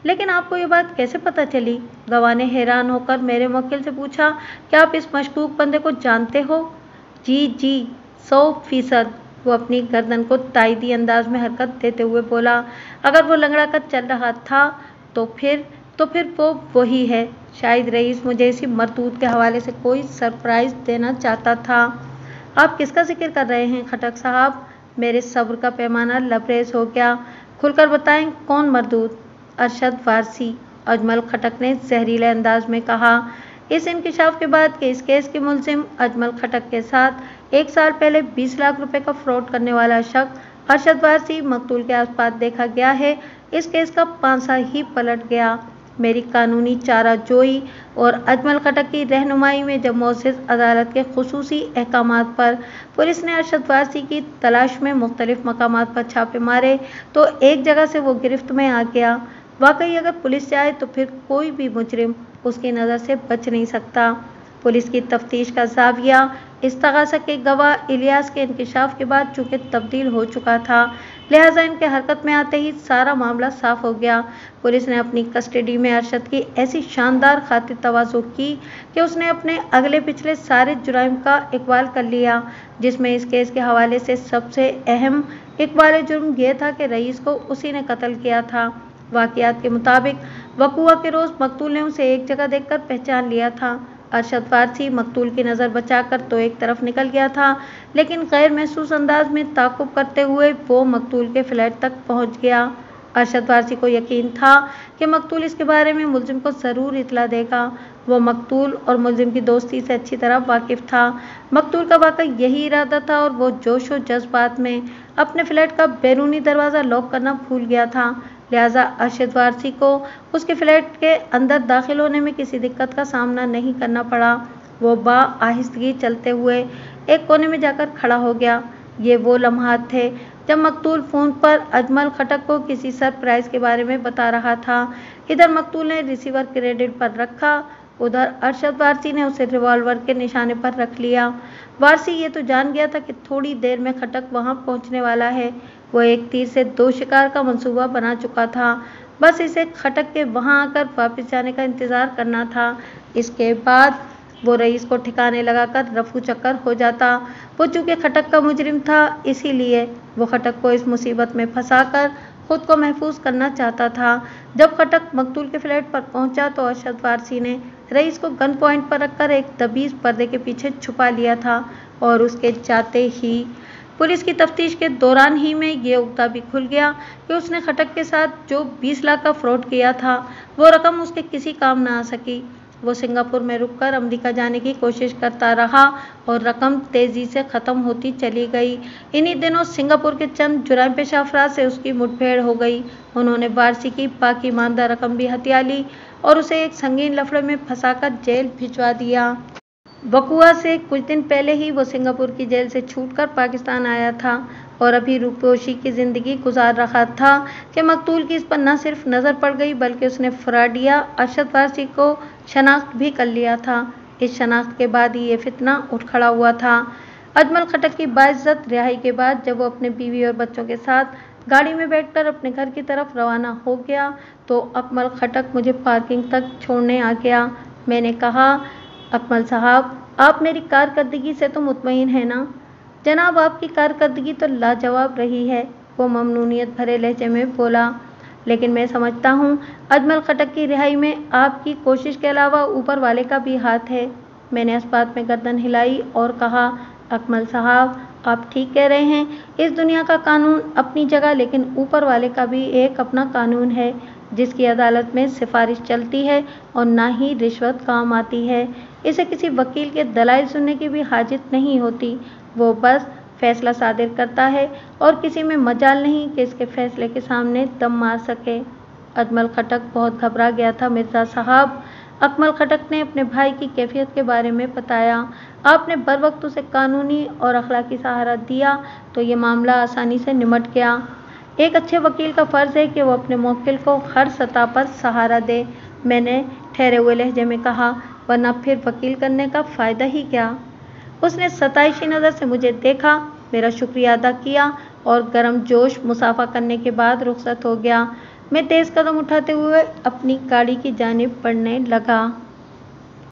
लेकिन आपको ये बात कैसे पता चली? गवाह ने हैरान होकर मेरे मुवक्किल से पूछा। क्या आप इस मशकूक बंदे को जानते हो? जी 100%। वो अपनी गर्दन को तायदी अंदाज में हरकत देते हुए बोला। अगर वो लंगड़ा कर चल रहा था तो फिर वो वही है। शायद रईस मुझे इसी मरदूद के हवाले से कोई सरप्राइज़ देना चाहता था। आप किसका जिक्र कर रहे हैं खटक साहब? मेरे सब्र का पैमाना लबरेज हो गया। खुलकर बताएं, कौन मरदूद? अरशद वारसी, अजमल खटक ने जहरीले अंदाज में कहा। इस इंकिशाफ के बाद कि इस केस के मुलजिम अजमल खटक के साथ 1 साल पहले 20 लाख रुपए का फ्रॉड करने वाला शख्स अरशद वारसी मकतूल के आसपास देखा गया है, इस केस का पांसा ही पलट गया। मेरी कानूनी चारा जोई और अजमल खटक की रहनुमाई में जब मोअज़्ज़ज़ अदालत के खुसूसी अहकामात पर पुलिस ने अरशद वारसी की तलाश में मुख्तलिफ मकामात पर छापे मारे तो एक जगह से वो गिरफ्त में आ गया। वाकई अगर पुलिस चाहे तो फिर कोई भी मुजरिम उसकी नज़र से बच नहीं सकता। पुलिस की तफ्तीश का ज़ाविया इस तगासा के गवाह इलियास के इंकिशाफ के बाद चूँकि तब्दील हो चुका था, लिहाजा इनके हरकत में आते ही सारा मामला साफ हो गया। पुलिस ने अपनी कस्टडी में अरशद की ऐसी शानदार खातिर तवाज़ो की कि उसने अपने अगले पिछले सारे जुराइम का इकबाल कर लिया, जिसमें इस केस के हवाले से सबसे अहम इकबाल जुर्म यह था कि रईस को उसी ने कत्ल किया था। वाक़ियात के मुताबिक वक़ुआ के रोज़ मकतूल ने उसे एक जगह देखकर पहचान लिया था। अरशद वारसी मकतूल की नज़र बचाकर तो एक तरफ निकल गया था, लेकिन गैर महसूस अंदाज में ताक़ुब करते हुए वो मकतूल के फ्लैट तक पहुंच गया। अरशद वारसी को यकीन था कि मकतूल इसके बारे में मुलजिम को ज़रूर इत्तला देगा। वो मकतूल और मुलजिम की दोस्ती से अच्छी तरह वाकिफ़ था। मकतूल का वाकई यही इरादा था और वो जोश व जज्बात में अपने फ्लैट का बैरूनी दरवाज़ा लॉक करना भूल गया था। लिहाजा अरशद वारसी को उसके फ्लैट के अंदर दाखिल होने में किसी दिक्कत का सामना नहीं करना पड़ा। वो आहिस्तगी चलते हुए एक कोने में जाकर खड़ा हो गया। ये वो लम्हात थे जब मकतूल फ़ोन पर अजमल खटक को किसी सरप्राइज़ के बारे में बता रहा था। इधर मकतूल ने रिसीवर क्रेडिट पर रखा, उधर अरशद वारसी ने उसे रिवॉल्वर के निशाने पर रख लिया। वारसी ये तो जान गया था कि थोड़ी देर में खटक वहां पहुंचने वाला है। वो एक तीर से 2 शिकार का मंसूबा बना चुका था। बस इसे खटक के वहां आकर वापस जाने का इंतज़ार करना था। इसके बाद वो रईस को ठिकाने लगाकर रफू चक्कर हो जाता। वो चूँकि खटक का मुजरिम था, इसीलिए वो खटक को इस मुसीबत में फंसाकर खुद को महफूज करना चाहता था। जब खटक मकतूल के फ्लैट पर पहुंचा तो अरशद वारसी ने रईस को गन पॉइंट पर रखकर एक दबीज़ पर्दे के पीछे छुपा लिया था और उसके जाते ही पुलिस की तफ्तीश के दौरान ही में ये उगता भी खुल गया कि उसने खटक के साथ जो 20 लाख का फ्रॉड किया था, वो रकम उसके किसी काम ना आ सकी। वो सिंगापुर में रुककर अमेरिका जाने की कोशिश करता रहा और रकम तेज़ी से ख़त्म होती चली गई। इन्हीं दिनों सिंगापुर के चंद जुराइम पेशा अफराद से उसकी मुठभेड़ हो गई। उन्होंने वारसी की बाकी मानदा रकम भी हथिया ली और उसे एक संगीन लफड़े में फंसाकर जेल भिजवा दिया। वक़ुआ से कुछ दिन पहले ही वो सिंगापुर की जेल से छूटकर पाकिस्तान आया था और अभी रूपोशी की ज़िंदगी गुजार रहा था कि मकतूल की इस पर न सिर्फ नज़र पड़ गई बल्कि उसने फ्राडिया अरशद वारसी को शनाख्त भी कर लिया था। इस शनाख्त के बाद ही ये फितना उठ खड़ा हुआ था। अजमल खटक की बाइज्जत रिहाई के बाद जब वो अपने बीवी और बच्चों के साथ गाड़ी में बैठकर अपने घर की तरफ रवाना हो गया तो अजमल खटक मुझे पार्किंग तक छोड़ने आ गया। मैंने कहा, अकमल साहब, आप मेरी कारकर्दगी से तो मुतमईन हैं ना? जनाब, आपकी कारकर्दगी तो लाजवाब रही है, वो ममनूनियत भरे लहजे में बोला। लेकिन मैं समझता हूँ अजमल खटक की रिहाई में आपकी कोशिश के अलावा ऊपर वाले का भी हाथ है। मैंने इस बात में गर्दन हिलाई और कहा, अकमल साहब, आप ठीक कह रहे हैं। इस दुनिया का कानून अपनी जगह, लेकिन ऊपर वाले का भी एक अपना कानून है जिसकी अदालत में सिफारिश चलती है और ना ही रिश्वत काम आती है। इसे किसी वकील के दलाइल सुनने की भी हाजत नहीं होती। वो बस फैसला सादिर करता है और किसी में मजाल नहीं कि इसके फैसले के सामने दम मार सके। अजमल खटक बहुत घबरा गया था। मिर्ज़ा साहब, अकमल खटक ने अपने भाई की कैफियत के बारे में बताया। आपने बर वक्त उसे कानूनी और अखलाकी सहारा दिया तो ये मामला आसानी से निमट गया। एक अच्छे वकील का फ़र्ज़ है कि वो अपने मुवक्किल को हर सतह पर सहारा दे, मैंने ठहरे हुए लहजे में कहा, वरना फिर वकील करने का फ़ायदा ही क्या। उसने सताइशी नज़र से मुझे देखा, मेरा शुक्रिया अदा किया और गर्म जोश मुसाफा करने के बाद रुखसत हो गया। मैं तेज़ कदम उठाते हुए अपनी गाड़ी की जानिब बढ़ने लगा।